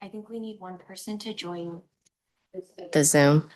I think we need one person to join. The Zoom.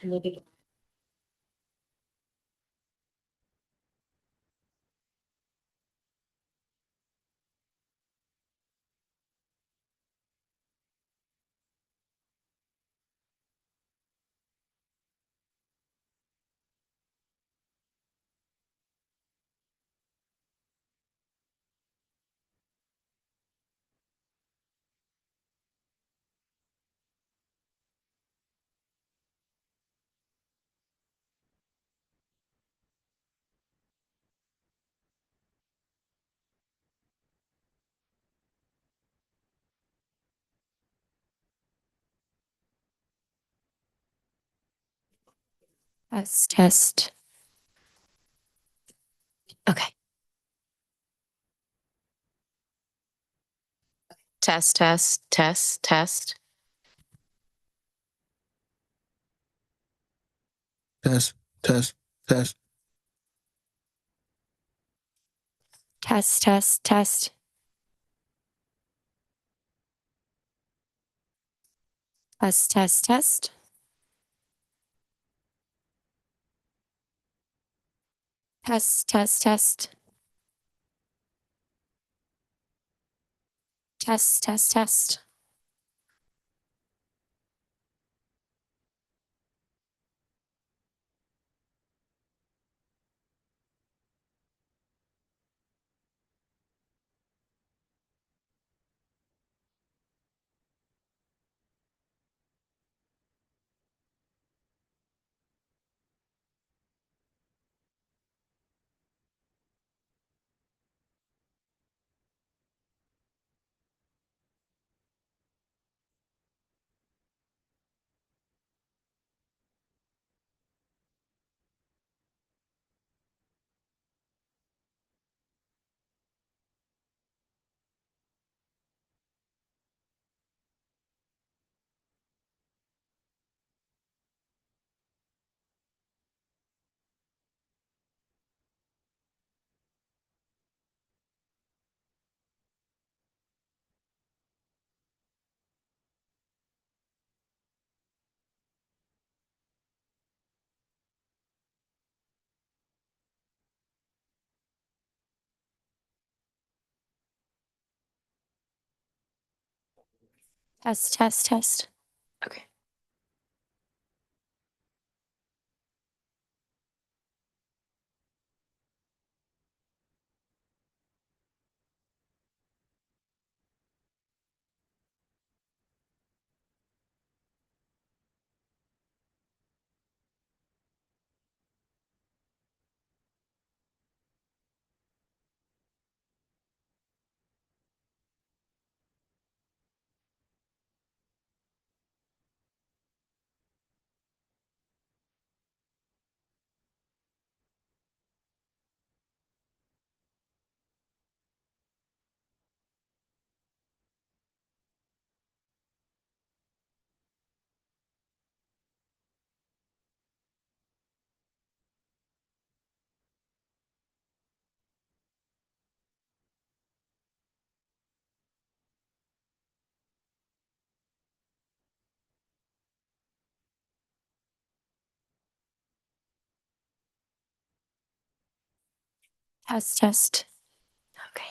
Test. Okay. Test. Test. Test. Test. Test, test, test. Test. Test. Test. Test. Test. Test. Test. Test. Test. Test. Test. Test. Test. Test. Test. Okay. Test. Test. Okay.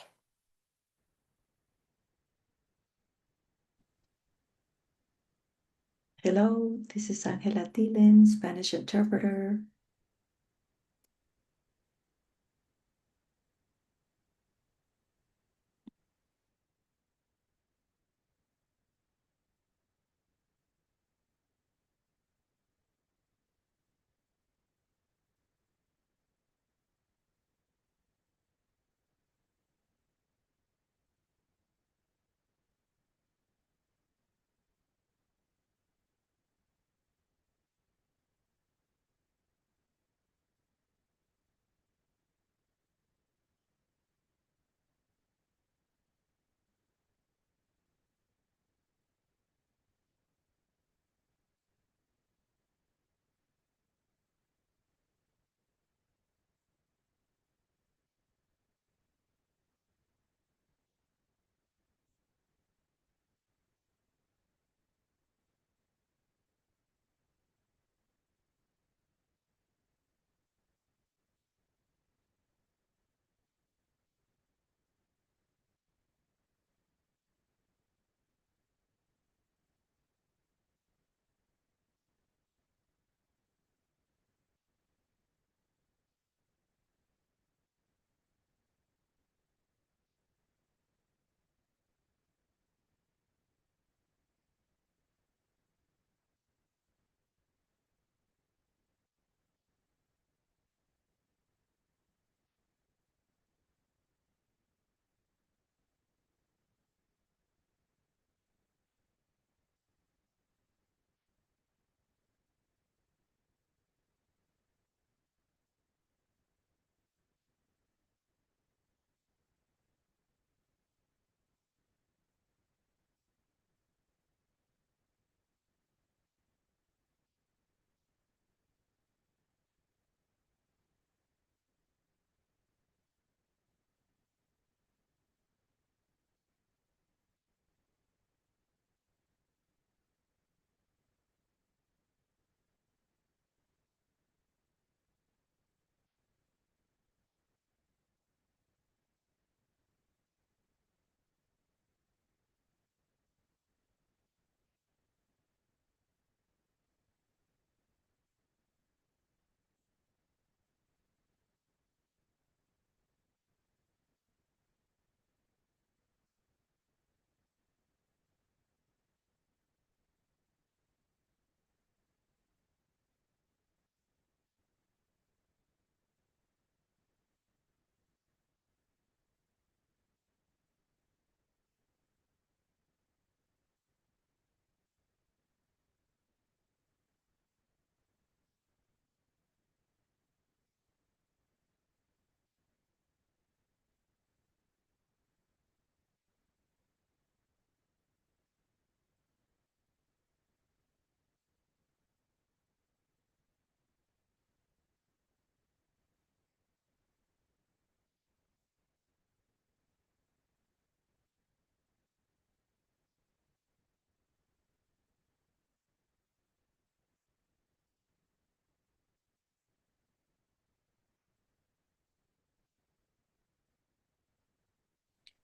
Hello, this is Angela Tillen, Spanish interpreter.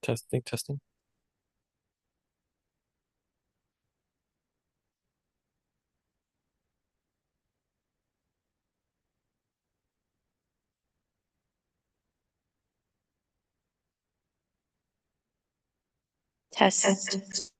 Testing, testing. Test.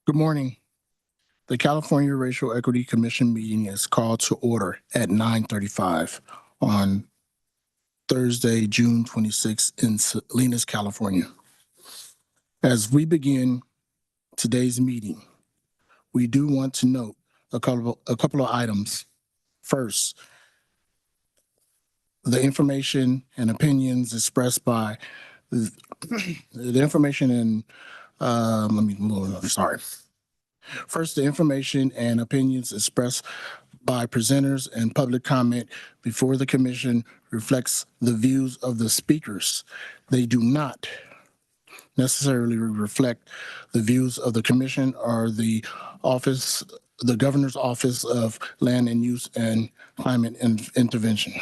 Good morning. The California Racial Equity Commission meeting is called to order at 9:35 on Thursday, June 26th in Salinas, California. As we begin today's meeting, we do want to note a couple of items. First, the information and opinions expressed by the information and sorry. First, the information and opinions expressed by presenters and public comment before the commission reflects the views of the speakers. They do not necessarily reflect the views of the commission or the governor's office of land and use and climate innovation.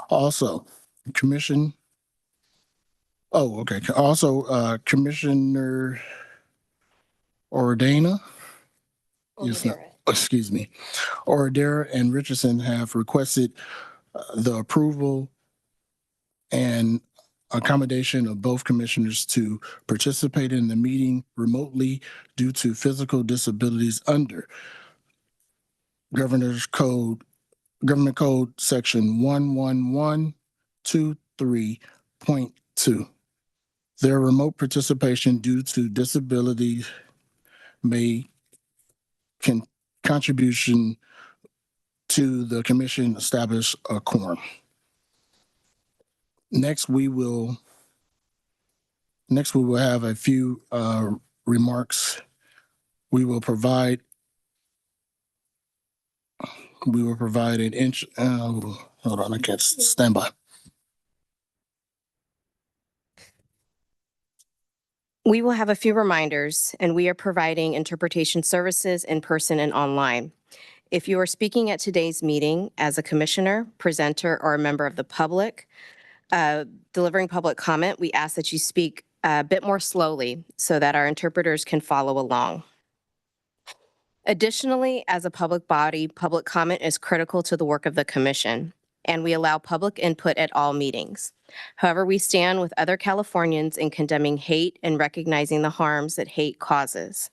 Also, commission. Oh, okay. Also, Commissioner Ordana. Yes, no, excuse me. Oradera and Richardson have requested the approval and accommodation of both commissioners to participate in the meeting remotely due to physical disabilities under Government Code Section 11123.2. Their remote participation due to disability may contribution to the commission establish a quorum. Next, we will have a few remarks. We will provide an inch. Hold on, I can't stand by. We will have a few reminders, and we are providing interpretation services in person and online. If you are speaking at today's meeting as a commissioner, presenter, or a member of the public, delivering public comment, we ask that you speak a bit more slowly so that our interpreters can follow along. Additionally, as a public body, public comment is critical to the work of the commission, and we allow public input at all meetings. However, we stand with other Californians in condemning hate and recognizing the harms that hate causes.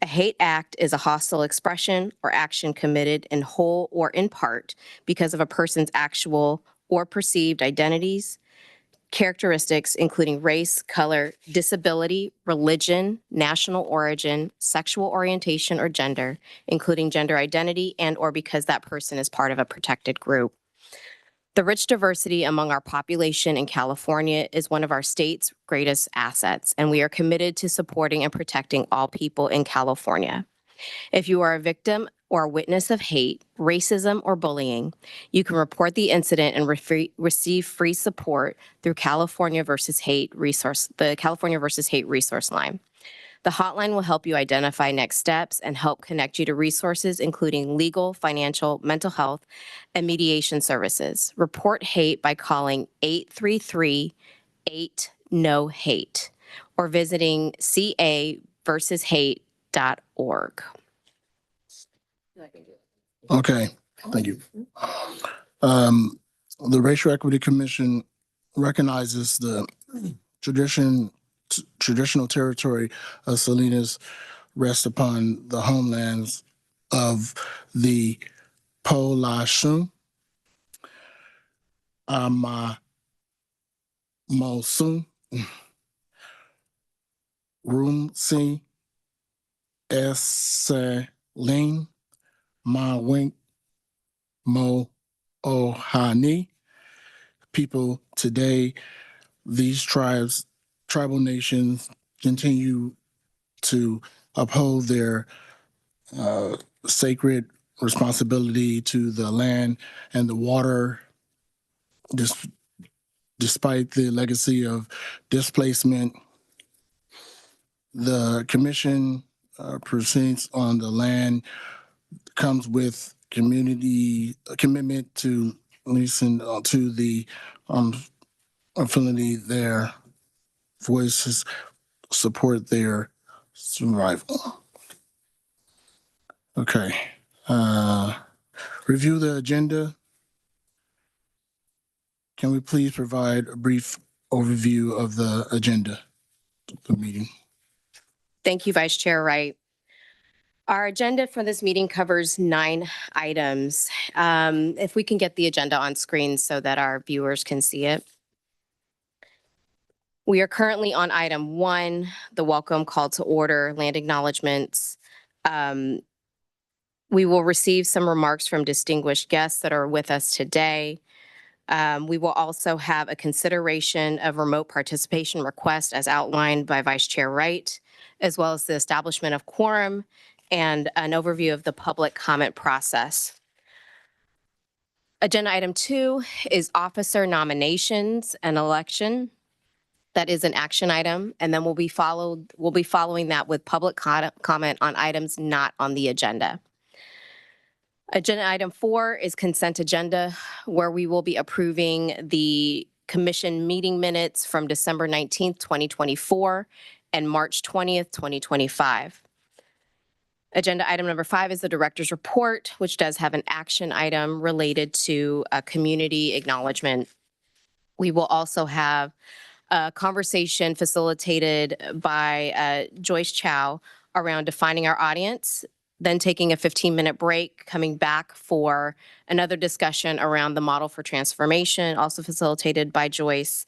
A hate act is a hostile expression or action committed in whole or in part because of a person's actual or perceived identities, characteristics including race, color, disability, religion, national origin, sexual orientation, or gender, including gender identity and or because that person is part of a protected group. The rich diversity among our population in California is one of our state's greatest assets, and we are committed to supporting and protecting all people in California. If you are a victim or a witness of hate, racism, or bullying, you can report the incident and receive free support through the California versus Hate resource line. The hotline will help you identify next steps and help connect you to resources, including legal, financial, mental health, and mediation services. Report hate by calling 833-8-NO-HATE or visiting caversushate.org. Okay, thank you. The Racial Equity Commission recognizes the traditional territory of Salinas rests upon the homelands of the Po La Shun, Mosun, Rum Si, Esseline, Ma Wink, Mo Ohani. People today, these tribal nations continue to uphold their sacred responsibility to the land and the water, despite the legacy of displacement. The commission proceeds on the land comes with community commitment to listen to the affinity, their voices, support their survival. Okay. Review the agenda. Can we please provide a brief overview of the agenda of the meeting? Thank you, Vice Chair Wright. Our agenda for this meeting covers 9 items. If we can get the agenda on screen so that our viewers can see it. We are currently on item 1, the welcome call to order, land acknowledgements. We will receive some remarks from distinguished guests that are with us today. We will also have a consideration of remote participation request as outlined by Vice Chair Wright, as well as the establishment of quorum and an overview of the public comment process. Agenda item 2 is officer nominations and election. That is an action item, and then we'll be following that with public comment on items not on the agenda. Agenda item 4 is consent agenda, where we will be approving the commission meeting minutes from December 19th, 2024 and March 20th, 2025. Agenda item number 5 is the director's report, which does have an action item related to a community acknowledgement. We will also have a conversation facilitated by Joyce Chow around defining our audience, then taking a 15-minute break, coming back for another discussion around the model for transformation, also facilitated by Joyce.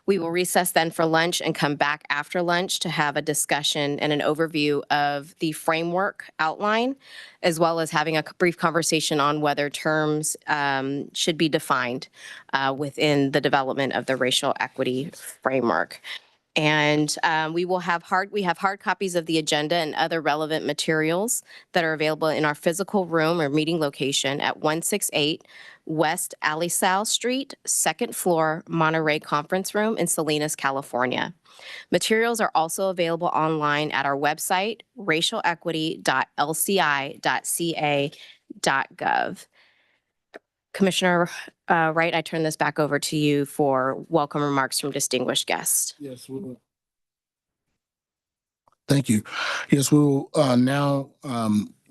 We will recess then for lunch and come back after lunch to have a discussion and an overview of the framework outline, as well as having a brief conversation on whether terms should be defined within the development of the racial equity framework. And we have hard copies of the agenda and other relevant materials that are available in our physical room or meeting location at 168 West Alisal Street, 2nd floor, Monterey Conference Room in Salinas, California. Materials are also available online at our website, racialequity.lci.ca.gov. Commissioner Wright, I turn this back over to you for welcome remarks from distinguished guests. Yes, we will. Thank you. Yes, we will now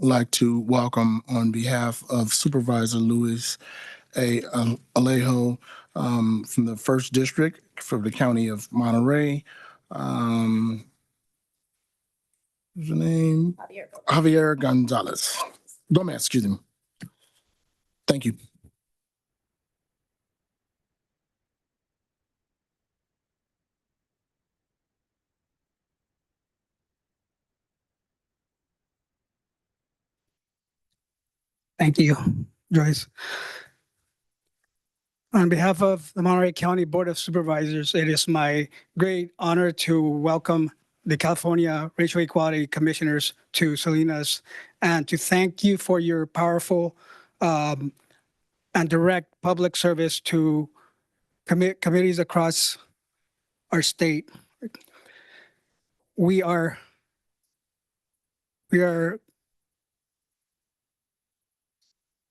like to welcome on behalf of Supervisor Luis Alejo from the 1st District for the County of Monterey. What's the name? Javier Gonzalez. Gomez, excuse me. Thank you. Thank you, Joyce. On behalf of the Monterey County Board of Supervisors, it is my great honor to welcome the California Racial Equality Commissioners to Salinas and to thank you for your powerful and direct public service to communities across our state. We are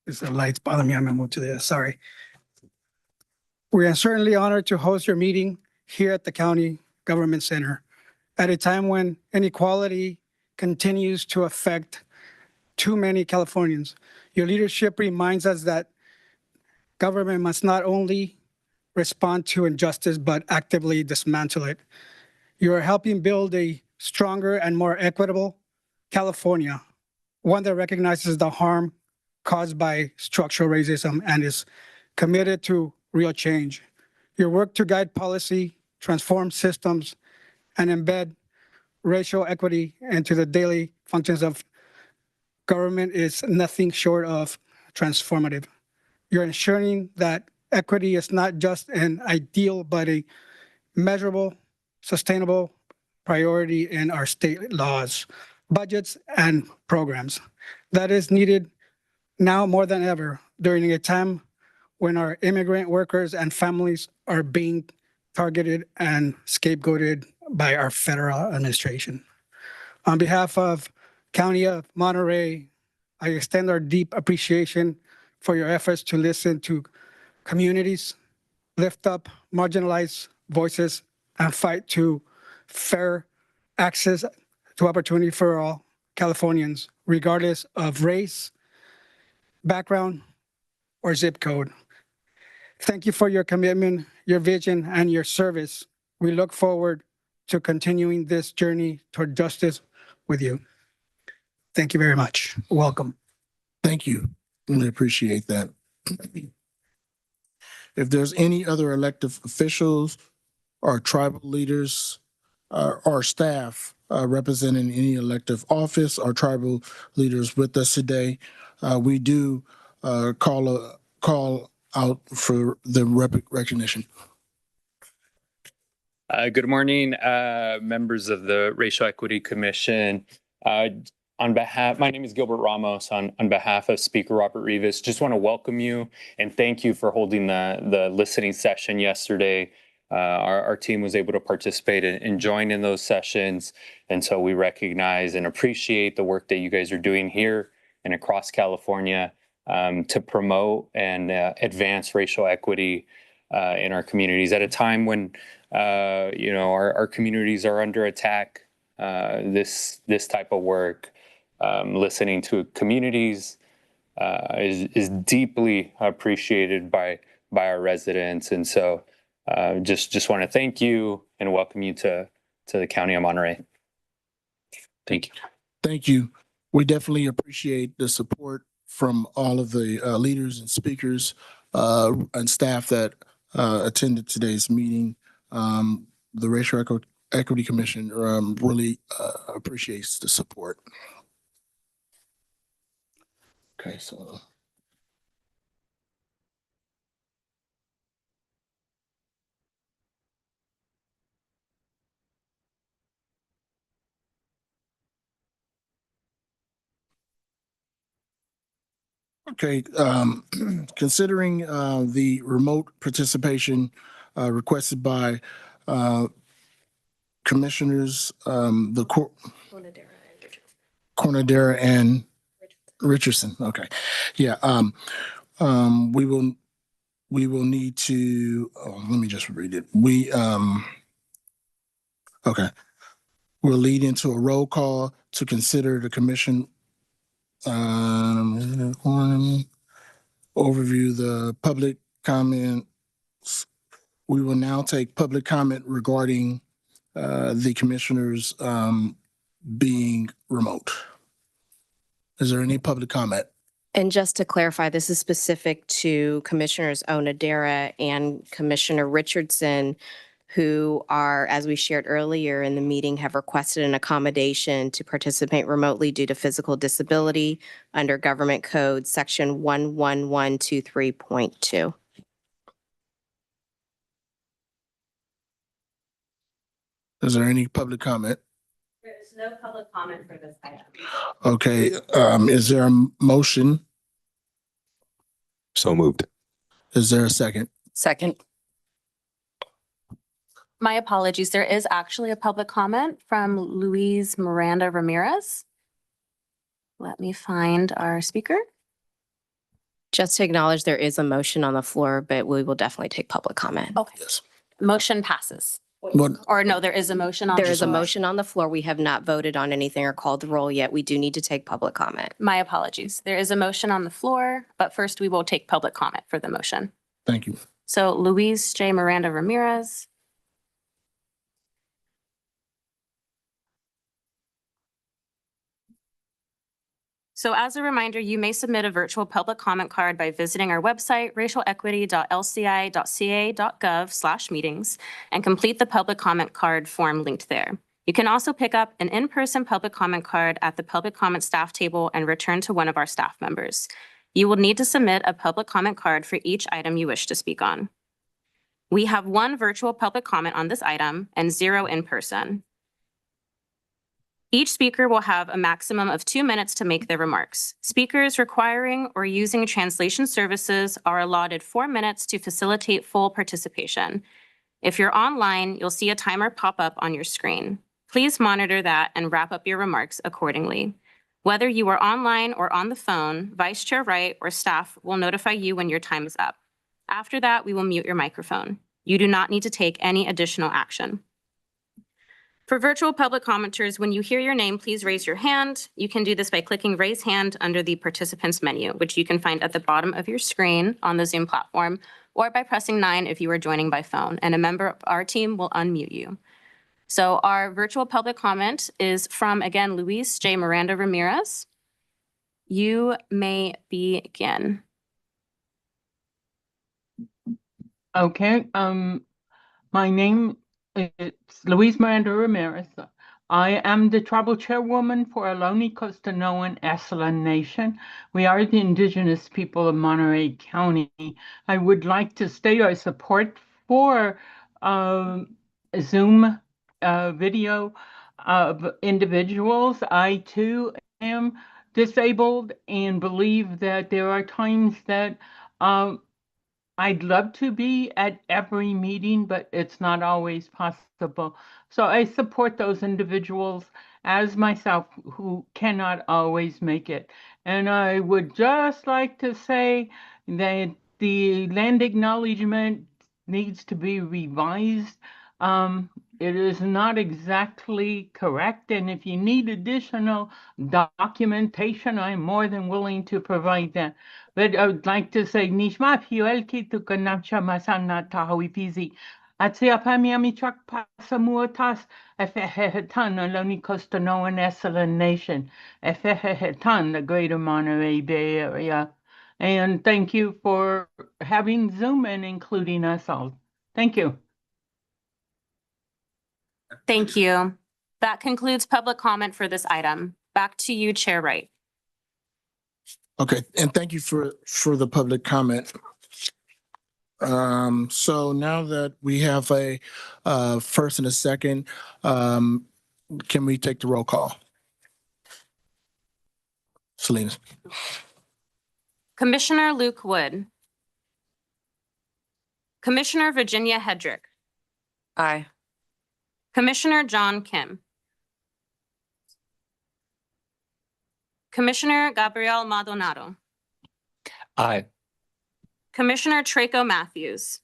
Is the lights bother me? I'm gonna move to this. Sorry. We are certainly honored to host your meeting here at the County Government Center at a time when inequality continues to affect too many Californians. Your leadership reminds us that government must not only respond to injustice, but actively dismantle it. You are helping build a stronger and more equitable California, one that recognizes the harm caused by structural racism and is committed to real change. Your work to guide policy, transform systems, and embed racial equity into the daily functions of government is nothing short of transformative. You're ensuring that equity is not just an ideal, but a measurable, sustainable priority in our state laws, budgets, and programs. That is needed now more than ever during a time when our immigrant workers and families are being targeted and scapegoated by our federal administration. On behalf of County of Monterey, I extend our deep appreciation for your efforts to listen to communities, lift up marginalized voices, and fight to fair access to opportunity for all Californians, regardless of race, background, or zip code. Thank you for your commitment, your vision, and your service. We look forward to continuing this journey toward justice with you. Thank you very much. Welcome. Thank you. Really appreciate that. If there's any other elected officials or tribal leaders or staff representing any elective office or tribal leaders with us today, we do call out for the recognition. Good morning, members of the Racial Equity Commission. My name is Gilbert Ramos. On behalf of Speaker Robert Rivas, just want to welcome you and thank you for holding the listening session yesterday. Our team was able to participate and join in those sessions, and so we recognize and appreciate the work that you guys are doing here and across California to promote and advance racial equity in our communities at a time when our communities are under attack. This type of work, listening to communities, is deeply appreciated by our residents, and so just want to thank you and welcome you to the County of Monterey. Thank you. Thank you. We definitely appreciate the support from all of the leaders and speakers and staff that attended today's meeting. The Racial Equity Commission really appreciates the support. Okay, so. Okay, considering the remote participation requested by Commissioners Cornadera and Richardson. Okay, yeah. We will need to. Let me just read it. Okay. We'll lead into a roll call to consider the commission overview the public comments. We will now take public comment regarding the commissioners being remote. Is there any public comment? And just to clarify, this is specific to Commissioners Onodera and Commissioner Richardson, who are, as we shared earlier in the meeting, have requested an accommodation to participate remotely due to physical disability under Government Code Section 11123.2. Is there any public comment? There is no public comment for this item. Okay, is there a motion? So moved. Is there a second? Second. My apologies. There is actually a public comment from Louise Miranda Ramirez. Let me find our speaker. Just to acknowledge there is a motion on the floor, but we will definitely take public comment. Okay. Yes. Motion passes. What? Or no, there is a motion on the There is a floor. motion on the floor. We have not voted on anything or called the roll yet. We do need to take public comment. My apologies. There is a motion on the floor, but first we will take public comment for the motion. Thank you. So Louise J. Miranda Ramirez. So as a reminder, you may submit a virtual public comment card by visiting our website, racialequity.lci.ca.gov/meetings, and complete the public comment card form linked there. You can also pick up an in-person public comment card at the public comment staff table and return to one of our staff members. You will need to submit a public comment card for each item you wish to speak on. We have one virtual public comment on this item and 0 in person. Each speaker will have a maximum of 2 minutes to make their remarks. Speakers requiring or using translation services are allotted 4 minutes to facilitate full participation. If you're online, you'll see a timer pop up on your screen. Please monitor that and wrap up your remarks accordingly. Whether you are online or on the phone, Vice Chair Wright or staff will notify you when your time is up. After that, we will mute your microphone. You do not need to take any additional action. For virtual public commenters, when you hear your name, please raise your hand. You can do this by clicking raise hand under the participants menu, which you can find at the bottom of your screen on the Zoom platform, or by pressing 9 if you are joining by phone, and a member of our team will unmute you. So our virtual public comment is from, again, Luis J. Miranda Ramirez. You may begin. Okay, my name is Luis Miranda Ramirez. I am the tribal chairwoman for Ohlone, Costanoan, Esselen Nation. We are the indigenous people of Monterey County. I would like to state our support for Zoom video of individuals. I too am disabled and believe that there are times that I'd love to be at every meeting, but it's not always possible. So I support those individuals as myself who cannot always make it. And I would just like to say that the land acknowledgement needs to be revised. It is not exactly correct, and if you need additional documentation, I'm more than willing to provide that. But I would like to say, Nishma Fielki to Kanapcha Masana Tahawipizi. Atsia Pamiami Chak Pasamuatas, Efehetan, Aloni Costanoan Esselen Nation, Efehetan, the Greater Monterey Bay Area. And thank you for having Zoom and including us all. Thank you. Thank you. That concludes public comment for this item. Back to you, Chair Wright. Okay, and thank you for the public comment. So now that we have a first and a second, can we take the roll call? Salinas. Commissioner Luke Wood. Commissioner Virginia Hedrick. Aye. Commissioner John Kim. Commissioner Gabriel Maldonado. Aye. Commissioner Traco Matthews.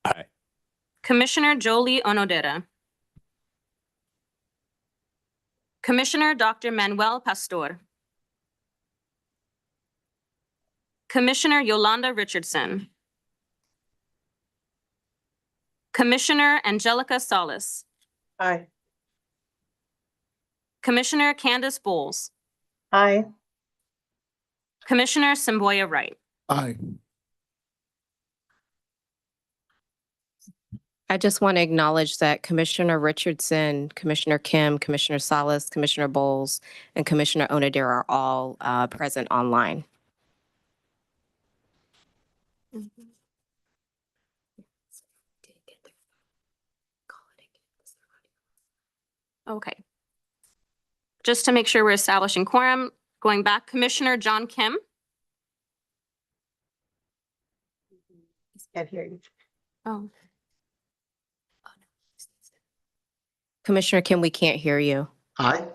Aye. Commissioner Jolie Onodera. Commissioner Dr. Manuel Pastor. Commissioner Yolanda Richardson. Commissioner Angelica Salas. Aye. Commissioner Candace Bowles. Aye. Commissioner Simboya Wright. Aye. I just want to acknowledge that Commissioner Richardson, Commissioner Kim, Commissioner Salas, Commissioner Bowles, and Commissioner Onodera are all present online. Okay. Just to make sure we're establishing quorum, going back, Commissioner John Kim. Can't hear you. Oh, Commissioner Kim, we can't hear you. Aye.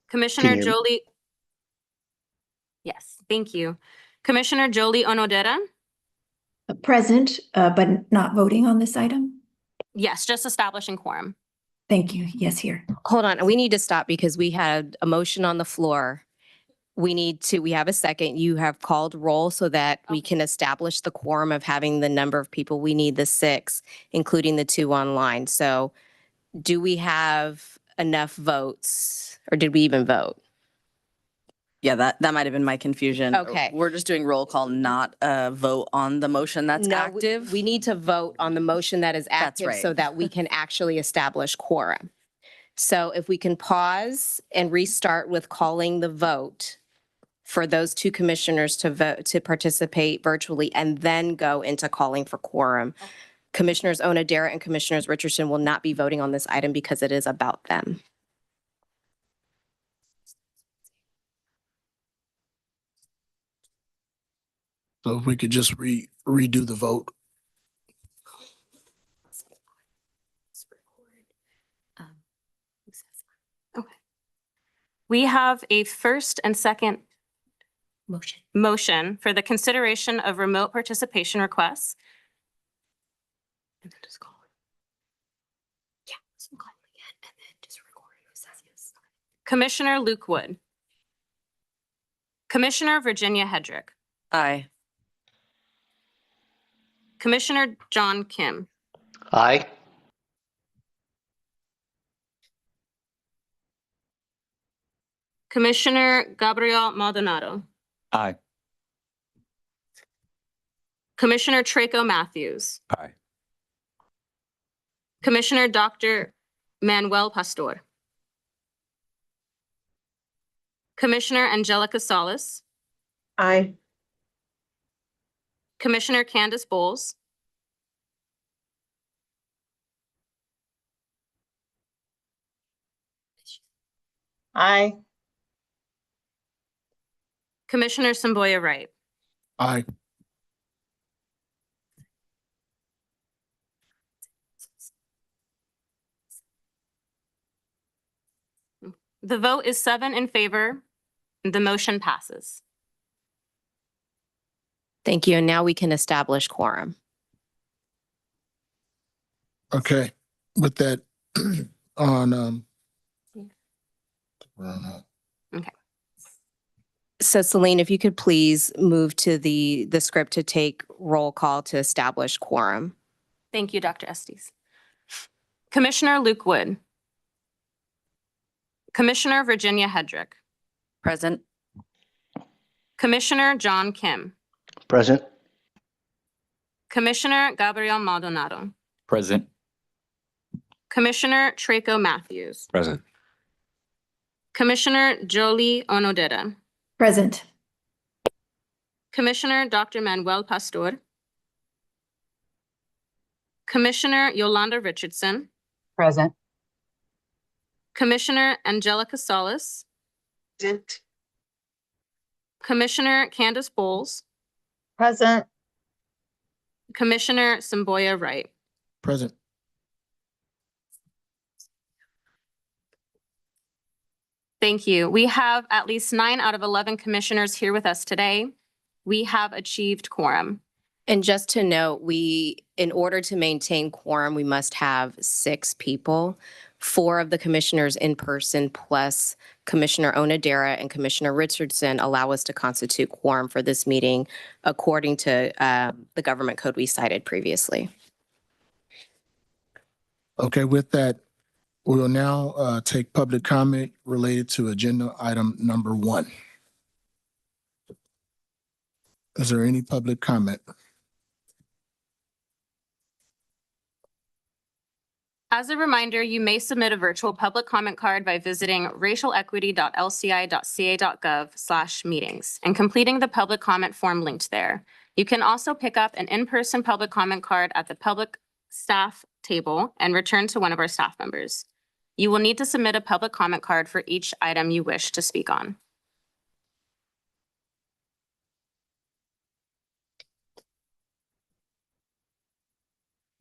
Commissioner Can you hear me? Jolie. Yes, thank you. Commissioner Jolie Onodera. Present, but not voting on this item? Yes, just establishing quorum. Thank you. Yes, here. Hold on, we need to stop because we had a motion on the floor. We have a second. You have called roll so that we can establish the quorum of having the number of people. We need the 6, including the 2 online. So do we have enough votes or did we even vote? Yeah, that might have been my confusion. Okay. We're just doing roll call, not a vote on the motion that's No, active. We need to vote on the motion that is active right. so that we can actually establish quorum. So if we can pause and restart with calling the vote for those 2 commissioners to vote, to participate virtually, and then go into calling for quorum. Commissioners Onodera and Commissioners Richardson will not be voting on this item because it is about them. So if we could just redo the vote. Okay. We have a first and second motion for the consideration of remote participation requests. And then just call it. Yeah, just call it again and then just record who says yes. Commissioner Luke Wood. Commissioner Virginia Hedrick. Aye. Commissioner John Kim. Aye. Commissioner Gabriel Maldonado, Aye. Commissioner Traco Matthews, Aye. Commissioner Dr. Manuel Pastor, Commissioner Angelica Solis, Aye. Commissioner Candace Bowles, Aye. Commissioner Samboya Wright. Aye. The vote is 7 in favor. The motion passes. Thank you. And now we can establish quorum. Okay, with that, on, So Celine, if you could please move to the script to take roll call to establish quorum. Thank you, Dr. Estes. Commissioner Luke Wood, Commissioner Virginia Hedrick, Present. Commissioner John Kim, Present. Commissioner Gabriel Maldonado, Present. Commissioner Traco Matthews, Present. Commissioner Jolie Onodera, Present. Commissioner Dr. Manuel Pastor, Commissioner Yolanda Richardson, Present. Commissioner Angelica Solis, Present. Commissioner Candace Bowles, Present. Commissioner Samboya Wright. present. Thank you. We have at least 9 out of 11 commissioners here with us today. We have achieved quorum. And just to note, in order to maintain quorum, we must have 6 people. 4 of the commissioners in person plus Commissioner Onodera and Commissioner Richardson allow us to constitute quorum for this meeting according to the government code we cited previously. Okay, with that, we will now take public comment related to agenda item number 1. Is there any public comment? As a reminder, you may submit a virtual public comment card by visiting racialequity.lci.ca.gov/meetings and completing the public comment form linked there. You can also pick up an in-person public comment card at the public staff table and return to one of our staff members. You will need to submit a public comment card for each item you wish to speak on.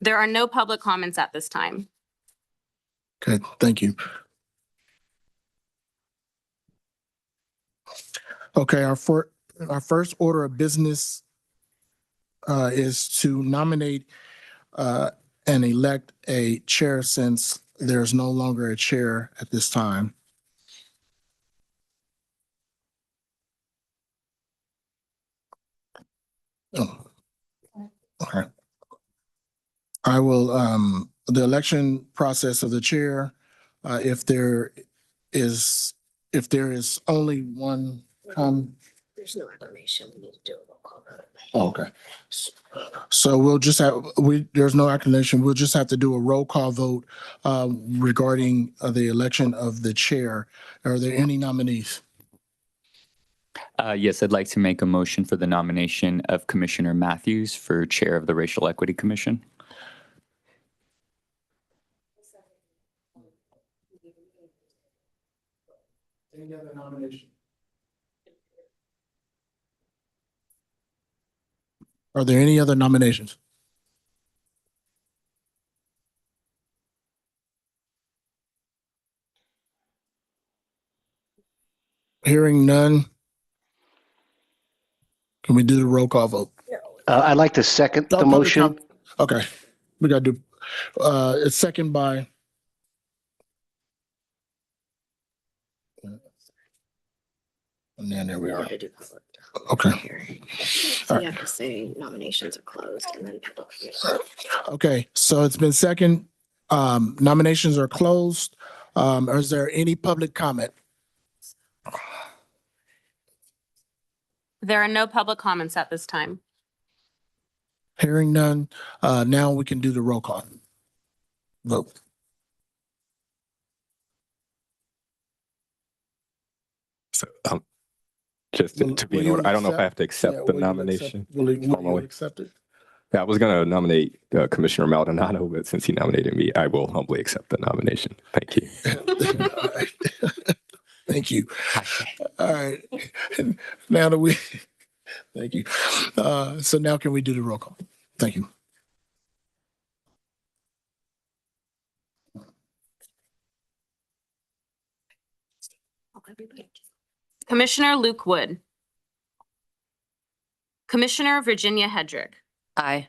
There are no public comments at this time. Okay, thank you. Okay, our first order of business is to nominate and elect a chair since there's no longer a chair at this time. Oh, okay. I will, the election process of the chair, if there is only one There's no acclamation. We need to do a roll call vote. okay. So we'll just have, there's no acclamation. We'll just have to do a roll call vote regarding the election of the chair. Are there any nominees? Yes, I'd like to make a motion for the nomination of Commissioner Matthews for Chair of the Racial Equity Commission. Any other nomination? Are there any other nominations? Hearing none. Can we do the roll call vote? I'd like to second the motion. Okay, we gotta do, it's second by. And then there we You are. have to do public Okay. hearing. All So right. you have to say nominations are closed and then public hearing. Okay, so it's been second. Nominations are closed. Is there any public comment? There are no public comments at this time. Hearing none, now we can do the roll call. Vote. So, just to be in order, I don't know if I have to accept the nomination Will you formally. accept it? Yeah, I was going to nominate Commissioner Maldonado, but since he nominated me, I will humbly accept the nomination. Thank you. All right. Thank you. All right. Now that we, thank you. So now can we do the roll call? Thank you. Commissioner Luke Wood. Commissioner Virginia Hedrick. Aye.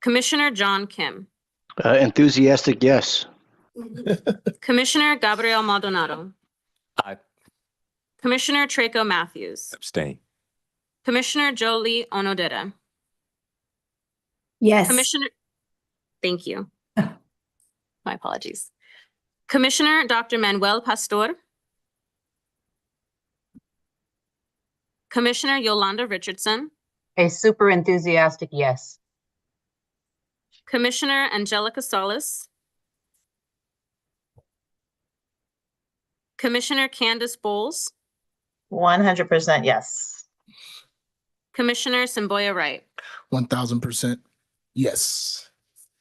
Commissioner John Kim. Enthusiastic, yes. Commissioner Gabriel Maldonado. Aye. Commissioner Traco Matthews. Abstain. Commissioner Jolie Onodera. Yes. Commissioner, thank you. My apologies. Commissioner Dr. Manuel Pastor. Commissioner Yolanda Richardson. A super enthusiastic yes. Commissioner Angelica Solis. Commissioner Candace Bowles. 100% yes. Commissioner Semboya Wright. 1000% yes.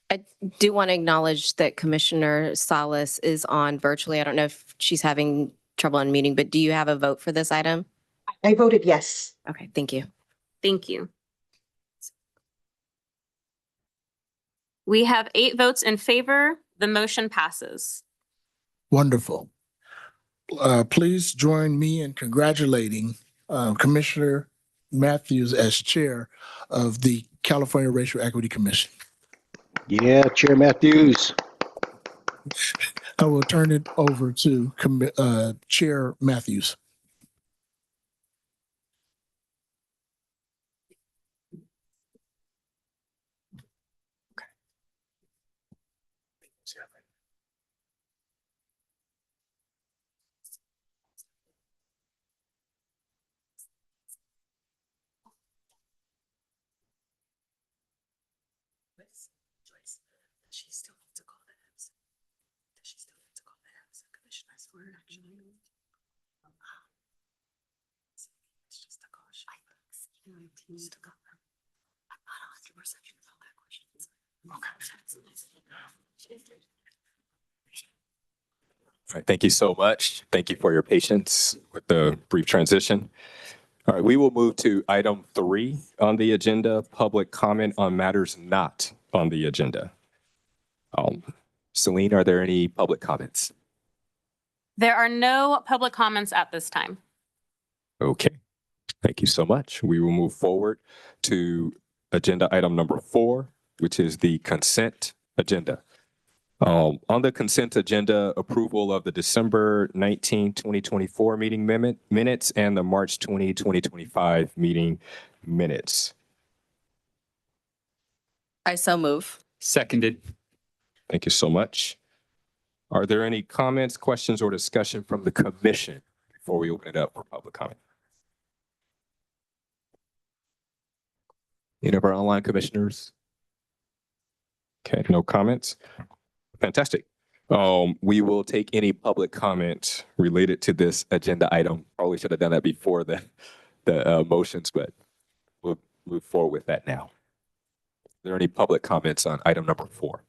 I do want to acknowledge that Commissioner Salas is on virtually. I don't know if she's having trouble unmuting, but do you have a vote for this item? I voted yes. Okay, thank you. Thank you. We have 8 votes in favor. The motion passes. Wonderful. Please join me in congratulating Commissioner Matthews as chair of the California Racial Equity Commission. Yeah, Chair Matthews. I will turn it over to Chair Matthews. She still needs to call the absent. She still needs to call the absent commissioner. I swear, actually. It's just a caution. You know, he needs to call them. I'm not 100% sure about that question. Okay. All right, thank you so much. Thank you for your patience with the brief transition. All right, we will move to item 3 on the agenda, public comment on matters not on the agenda. Celine, are there any public comments? There are no public comments at this time. Okay, thank you so much. We will move forward to agenda item number 4, which is the consent agenda. On the consent agenda, approval of the December 19, 2024 meeting minutes and the March 20, 2025 meeting minutes. I so move. Seconded. Thank you so much. Are there any comments, questions, or discussion from the commission before we open it up for public comment? Any of our online commissioners? Okay, no comments. Fantastic. We will take any public comment related to this agenda item. Probably should have done that before the motions, but we'll move forward with that now. Are there any public comments on item number 4?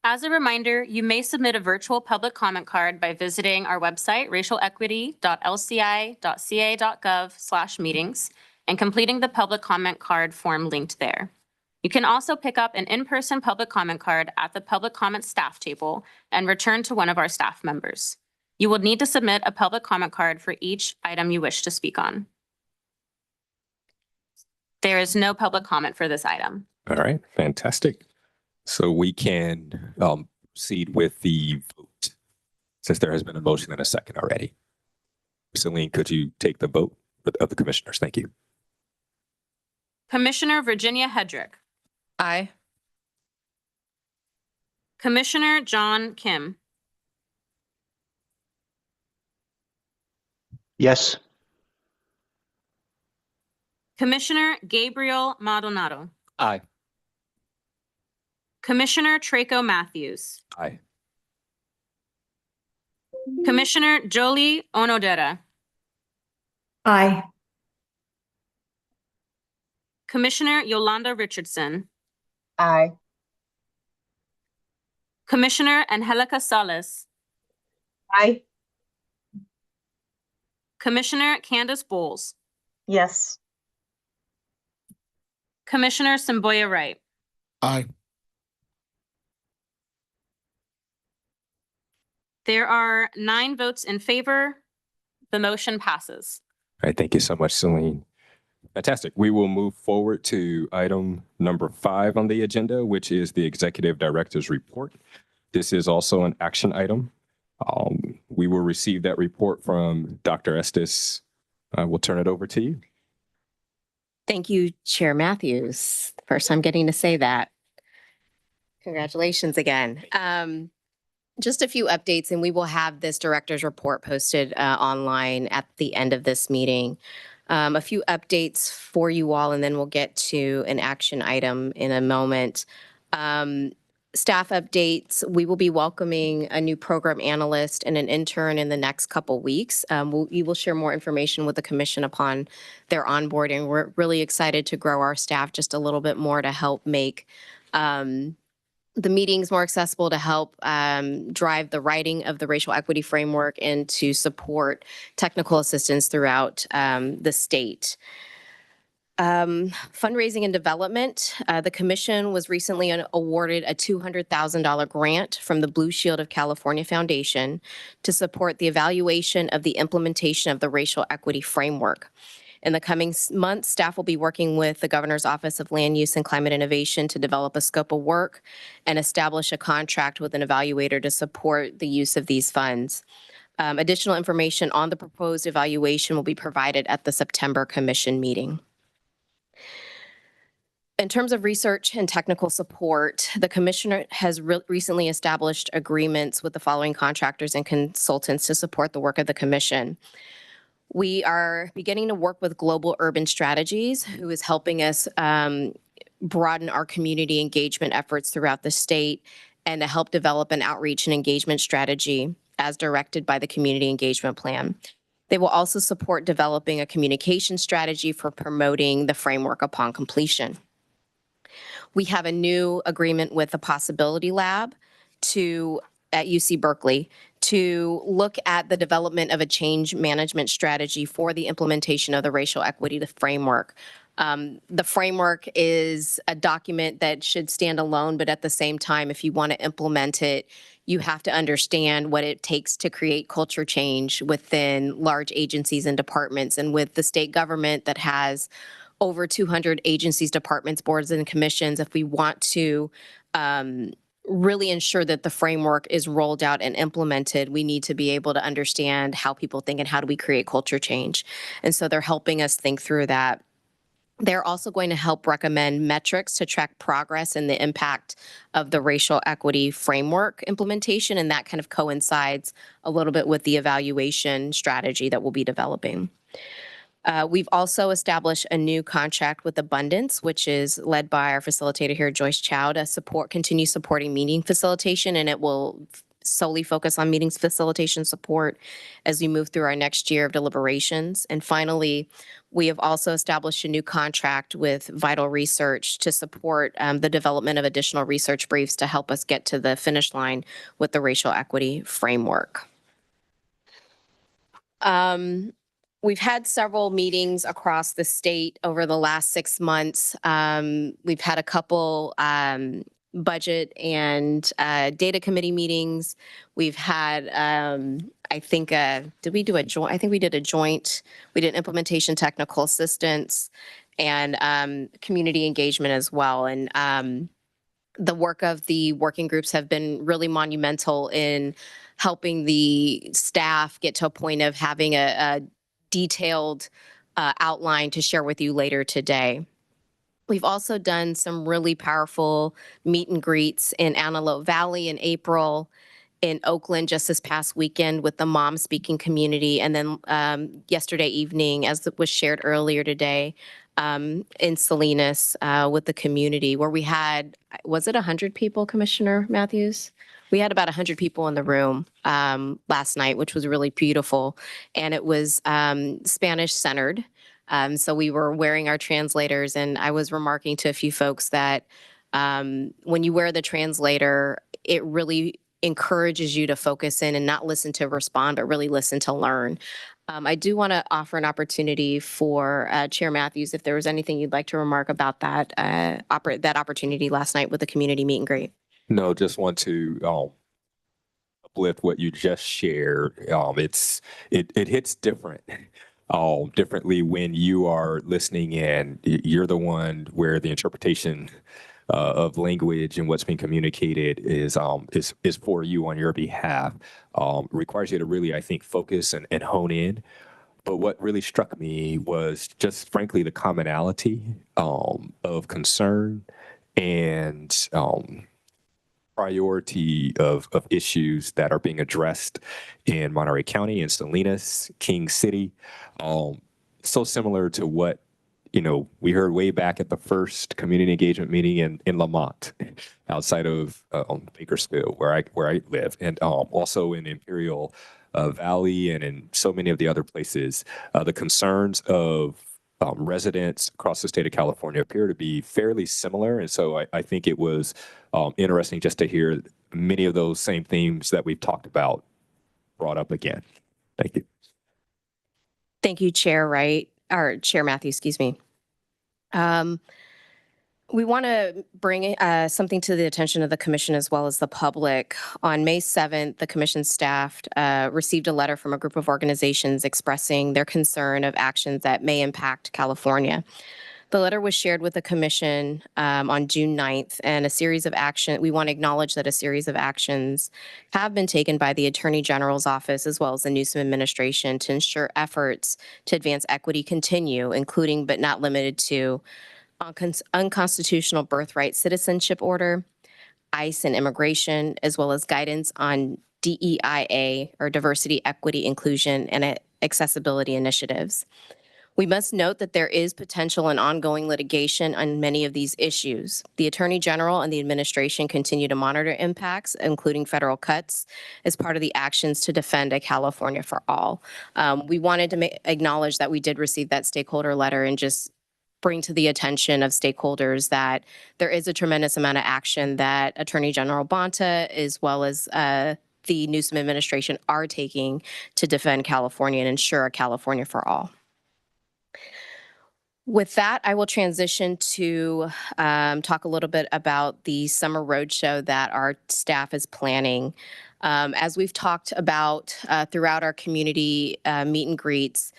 As a reminder, you may submit a virtual public comment card by visiting our website, racialequity.lci.ca.gov/meetings, and completing the public comment card form linked there. You can also pick up an in-person public comment card at the public comment staff table and return to one of our staff members. You will need to submit a public comment card for each item you wish to speak on. There is no public comment for this item. All right, fantastic. So we can proceed with the vote. since there has been a motion and a second already. Celine, could you take the vote of the commissioners? Thank you. Commissioner Virginia Hedrick, Aye. Commissioner John Kim, Yes. Commissioner Gabriel Maldonado, Aye. Commissioner Traco Matthews, Aye. Commissioner Jolie Onodera, Aye. Commissioner Yolanda Richardson, Aye. Commissioner Angelica Salas, Aye. Commissioner Candace Bowles, Yes. Commissioner Semboya Wright. Aye. There are 9 votes in favor. The motion passes. All right, thank you so much, Celine. Fantastic. We will move forward to item number 5 on the agenda, which is the Executive Director's Report. This is also an action item. We will receive that report from Dr. Estes. We'll turn it over to you. Thank you, Chair Matthews. First time getting to say that. Congratulations again. Just a few updates, and we will have this director's report posted online at the end of this meeting. A few updates for you all, and then we'll get to an action item in a moment. Staff updates, we will be welcoming a new program analyst and an intern in the next couple weeks. We will share more information with the commission upon their onboarding. We're really excited to grow our staff just a little bit more to help make the meetings more accessible, to help drive the writing of the racial equity framework, and to support technical assistance throughout the state. Fundraising and development. The commission was recently awarded a $200,000 grant from the Blue Shield of California Foundation to support the evaluation of the implementation of the racial equity framework. In the coming months, staff will be working with the Governor's Office of Land Use and Climate Innovation to develop a scope of work and establish a contract with an evaluator to support the use of these funds. Additional information on the proposed evaluation will be provided at the September commission meeting. In terms of research and technical support, the commissioner has recently established agreements with the following contractors and consultants to support the work of the commission. We are beginning to work with Global Urban Strategies, who is helping us broaden our community engagement efforts throughout the state and to help develop an outreach and engagement strategy as directed by the Community Engagement Plan. They will also support developing a communication strategy for promoting the framework upon completion. We have a new agreement with the Possibility Lab at UC Berkeley to look at the development of a change management strategy for the implementation of the racial equity framework. The framework is a document that should stand alone, but at the same time, if you want to implement it, you have to understand what it takes to create culture change within large agencies and departments. And with the state government that has over 200 agencies, departments, boards, and commissions, if we want to really ensure that the framework is rolled out and implemented, we need to be able to understand how people think and how do we create culture change. And so they're helping us think through that. They're also going to help recommend metrics to track progress and the impact of the racial equity framework implementation, and that kind of coincides a little bit with the evaluation strategy that we'll be developing. We've also established a new contract with Abundance, which is led by our facilitator here, Joyce Chow, to continue supporting meeting facilitation, and it will solely focus on meetings facilitation support as we move through our next year of deliberations. And finally, we have also established a new contract with Vital Research to support the development of additional research briefs to help us get to the finish line with the racial equity framework. We've had several meetings across the state over the last 6 months. We've had a couple budget and data committee meetings. We've had, I think, did we do a joint? I think we did a joint. We did implementation technical assistance and community engagement as well. And the work of the working groups have been really monumental in helping the staff get to a point of having a detailed outline to share with you later today. We've also done some really powerful meet and greets in Antelope Valley in April, in Oakland just this past weekend with the mom speaking community, and then yesterday evening, as was shared earlier today, in Salinas with the community, where we had, was it 100 people, Commissioner Matthews? We had about 100 people in the room last night, which was really beautiful, and it was Spanish centered. So we were wearing our translators, and I was remarking to a few folks that when you wear the translator, it really encourages you to focus in and not listen to respond, but really listen to learn. I do want to offer an opportunity for Chair Matthews, if there was anything you'd like to remark about that that opportunity last night with the community meet and greet. No, just want to uplift what you just shared. It hits differently when you are listening and you're the one where the interpretation of language and what's being communicated is for you on your behalf. Requires you to really, I think, focus and hone in. But what really struck me was just frankly the commonality of concern and priority of issues that are being addressed in Monterey County and Salinas, King City. So similar to what, we heard way back at the first community engagement meeting in Lamont, outside of Bakersfield, where I live, and also in Imperial Valley and in so many of the other places. The concerns of residents across the state of California appear to be fairly similar. And so I think it was interesting just to hear many of those same themes that we've talked about brought up again. Thank you. Thank you, Chair Wright, or Chair Matthews, excuse me. We want to bring something to the attention of the commission as well as the public. On May 7th, the commission staff received a letter from a group of organizations expressing their concern of actions that may impact California. The letter was shared with the commission on June 9th, and we want to acknowledge that a series of actions have been taken by the Attorney General's office as well as the Newsom administration to ensure efforts to advance equity continue, including but not limited to unconstitutional birthright citizenship order, ICE and immigration, as well as guidance on DEIA, or diversity, equity, inclusion, and accessibility initiatives. We must note that there is potential and ongoing litigation on many of these issues. The Attorney General and the administration continue to monitor impacts, including federal cuts, as part of the actions to defend a California for all. We wanted to acknowledge that we did receive that stakeholder letter and just bring to the attention of stakeholders that there is a tremendous amount of action that Attorney General Bonta, as well as the Newsom administration, are taking to defend California and ensure a California for all. With that, I will transition to talk a little bit about the summer roadshow that our staff is planning. As we've talked about throughout our community meet and greets,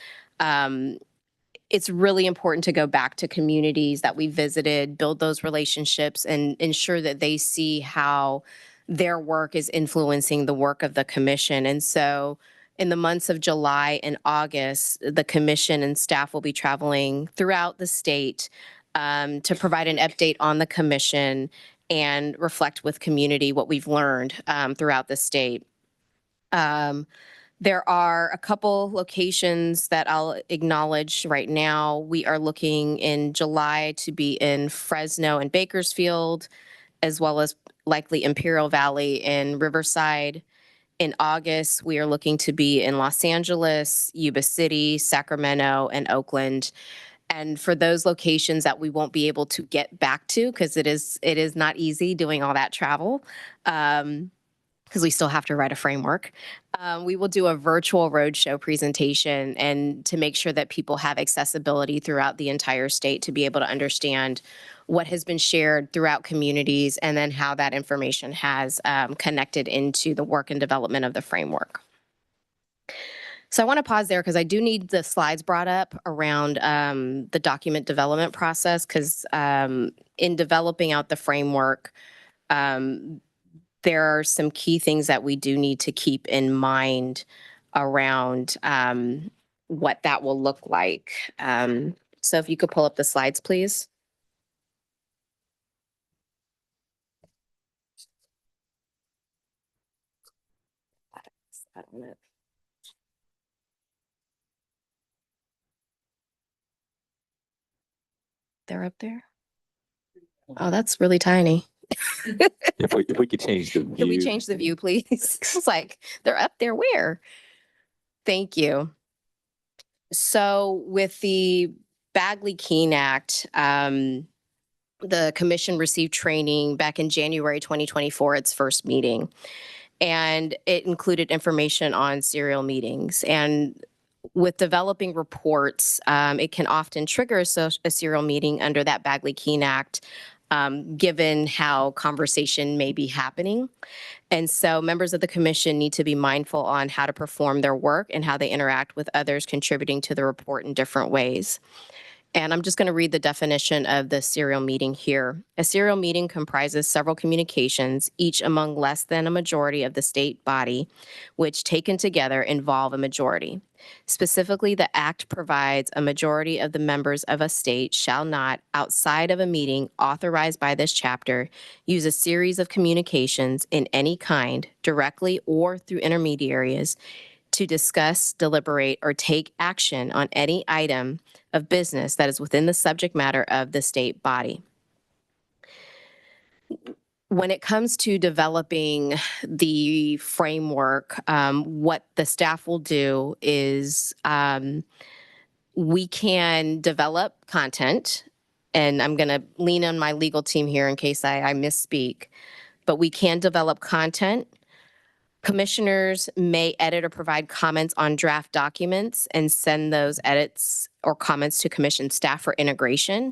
it's really important to go back to communities that we visited, build those relationships, and ensure that they see how their work is influencing the work of the commission. And so in the months of July and August, the commission and staff will be traveling throughout the state to provide an update on the commission and reflect with community what we've learned throughout the state. There are a couple locations that I'll acknowledge right now. We are looking in July to be in Fresno and Bakersfield, as well as likely Imperial Valley and Riverside. In August, we are looking to be in Los Angeles, Yuba City, Sacramento, and Oakland. And for those locations that we won't be able to get back to, because it is not easy doing all that travel, because we still have to write a framework. We will do a virtual roadshow presentation and to make sure that people have accessibility throughout the entire state to be able to understand what has been shared throughout communities and then how that information has connected into the work and development of the framework. So I want to pause there because I do need the slides brought up around the document development process, because in developing out the framework, there are some key things that we do need to keep in mind around what that will look like. So if you could pull up the slides, please. They're up there? Oh, that's really tiny. If we could change the Can we view. change the view, please? It's like, they're up there where? Thank you. So with the Bagley-Keene Act, the commission received training back in January 2024, its first meeting. And it included information on serial meetings. And with developing reports, it can often trigger a serial meeting under that Bagley-Keene Act, given how conversation may be happening. And so members of the commission need to be mindful on how to perform their work and how they interact with others contributing to the report in different ways. And I'm just going to read the definition of the serial meeting here. A serial meeting comprises several communications, each among less than a majority of the state body, which taken together involve a majority. Specifically, the act provides a majority of the members of a state shall not, outside of a meeting authorized by this chapter, use a series of communications in any kind, directly or through intermediaries, to discuss, deliberate, or take action on any item of business that is within the subject matter of the state body. When it comes to developing the framework, what the staff will do is we can develop content, and I'm going to lean on my legal team here in case I misspeak, but we can develop content. Commissioners may edit or provide comments on draft documents and send those edits or comments to commission staff for integration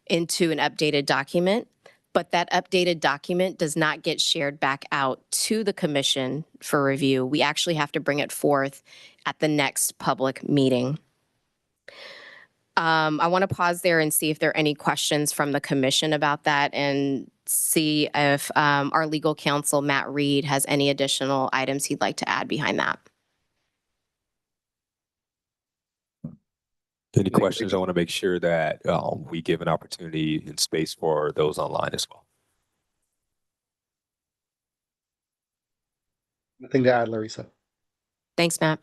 into an updated document. But that updated document does not get shared back out to the commission for review. We actually have to bring it forth at the next public meeting. I want to pause there and see if there are any questions from the commission about that and see if our legal counsel, Matt Reed, has any additional items he'd like to add behind that. Any questions? I want to make sure that we give an opportunity and space for those online as well. Nothing to add, Larissa. Thanks, Matt.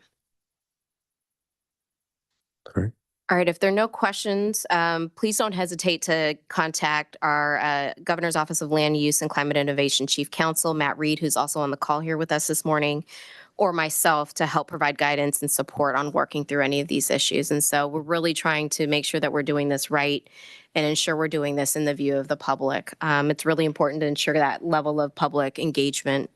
All right. All right, if there are no questions, please don't hesitate to contact our Governor's Office of Land Use and Climate Innovation Chief Counsel, Matt Reed, who's also on the call here with us this morning, or myself to help provide guidance and support on working through any of these issues. And so we're really trying to make sure that we're doing this right and ensure we're doing this in the view of the public. It's really important to ensure that level of public engagement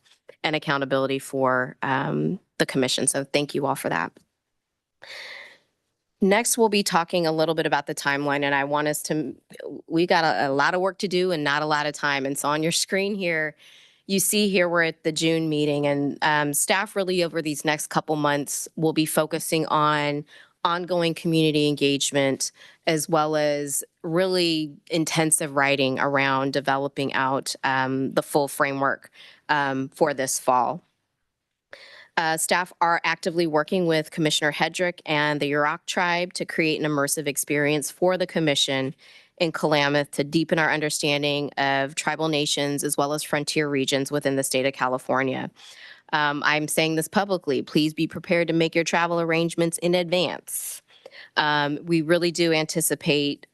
and accountability for the commission. So thank you all for that. Next, we'll be talking a little bit about the timeline, and I want us to, we got a lot of work to do and not a lot of time. And so on your screen here, you see here we're at the June meeting, and staff really over these next couple months will be focusing on ongoing community engagement, as well as really intensive writing around developing out the full framework for this fall. Staff are actively working with Commissioner Hedrick and the Yurok tribe to create an immersive experience for the commission in Klamath to deepen our understanding of tribal nations as well as frontier regions within the state of California. I'm saying this publicly. Please be prepared to make your travel arrangements in advance. We really do anticipate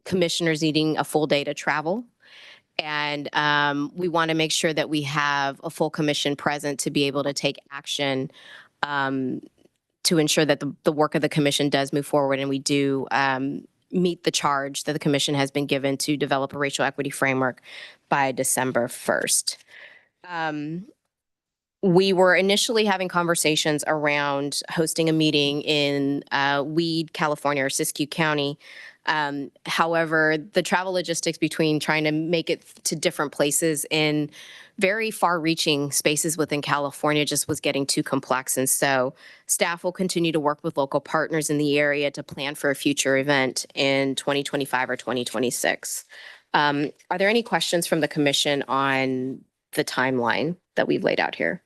commissioners needing a full day to travel. And we want to make sure that we have a full commission present to be able to take action to ensure that the work of the commission does move forward and we do meet the charge that the commission has been given to develop a racial equity framework by December 1st. We were initially having conversations around hosting a meeting in Weed, California, or Siskiyou County. However, the travel logistics between trying to make it to different places in very far-reaching spaces within California just was getting too complex. And so staff will continue to work with local partners in the area to plan for a future event in 2025 or 2026. Are there any questions from the commission on the timeline that we've laid out here?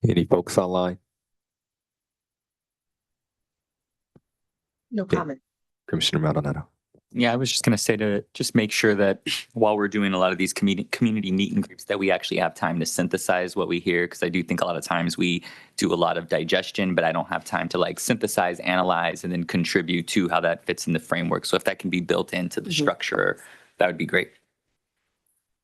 Any folks online? No comment. Commissioner Maldonado. Yeah, I was just going to say to just make sure that while we're doing a lot of these community meet and greets, that we actually have time to synthesize what we hear. Because I do think a lot of times we do a lot of digestion, but I don't have time to like synthesize, analyze, and then contribute to how that fits in the framework. So if that can be built into the structure, that would be great.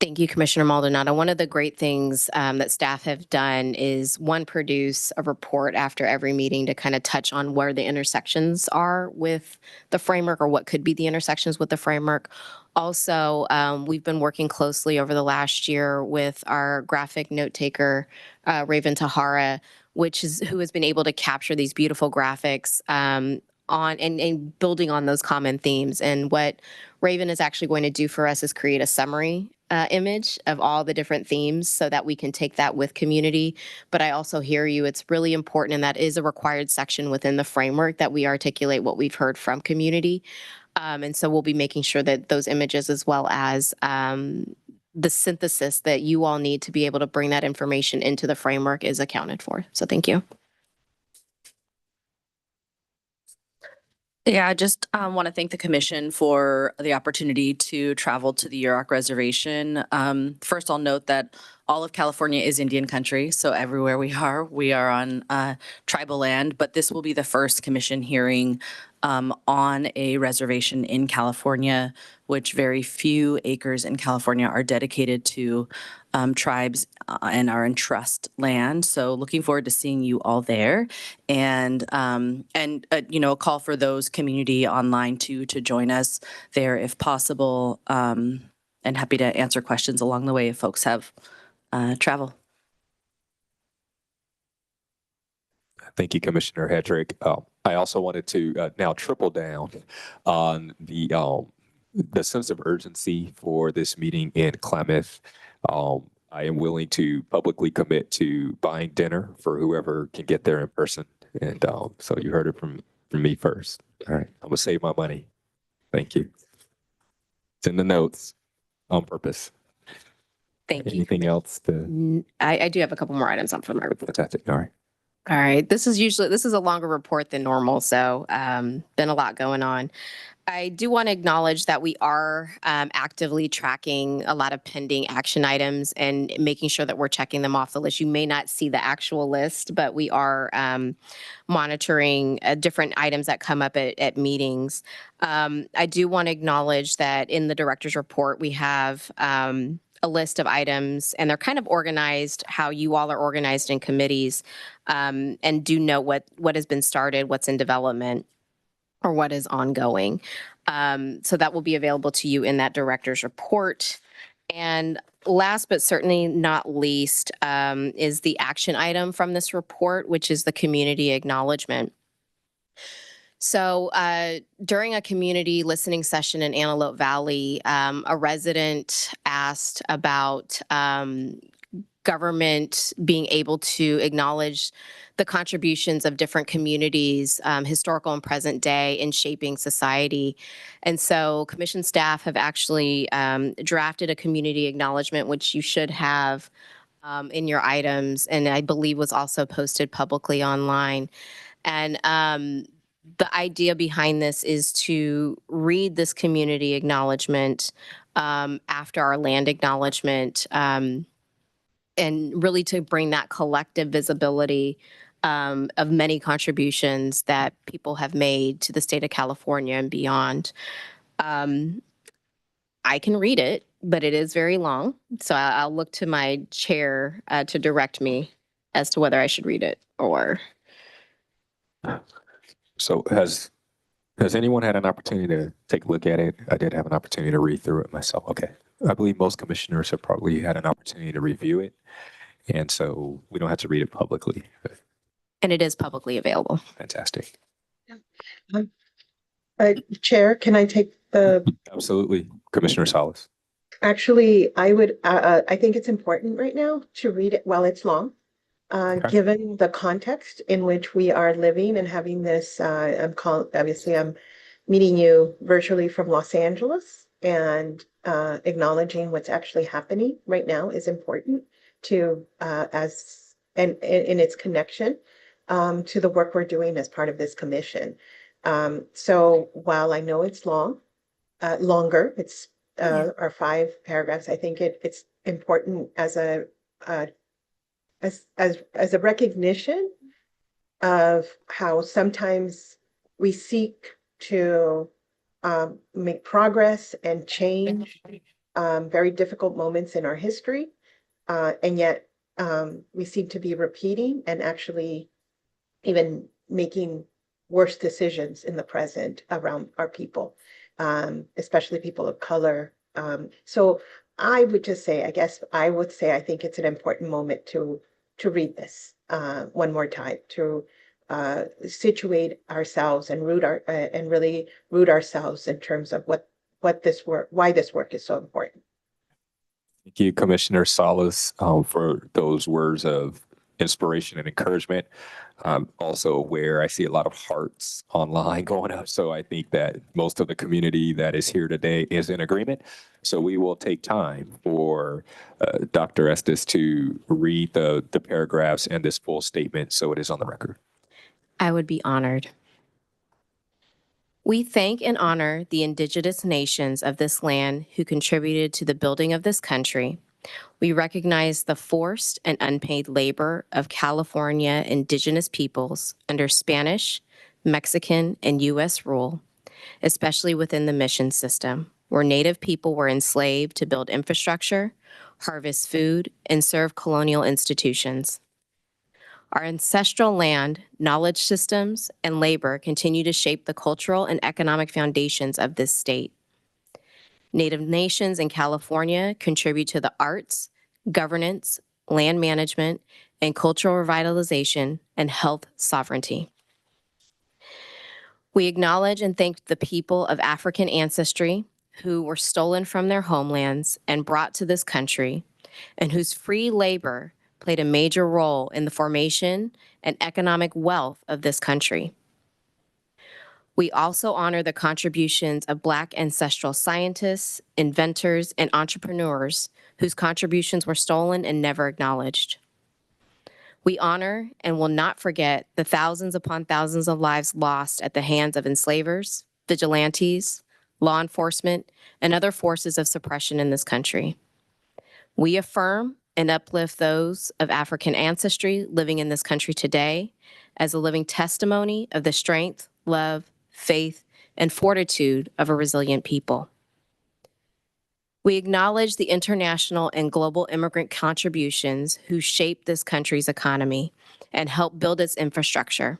Thank you, Commissioner Maldonado. One of the great things that staff have done is produce a report after every meeting to kind of touch on where the intersections are with the framework or what could be the intersections with the framework. Also, we've been working closely over the last year with our graphic note taker, Raven Tahara, who has been able to capture these beautiful graphics and building on those common themes. And what Raven is actually going to do for us is create a summary image of all the different themes so that we can take that with community. But I also hear you. It's really important, and that is a required section within the framework that we articulate what we've heard from community. And so we'll be making sure that those images, as well as the synthesis that you all need to be able to bring that information into the framework, is accounted for. So thank you. Yeah, I just want to thank the commission for the opportunity to travel to the Yurok Reservation. First, I'll note that all of California is Indian country, so everywhere we are on tribal land, but this will be the first commission hearing on a reservation in California, which very few acres in California are dedicated to tribes and are in trust land. So looking forward to seeing you all there, and a call for those community online to join us there if possible, and happy to answer questions along the way if folks have travel. Thank you, Commissioner Hedrick. I also wanted to now triple down on the sense of urgency for this meeting in Klamath. I am willing to publicly commit to buying dinner for whoever can get there in person. And so you heard it from me first. All right, I'm gonna save my money. Thank you. It's in the notes on purpose. Thank you. Anything else I do have a couple more items on for my report. Fantastic. All right. All right. This is a longer report than normal, so been a lot going on. I do want to acknowledge that we are actively tracking a lot of pending action items and making sure that we're checking them off the list. You may not see the actual list, but we are monitoring different items that come up at meetings. I do want to acknowledge that in the director's report, we have a list of items, and they're kind of organized how you all are organized in committees, and do know what has been started, what's in development, or what is ongoing. So that will be available to you in that director's report. And last but certainly not least is the action item from this report, which is the community acknowledgement. So during a community listening session in Antelope Valley, a resident asked about government being able to acknowledge the contributions of different communities, historical and present day, in shaping society. And so commission staff have actually drafted a community acknowledgement, which you should have in your items, and I believe was also posted publicly online. And the idea behind this is to read this community acknowledgement after our land acknowledgement, and really to bring that collective visibility of many contributions that people have made to the state of California and beyond. I can read it, but it is very long. So I'll look to my chair to direct me as to whether I should read it or. So has anyone had an opportunity to take a look at it? I did have an opportunity to read through it myself. Okay. I believe most commissioners have probably had an opportunity to review it. And so we don't have to read it publicly. And it is publicly available. Fantastic. Chair, can I take the? Absolutely. Commissioner Salas. Actually, I think it's important right now to read it while it's long. given the context in which we are living and having this, obviously I'm meeting you virtually from Los Angeles, and acknowledging what's actually happening right now is important to, and in its connection to the work we're doing as part of this commission. So while I know it's longer, it's our 5 paragraphs, I think it's important as a as a recognition of how sometimes we seek to make progress and change very difficult moments in our history, and yet we seem to be repeating and actually even making worse decisions in the present around our people, especially people of color. So I would just say, I guess I would say, I think it's an important moment to read this one more time, to situate ourselves and really root ourselves in terms of what this work, why this work is so important. Thank you, Commissioner Salas, for those words of inspiration and encouragement. Also aware, I see a lot of hearts online going up. So I think that most of the community that is here today is in agreement. So we will take time for Dr. Estes to read the paragraphs and this full statement so it is on the record. I would be honored. We thank and honor the indigenous nations of this land who contributed to the building of this country. We recognize the forced and unpaid labor of California indigenous peoples under Spanish, Mexican, and U.S. rule, especially within the mission system, where Native people were enslaved to build infrastructure, harvest food, and serve colonial institutions. Our ancestral land, knowledge systems, and labor continue to shape the cultural and economic foundations of this state. Native nations in California contribute to the arts, governance, land management, and cultural revitalization and health sovereignty. We acknowledge and thank the people of African ancestry who were stolen from their homelands and brought to this country, and whose free labor played a major role in the formation and economic wealth of this country. We also honor the contributions of Black ancestral scientists, inventors, and entrepreneurs whose contributions were stolen and never acknowledged. We honor and will not forget the thousands upon thousands of lives lost at the hands of enslavers, vigilantes, law enforcement, and other forces of suppression in this country. We affirm and uplift those of African ancestry living in this country today as a living testimony of the strength, love, faith, and fortitude of a resilient people. We acknowledge the international and global immigrant contributions who shaped this country's economy and helped build its infrastructure.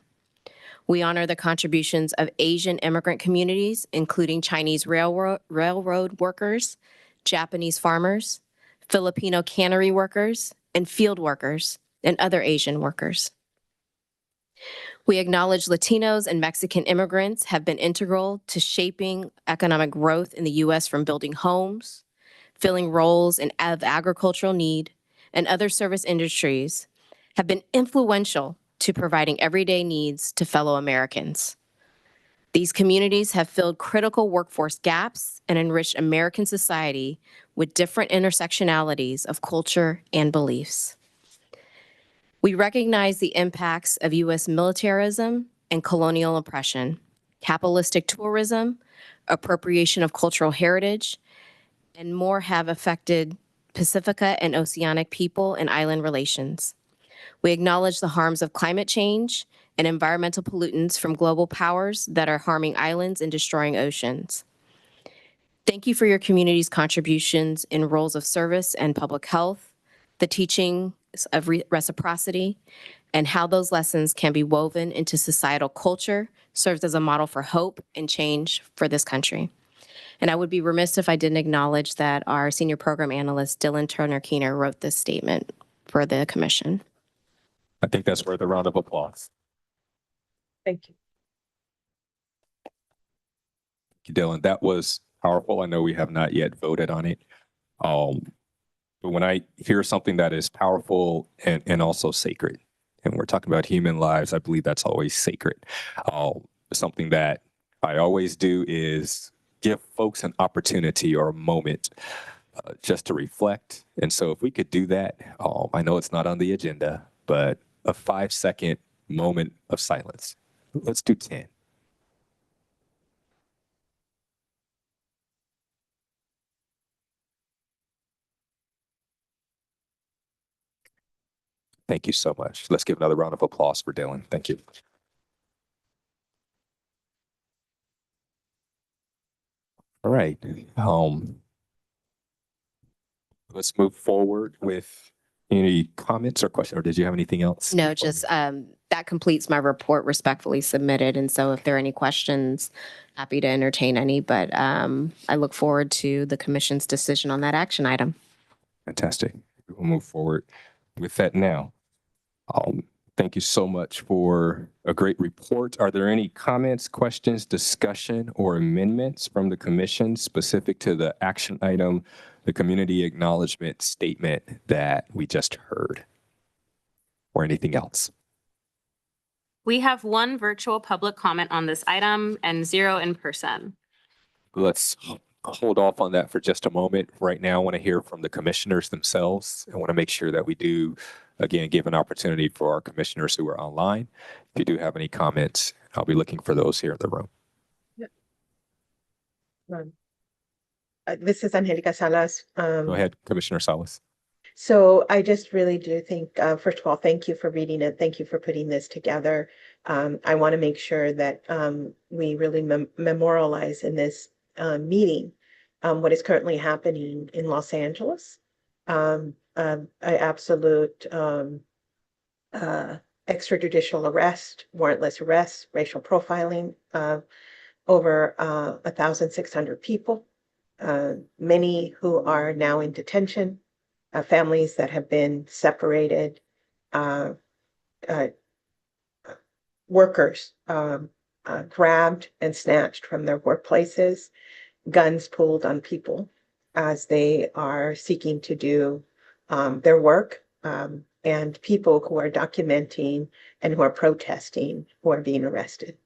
We honor the contributions of Asian immigrant communities, including Chinese railroad workers, Japanese farmers, Filipino cannery workers, and field workers, and other Asian workers. We acknowledge Latinos and Mexican immigrants have been integral to shaping economic growth in the U.S. from building homes, filling roles of agricultural need, and other service industries have been influential to providing everyday needs to fellow Americans. These communities have filled critical workforce gaps and enriched American society with different intersectionalities of culture and beliefs. We recognize the impacts of U.S. militarism and colonial oppression, capitalistic tourism, appropriation of cultural heritage, and more have affected Pacifica and oceanic people and island relations. We acknowledge the harms of climate change and environmental pollutants from global powers that are harming islands and destroying oceans. Thank you for your community's contributions in roles of service and public health, the teaching of reciprocity, and how those lessons can be woven into societal culture serves as a model for hope and change for this country. And I would be remiss if I didn't acknowledge that our senior program analyst, Dylan Turner-Keener, wrote this statement for the commission. I think that's worth a round of applause. Thank you. Thank you, Dylan. That was powerful. I know we have not yet voted on it. But when I hear something that is powerful and also sacred, and we're talking about human lives, I believe that's always sacred. Something that I always do is give folks an opportunity or a moment just to reflect. And so if we could do that, I know it's not on the agenda, but a 5-second moment of silence. Let's do 10. Thank you so much. Let's give another round of applause for Dylan. Thank you. All right. Let's move forward with any comments or questions, or did you have anything else? No, just that completes my report respectfully submitted. And so if there are any questions, happy to entertain any, but I look forward to the commission's decision on that action item. Fantastic. We'll move forward with that now. Thank you so much for a great report. Are there any comments, questions, discussion, or amendments from the commission specific to the action item, the community acknowledgement statement that we just heard, or anything else? We have one virtual public comment on this item and 0 in person. Let's hold off on that for just a moment. Right now, I want to hear from the commissioners themselves. I want to make sure that we do, again, give an opportunity for our commissioners who are online. If you do have any comments, I'll be looking for those here in the room. This is Angelica Salas. Go ahead, Commissioner Salas. So I just really do think, first of all, thank you for reading it. Thank you for putting this together. I want to make sure that we really memorialize in this meeting what is currently happening in Los Angeles. An absolute extrajudicial arrest, warrantless arrest, racial profiling of over 1,600 people, many who are now in detention, families that have been separated, workers grabbed and snatched from their workplaces, guns pulled on people as they are seeking to do their work, and people who are documenting and who are protesting who are being arrested.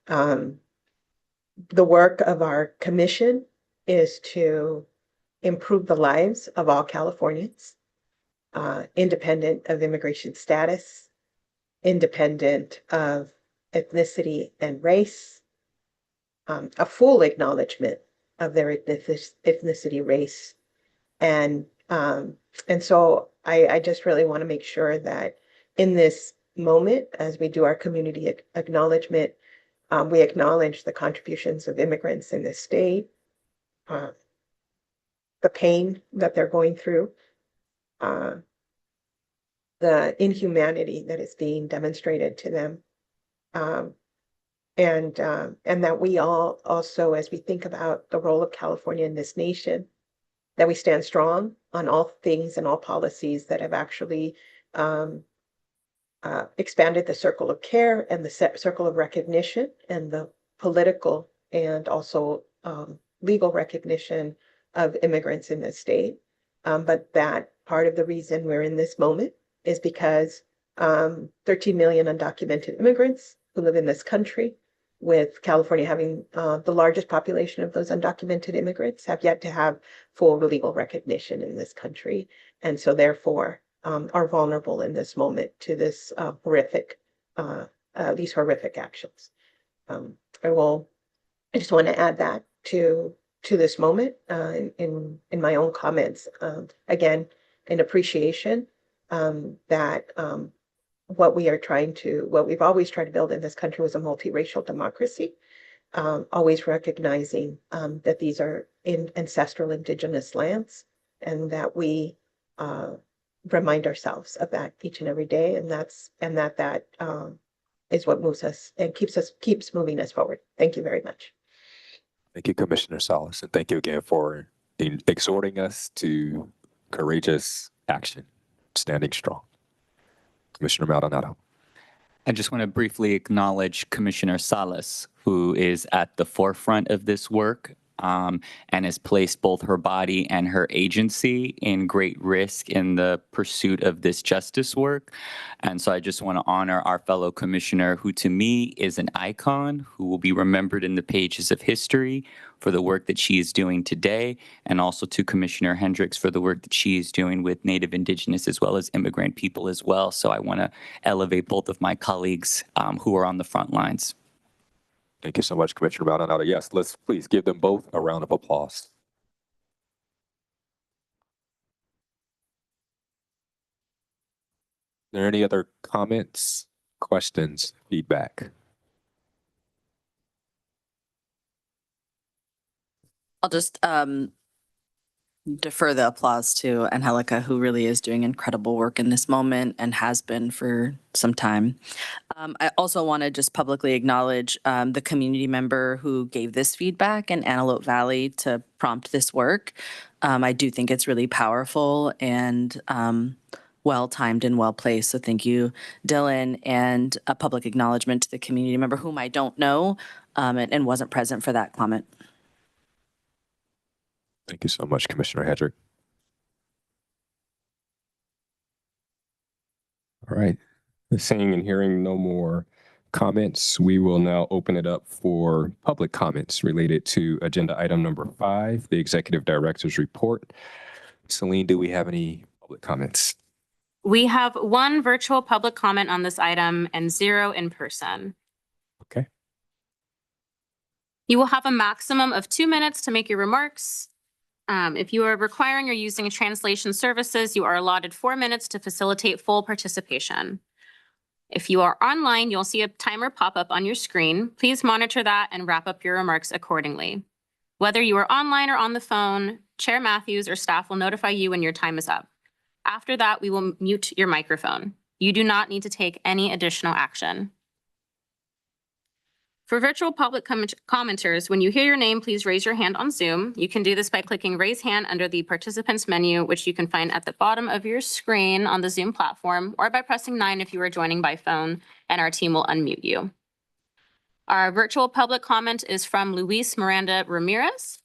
The work of our commission is to improve the lives of all Californians, independent of immigration status, independent of ethnicity and race, a full acknowledgement of their ethnicity, race, and so I just really want to make sure that in this moment, as we do our community acknowledgement, we acknowledge the contributions of immigrants in this state, the pain that they're going through, the inhumanity that is being demonstrated to them, and that we all also, as we think about the role of California in this nation, that we stand strong on all things and all policies that have actually expanded the circle of care and the circle of recognition and the political and also legal recognition of immigrants in this state. But that part of the reason we're in this moment is because 13 million undocumented immigrants who live in this country, with California having the largest population of those undocumented immigrants, have yet to have full legal recognition in this country. And so therefore are vulnerable in this moment to this these horrific actions. I just want to add that to this moment in my own comments. Again, in appreciation that what we've always tried to build in this country was a multiracial democracy, always recognizing that these are ancestral indigenous lands, and that we remind ourselves of that each and every day, and that is what moves us and keeps moving us forward. Thank you very much. Thank you, Commissioner Salas, and thank you again for exhorting us to courageous action, standing strong. Commissioner Maldonado. I just want to briefly acknowledge Commissioner Salas, who is at the forefront of this work. and has placed both her body and her agency in great risk in the pursuit of this justice work. And so I just want to honor our fellow commissioner, who to me is an icon, who will be remembered in the pages of history for the work that she is doing today, and also to Commissioner Hendricks for the work that she is doing with Native, Indigenous, as well as immigrant people as well. So I want to elevate both of my colleagues who are on the front lines. Thank you so much, Commissioner Maldonado. Yes, let's please give them both a round of applause. Are there any other comments, questions, feedback? I'll just defer the applause to Angelica, who really is doing incredible work in this moment and has been for some time. I also want to just publicly acknowledge the community member who gave this feedback in Antelope Valley to prompt this work. I do think it's really powerful and well-timed and well-placed. So thank you, Dylan, and a public acknowledgement to the community member whom I don't know and wasn't present for that comment. Thank you so much, Commissioner Hedrick. All right. Seeing and hearing no more comments, we will now open it up for public comments related to agenda item number 5, the Executive Director's Report. Celine, do we have any public comments? We have one virtual public comment on this item and 0 in person. Okay. You will have a maximum of 2 minutes to make your remarks. If you are requiring or using translation services, you are allotted 4 minutes to facilitate full participation. If you are online, you'll see a timer pop up on your screen. Please monitor that and wrap up your remarks accordingly. Whether you are online or on the phone, Chair Matthews or staff will notify you when your time is up. After that, we will mute your microphone. You do not need to take any additional action. For virtual public commenters, when you hear your name, please raise your hand on Zoom. You can do this by clicking raise hand under the participants menu, which you can find at the bottom of your screen on the Zoom platform, or by pressing 9 if you are joining by phone, and our team will unmute you. Our virtual public comment is from Luis Miranda Ramirez.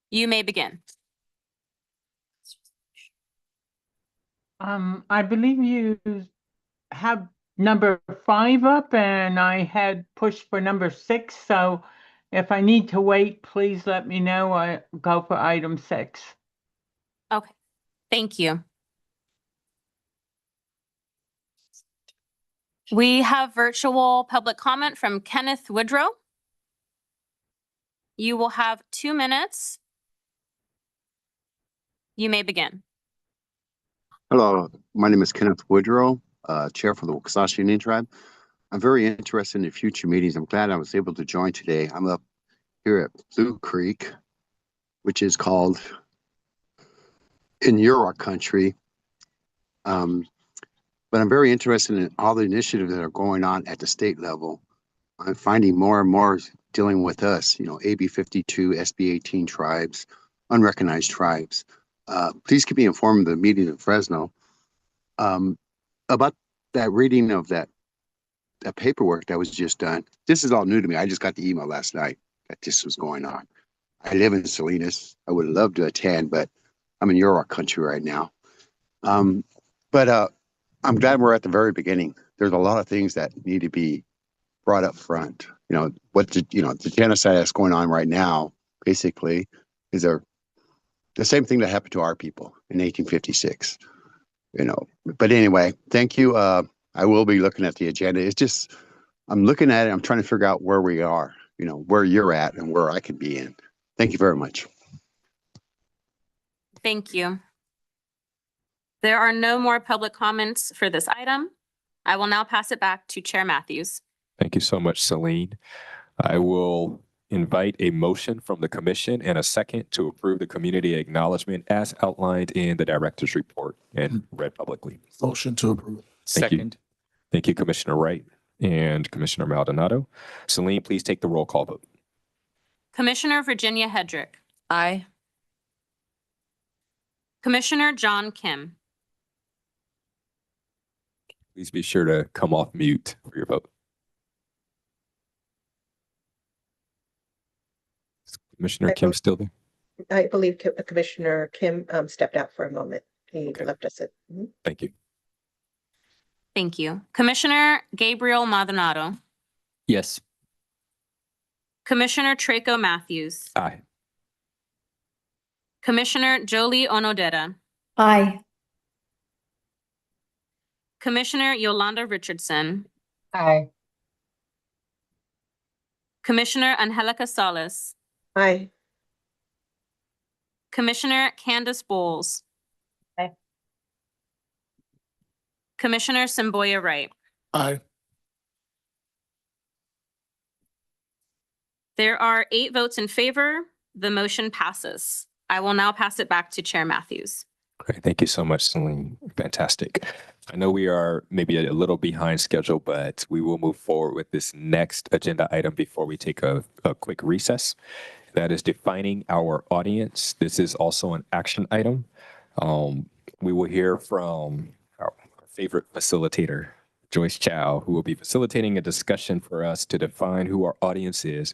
You may begin. I believe you have number 5 up, and I had pushed for number 6. So if I need to wait, please let me know. I go for item 6. Okay, thank you. We have virtual public comment from Kenneth Woodrow. You will have 2 minutes. You may begin. Hello, my name is Kenneth Woodrow, Chair for the Wakasasha Indian Tribe. I'm very interested in future meetings. I'm glad I was able to join today. I'm up here at Blue Creek, which is called in Yurok country. But I'm very interested in all the initiatives that are going on at the state level. I'm finding more and more dealing with us, AB 52, SB 18 tribes, unrecognized tribes. Please keep me informed of the meeting in Fresno. About that reading of that paperwork that was just done. This is all new to me. I just got the email last night that this was going on. I live in Salinas. I would love to attend, but I'm in Yurok country right now. But I'm glad we're at the very beginning. There's a lot of things that need to be brought up front. The genocide that's going on right now, basically, is the same thing that happened to our people in 1856. But anyway, thank you. I will be looking at the agenda. It's just, I'm looking at it. I'm trying to figure out where we are, where you're at and where I could be in. Thank you very much. Thank you. There are no more public comments for this item. I will now pass it back to Chair Matthews. Thank you so much, Celine. I will invite a motion from the commission and a second to approve the community acknowledgement as outlined in the director's report and read publicly. Motion to approve. Second. Thank you, Commissioner Wright and Commissioner Maldonado. Celine, please take the roll call vote. Commissioner Virginia Hedrick. Aye. Commissioner John Kim. Please be sure to come off mute for your vote. Commissioner I Kim bel- still there? I believe Commissioner Kim stepped out for a moment. He Okay. left us at. Mhm. Thank you. Thank you. Commissioner Gabriel Maldonado. Yes. Commissioner Traco Matthews. Aye. Commissioner Jolie Onodera. Aye. Commissioner Yolanda Richardson. Aye. Commissioner Angelica Salas. Aye. Commissioner Candace Bowles. Aye. Commissioner Semboya Wright. Aye. There are 8 votes in favor. The motion passes. I will now pass it back to Chair Matthews. Great. Thank you so much, Celine. Fantastic. I know we are maybe a little behind schedule, but we will move forward with this next agenda item before we take a quick recess. That is defining our audience. This is also an action item. We will hear from our favorite facilitator, Joyce Chow, who will be facilitating a discussion for us to define who our audience is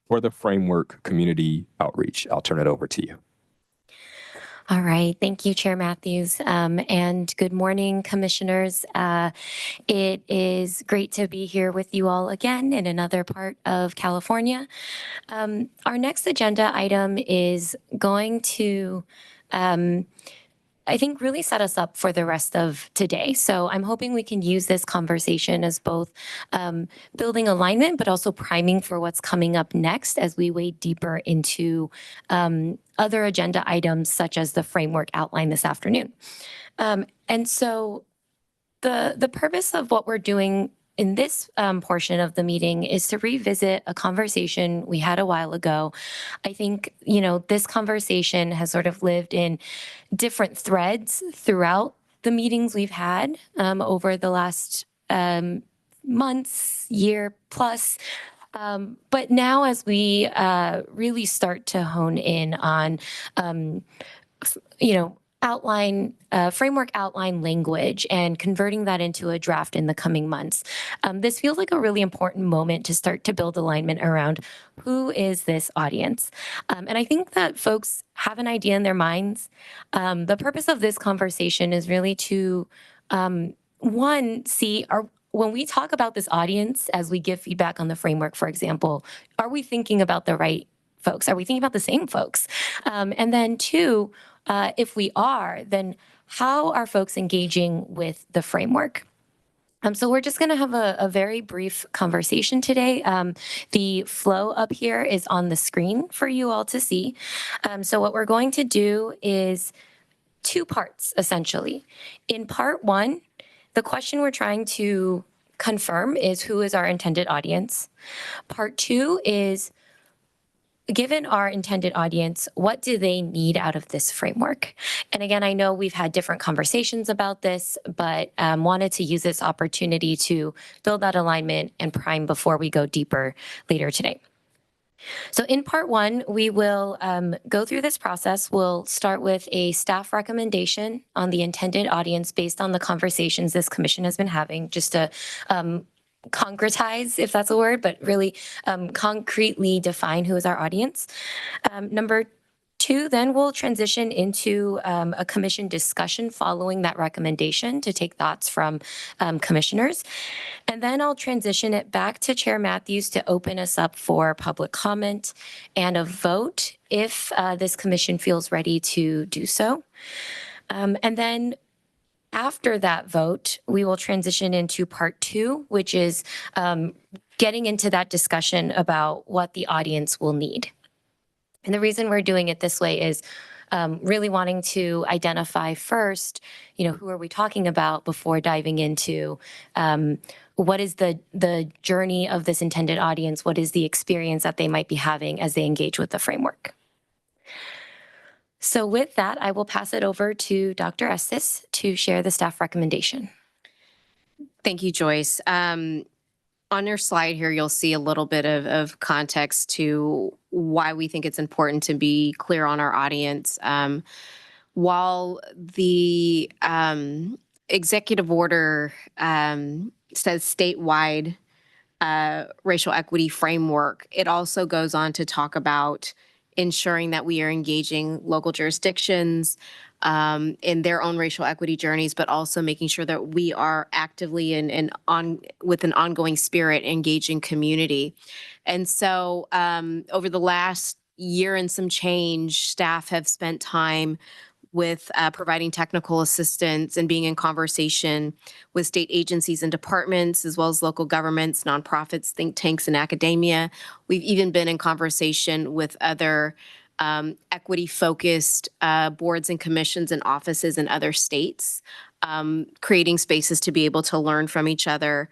for the framework community outreach. I'll turn it over to you. All right. Thank you, Chair Matthews. And good morning, commissioners. It is great to be here with you all again in another part of California. Our next agenda item is going to, I think, really set us up for the rest of today. So I'm hoping we can use this conversation as both building alignment, but also priming for what's coming up next as we wade deeper into other agenda items, such as the framework outlined this afternoon. And so the purpose of what we're doing in this portion of the meeting is to revisit a conversation we had a while ago. I think, this conversation has sort of lived in different threads throughout the meetings we've had over the last months, year plus. But now as we really start to hone in on, framework outline language and converting that into a draft in the coming months. This feels like a really important moment to start to build alignment around who is this audience. And I think that folks have an idea in their minds. The purpose of this conversation is really to, see, when we talk about this audience, as we give feedback on the framework, for example, are we thinking about the right folks? Are we thinking about the same folks? And then 2, if we are, then how are folks engaging with the framework? So we're just going to have a very brief conversation today. The flow up here is on the screen for you all to see. So what we're going to do is 2 parts, essentially. In part 1, the question we're trying to confirm is who is our intended audience. Part 2 is, given our intended audience, what do they need out of this framework? And again, I know we've had different conversations about this, but wanted to use this opportunity to build that alignment and prime before we go deeper later today. So in part 1, we will go through this process. We'll start with a staff recommendation on the intended audience based on the conversations this commission has been having, just to concretize, if that's a word, but really concretely define who is our audience. Number 2, then we'll transition into a commission discussion following that recommendation to take thoughts from commissioners. And then I'll transition it back to Chair Matthews to open us up for public comment and a vote if this commission feels ready to do so. And then after that vote, we will transition into part 2, which is getting into that discussion about what the audience will need. And the reason we're doing it this way is really wanting to identify first, who are we talking about before diving into what is the journey of this intended audience? What is the experience that they might be having as they engage with the framework? So with that, I will pass it over to Dr. Estes to share the staff recommendation. Thank you, Joyce. On your slide here, you'll see a little bit of context to why we think it's important to be clear on our audience. While the executive order says statewide racial equity framework, it also goes on to talk about ensuring that we are engaging local jurisdictions in their own racial equity journeys, but also making sure that we are actively and with an ongoing spirit engaging community. And so over the last year and some change, staff have spent time with providing technical assistance and being in conversation with state agencies and departments, as well as local governments, nonprofits, think tanks, and academia. We've even been in conversation with other equity-focused boards and commissions and offices in other states, creating spaces to be able to learn from each other.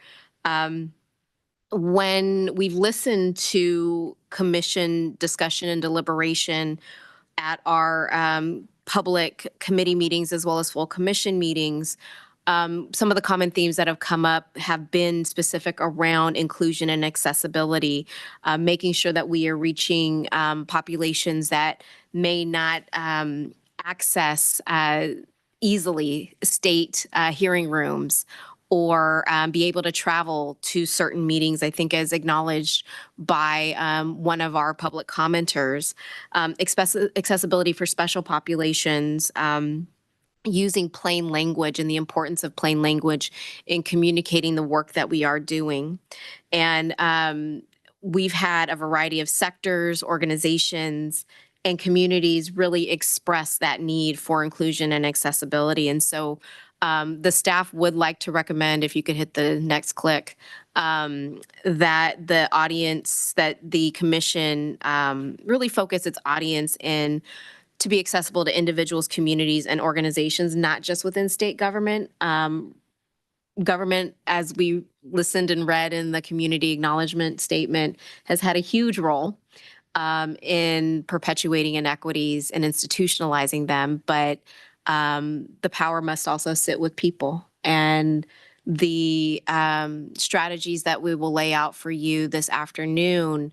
When we've listened to commission discussion and deliberation at our public committee meetings as well as full commission meetings, some of the common themes that have come up have been specific around inclusion and accessibility, making sure that we are reaching populations that may not access easily state hearing rooms or be able to travel to certain meetings, I think as acknowledged by one of our public commenters. Accessibility for special populations, using plain language and the importance of plain language in communicating the work that we are doing. And we've had a variety of sectors, organizations, and communities really express that need for inclusion and accessibility. And so the staff would like to recommend, if you could hit the next click, that the audience, that the commission really focus its audience in to be accessible to individuals, communities, and organizations, not just within state government. Government, as we listened and read in the community acknowledgement statement, has had a huge role in perpetuating inequities and institutionalizing them, but the power must also sit with people. And the strategies that we will lay out for you this afternoon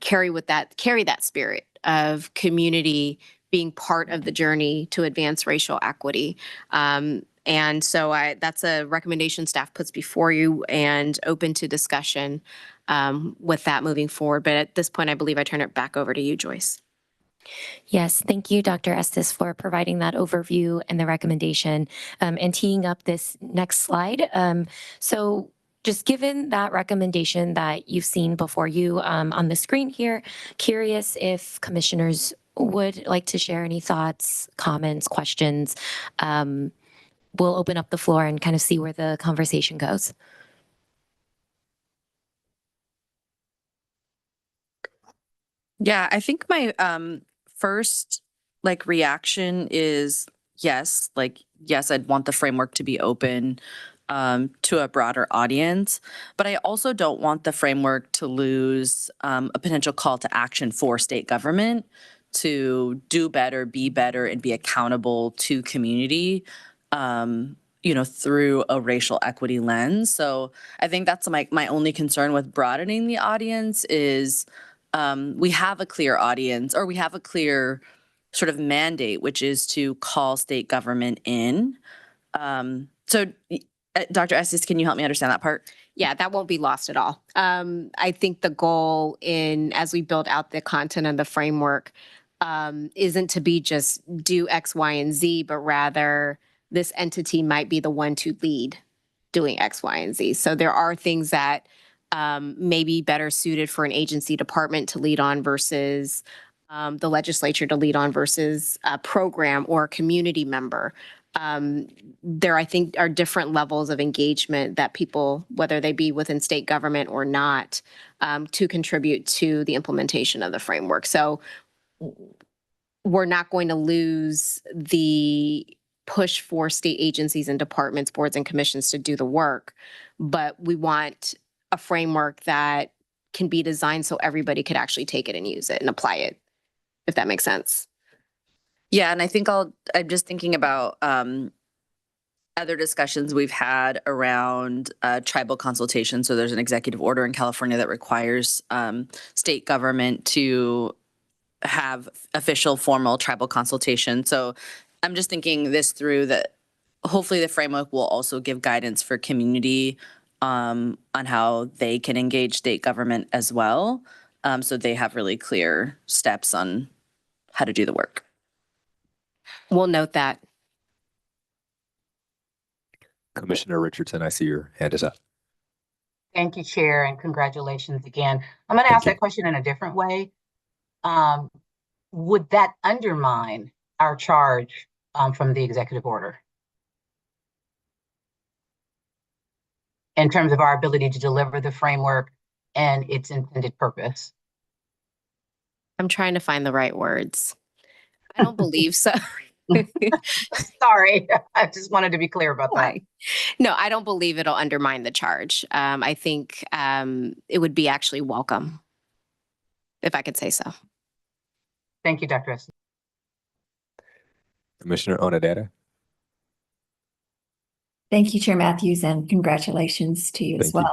carry that spirit of community being part of the journey to advance racial equity. And so that's a recommendation staff puts before you and open to discussion with that moving forward. But at this point, I believe I turn it back over to you, Joyce. Yes, thank you, Dr. Estes, for providing that overview and the recommendation and teeing up this next slide. So just given that recommendation that you've seen before you on the screen here, curious if commissioners would like to share any thoughts, comments, questions. We'll open up the floor and kind of see where the conversation goes. Yeah, I think my first reaction is yes, I'd want the framework to be open to a broader audience, but I also don't want the framework to lose a potential call to action for state government to do better, be better, and be accountable to community, through a racial equity lens. So I think that's my only concern with broadening the audience is we have a clear audience, or we have a clear sort of mandate, which is to call state government in. So Dr. Estes, can you help me understand that part? Yeah, that won't be lost at all. I think the goal as we build out the content and the framework isn't to be just do X, Y, and Z, but rather this entity might be the one to lead doing X, Y, and Z. So there are things that may be better suited for an agency department to lead on versus the legislature to lead on versus a program or a community member. There, I think, are different levels of engagement that people, whether they be within state government or not, to contribute to the implementation of the framework. So we're not going to lose the push for state agencies and departments, boards, and commissions to do the work, but we want a framework that can be designed so everybody could actually take it and use it and apply it, if that makes sense. Yeah, and I think I'm just thinking about other discussions we've had around tribal consultation. So there's an executive order in California that requires state government to have official formal tribal consultation. So I'm just thinking this through, that hopefully the framework will also give guidance for community on how they can engage state government as well. So they have really clear steps on how to do the work. We'll note that. Commissioner Richardson, I see your hand is up. Thank you, Chair, and congratulations again. I'm going to Thank ask you. that question in a different way. Would that undermine our charge from the executive order in terms of our ability to deliver the framework and its intended purpose? I'm trying to find the right words. I don't believe so. Sorry, I just wanted to be clear about that. No, I don't believe it'll undermine the charge. I think it would be actually welcome, if I could say so. Thank you, Dr. Estes. Commissioner Onodera. Thank you, Chair Matthews, and congratulations to you as Thank you.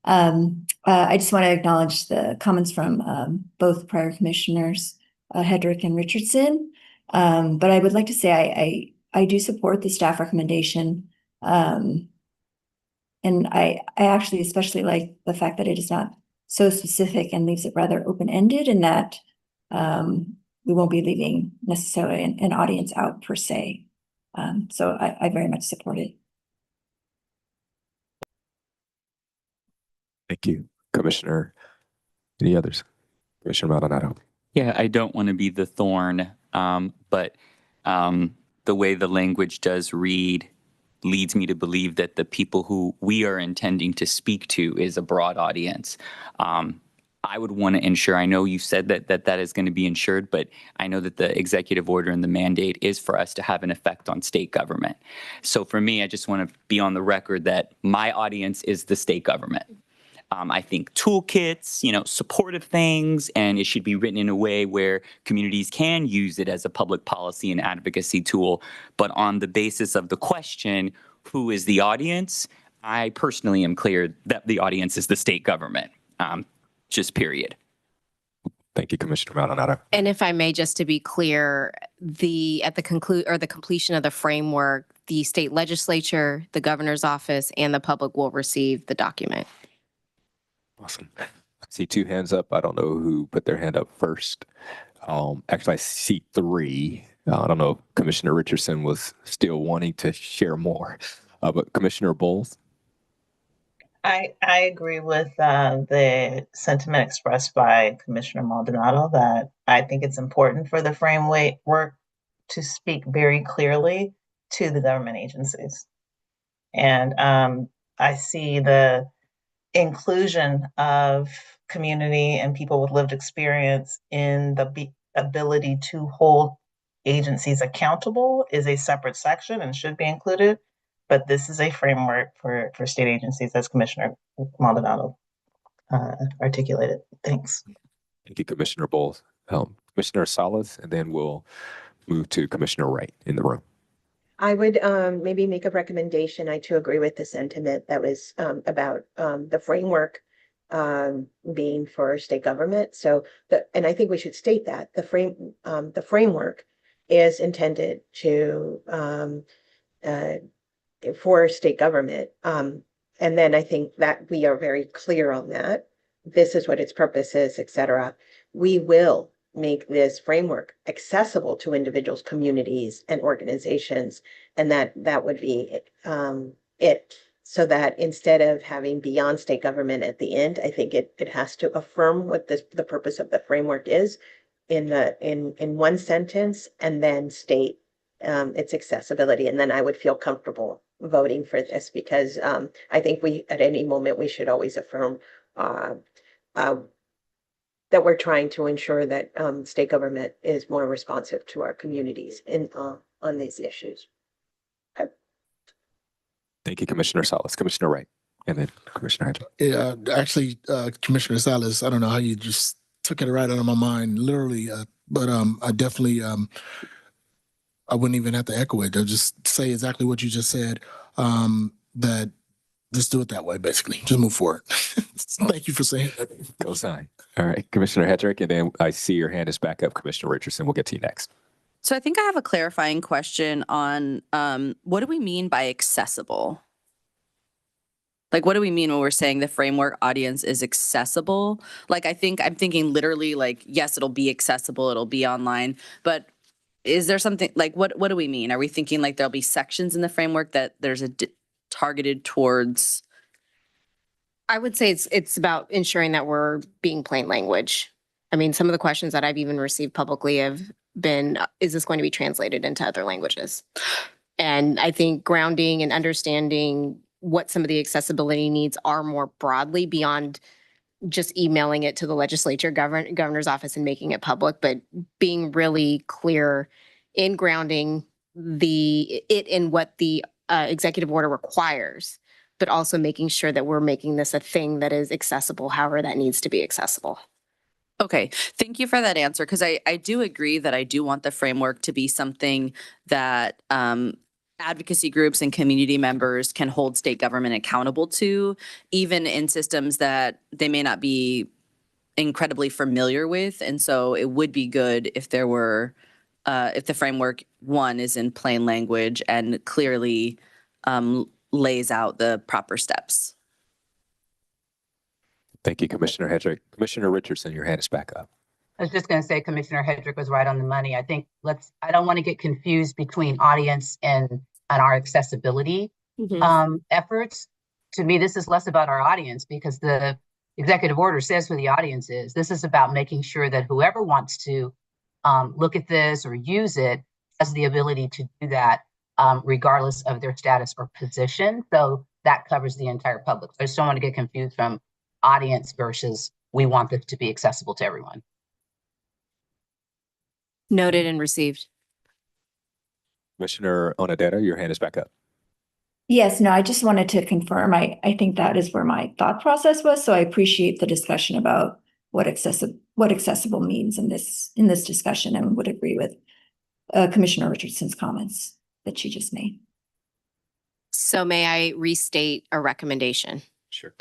well. I just want to acknowledge the comments from both prior commissioners, Hedrick and Richardson. But I would like to say I do support the staff recommendation. And I actually especially like the fact that it is not so specific and leaves it rather open-ended, and that we won't be leaving necessarily an audience out per se. So I very much support it. Thank you. Commissioner, any others? Commissioner Maldonado. Yeah, I don't want to be the thorn, but the way the language does read leads me to believe that the people who we are intending to speak to is a broad audience. I would want to ensure, I know you said that is going to be ensured, but I know that the executive order and the mandate is for us to have an effect on state government. So for me, I just want to be on the record that my audience is the state government. I think toolkits, supportive things, and it should be written in a way where communities can use it as a public policy and advocacy tool. But on the basis of the question, who is the audience? I personally am clear that the audience is the state government, just period. Thank you, Commissioner Maldonado. And if I may, just to be clear, at the completion of the framework, the state legislature, the governor's office, and the public will receive the document. Awesome. I see two hands up. I don't know who put their hand up first. Actually, I see three. I don't know if Commissioner Richardson was still wanting to share more, but Commissioner Bowles. I agree with the sentiment expressed by Commissioner Maldonado that I think it's important for the framework to speak very clearly to the government agencies. And I see the inclusion of community and people with lived experience in the ability to hold agencies accountable is a separate section and should be included. But this is a framework for state agencies, as Commissioner Maldonado articulated. Thanks. Thank you, Commissioner Bowles. Commissioner Salas, and then we'll move to Commissioner Wright in the room. I would maybe make a recommendation. I too agree with the sentiment that was about the framework being for state government. So and I think we should state that the framework is intended to for state government. And then I think that we are very clear on that. This is what its purpose is, et cetera. We will make this framework accessible to individuals, communities, and organizations. And that would be it. So that instead of having beyond state government at the end, I think it has to affirm what the purpose of the framework is in one sentence, and then state its accessibility. And then I would feel comfortable voting for this, because I think at any moment we should always affirm that we're trying to ensure that state government is more responsive to our communities on these issues. Thank you, Commissioner Salas. Commissioner Wright, and then Commissioner Hedrick. Yeah, actually, Commissioner Salas, I don't know how you just took it right out of my mind, literally, but I definitely, I wouldn't even have to echo it. I'll just say exactly what you just said, that just do it that way, basically. Just move forward. Thank you for saying that. Go sign. All right, Commissioner Hedrick, and then I see your hand is back up. Commissioner Richardson, we'll get to you next. So I think I have a clarifying question on what do we mean by accessible? Like, what do we mean when we're saying the framework audience is accessible? Like, I'm thinking literally like, yes, it'll be accessible, it'll be online, but is there something like, what do we mean? Are we thinking like there'll be sections in the framework that there's targeted towards? I would say it's about ensuring that we're being plain language. I mean, some of the questions that I've even received publicly have been, is this going to be translated into other languages? And I think grounding and understanding what some of the accessibility needs are more broadly beyond just emailing it to the legislature, governor's office and making it public, but being really clear in grounding it in what the executive order requires, but also making sure that we're making this a thing that is accessible, however that needs to be accessible. Okay, thank you for that answer, because I do agree that I do want the framework to be something that advocacy groups and community members can hold state government accountable to, even in systems that they may not be incredibly familiar with. And so it would be good if there were, if the framework, one, is in plain language and clearly lays out the proper steps. Thank you, Commissioner Hedrick. Commissioner Richardson, your hand is back up. I was just going to say Commissioner Hedrick was right on the money. I think I don't want to get confused between audience and our accessibility efforts. To me, this is less about our audience because the executive order says who the audience is. This is about making sure that whoever wants to look at this or use it has the ability to do that regardless of their status or position. So that covers the entire public. So I just don't want to get confused from audience versus we want this to be accessible to everyone. Noted and received. Commissioner Onodera, your hand is back up. Yes, no, I just wanted to confirm. I think that is where my thought process was. So I appreciate the discussion about what accessible means in this discussion, and would agree with Commissioner Richardson's comments that she just made. So may I restate a recommendation? Sure.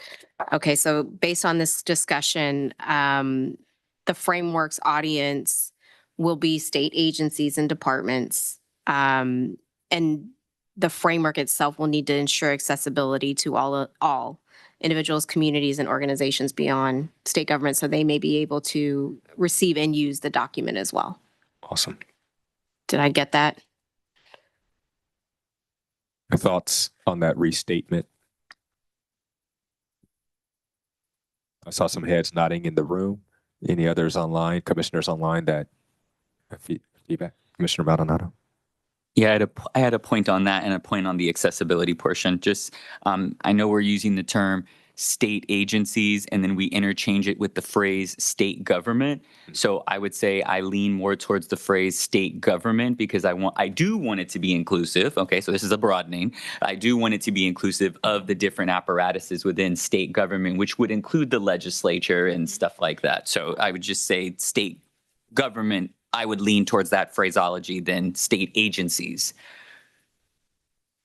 Okay, so based on this discussion, the framework's audience will be state agencies and departments. And the framework itself will need to ensure accessibility to all individuals, communities, and organizations beyond state government, so they may be able to receive and use the document as well. Awesome. Did I get that? Your thoughts on that restatement? I saw some heads nodding in the room. Any others online, commissioners online that have feedback? Commissioner Maldonado? Yeah, I had a point on that and a point on the accessibility portion. Just, I know we're using the term state agencies and then we interchange it with the phrase state government. So I would say I lean more towards the phrase state government because I do want it to be inclusive. Okay, so this is a broadening. I do want it to be inclusive of the different apparatuses within state government, which would include the legislature and stuff like that. So I would just say state government. I would lean towards that phraseology than state agencies.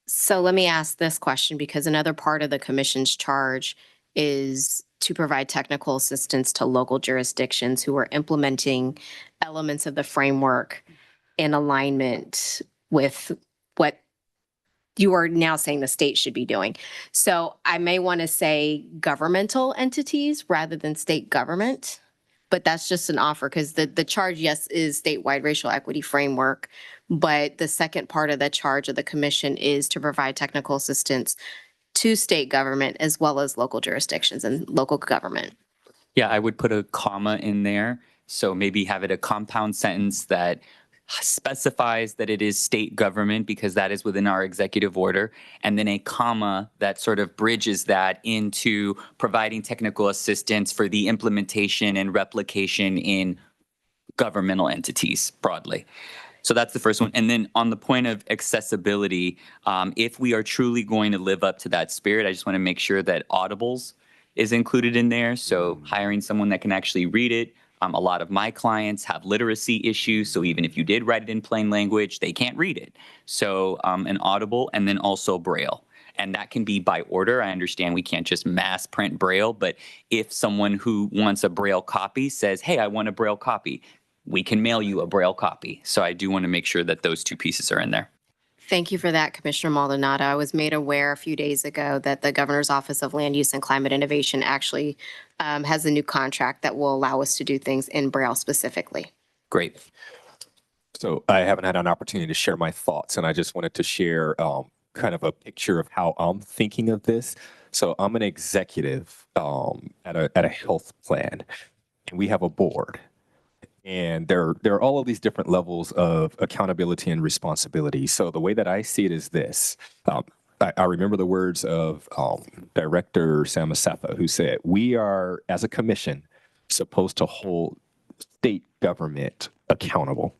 So let me ask this question, because another part of the commission's charge is to provide technical assistance to local jurisdictions who are implementing elements of the framework in alignment with what you are now saying the state should be doing. So I may want to say governmental entities rather than state government, but that's just an offer because the charge, yes, is statewide racial equity framework. But the second part of the charge of the commission is to provide technical assistance to state government as well as local jurisdictions and local government. Yeah, I would put a comma in there. So maybe have it a compound sentence that specifies that it is state government because that is within our executive order, and then a comma that sort of bridges that into providing technical assistance for the implementation and replication in governmental entities broadly. So that's the first one. And then on the point of accessibility, if we are truly going to live up to that spirit, I just want to make sure that audibles is included in there. So hiring someone that can actually read it. A lot of my clients have literacy issues. So even if you did write it in plain language, they can't read it. So an audible and then also Braille. And that can be by order. I understand we can't just mass print Braille, but if someone who wants a Braille copy says, hey, I want a Braille copy, we can mail you a Braille copy. So I do want to make sure that those two pieces are in there. Thank you for that, Commissioner Maldonado. I was made aware a few days ago that the Governor's Office of Land Use and Climate Innovation actually has a new contract that will allow us to do things in Braille specifically. Great. So I haven't had an opportunity to share my thoughts, and I just wanted to share kind of a picture of how I'm thinking of this. So I'm an executive at a health plan, and we have a board. And there are all of these different levels of accountability and responsibility. So the way that I see it is this. I remember the words of Director Sam Asafa, who said, we are, as a commission, supposed to hold state government accountable.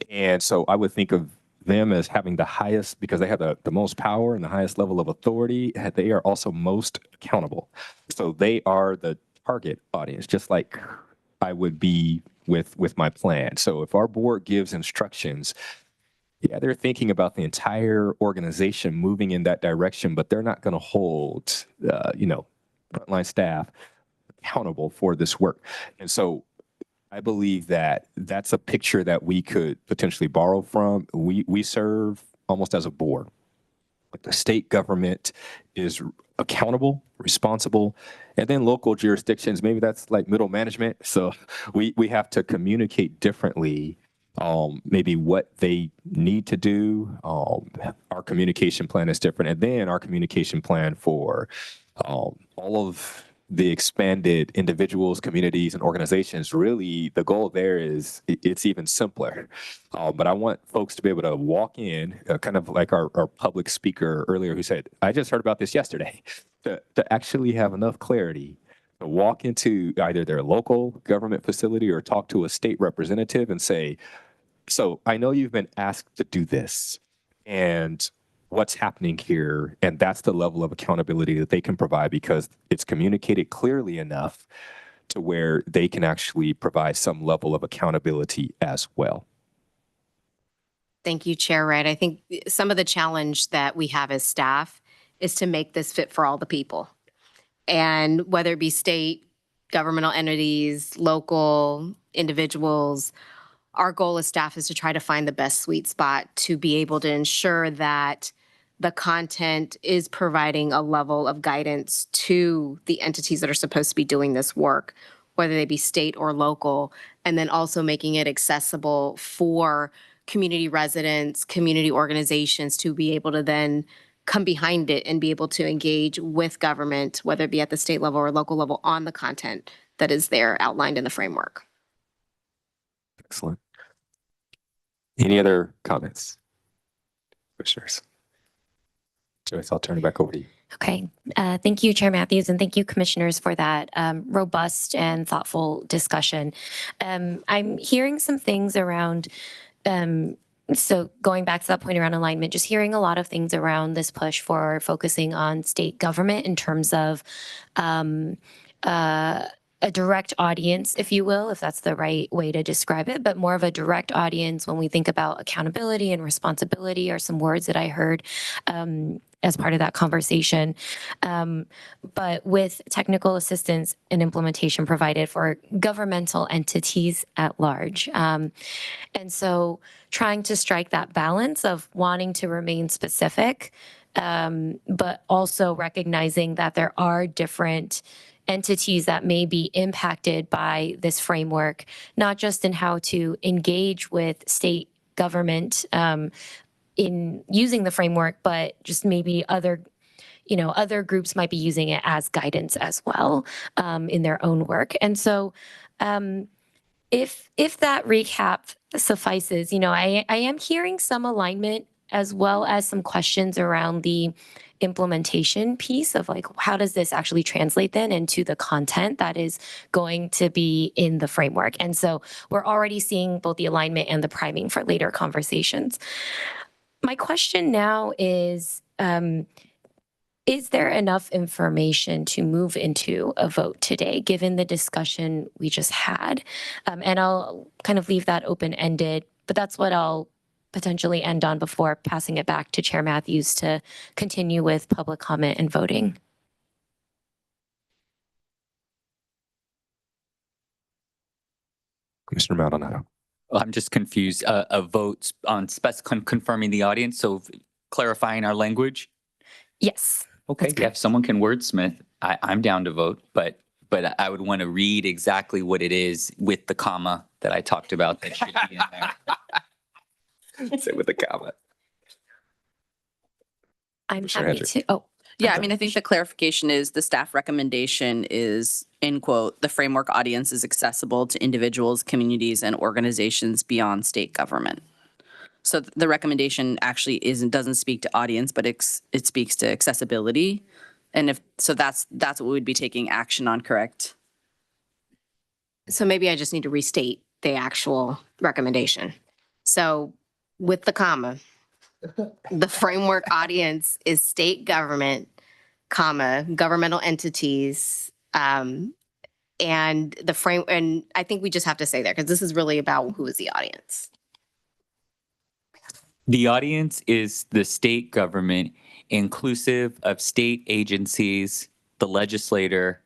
And so I would think of them as having the highest, because they have the most power and the highest level of authority, they are also most accountable. So they are the target audience, just like I would be with my plan. So if our board gives instructions, yeah, they're thinking about the entire organization moving in that direction, but they're not going to hold, frontline staff accountable for this work. And so I believe that that's a picture that we could potentially borrow from. We serve almost as a board. Like the state government is accountable, responsible, and then local jurisdictions, maybe that's like middle management. So we have to communicate differently, maybe what they need to do. Our communication plan is different. And then our communication plan for all of the expanded individuals, communities, and organizations, really the goal there is it's even simpler. But I want folks to be able to walk in, kind of like our public speaker earlier who said, I just heard about this yesterday, to actually have enough clarity to walk into either their local government facility or talk to a state representative and say, so I know you've been asked to do this, and what's happening here. And that's the level of accountability that they can provide because it's communicated clearly enough to where they can actually provide some level of accountability as well. Thank you, Chair Wright. I think some of the challenge that we have as staff is to make this fit for all the people. And whether it be state, governmental entities, local, individuals, our goal as staff is to try to find the best sweet spot to be able to ensure that the content is providing a level of guidance to the entities that are supposed to be doing this work, whether they be state or local, and then also making it accessible for community residents, community organizations to be able to then come behind it and be able to engage with government, whether it be at the state level or local level, on the content that is there outlined in the framework. Excellent. Any other comments? Commissioners? Joyce, I'll turn it back over to you. Okay. Thank you, Chair Matthews, and thank you, commissioners, for that robust and thoughtful discussion. I'm hearing some things around, so going back to that point around alignment, just hearing a lot of things around this push for focusing on state government in terms of a direct audience, if you will, if that's the right way to describe it, but more of a direct audience when we think about accountability and responsibility are some words that I heard as part of that conversation. But with technical assistance and implementation provided for governmental entities at large. And so trying to strike that balance of wanting to remain specific, but also recognizing that there are different entities that may be impacted by this framework, not just in how to engage with state government in using the framework, but just maybe other groups might be using it as guidance as well in their own work. And so if that recap suffices, I am hearing some alignment as well as some questions around the implementation piece of like, how does this actually translate then into the content that is going to be in the framework? And so we're already seeing both the alignment and the priming for later conversations. My question now is there enough information to move into a vote today, given the discussion we just had? And I'll kind of leave that open-ended, but that's what I'll potentially end on before passing it back to Chair Matthews to continue with public comment and voting. Commissioner Maldonado. I'm just confused. A vote on confirming the audience, so clarifying our language. Yes. Okay, yeah, if someone can wordsmith, I'm down to vote, but I would want to read exactly what it is with the comma that I talked about that should be in there. Say with the comma. I'm Sure, happy Hedrick. to. Oh, Yeah, I mean, I think the clarification is the staff recommendation is, in quote, the framework audience is accessible to individuals, communities, and organizations beyond state government. So the recommendation actually doesn't speak to audience, but it speaks to accessibility. And if so, that's what we'd be taking action on, correct? So maybe I just need to restate the actual recommendation. So with the comma, the framework audience is state government, comma, governmental entities, and and I think we just have to say there because this is really about who is the audience. The audience is the state government, inclusive of state agencies, the legislator,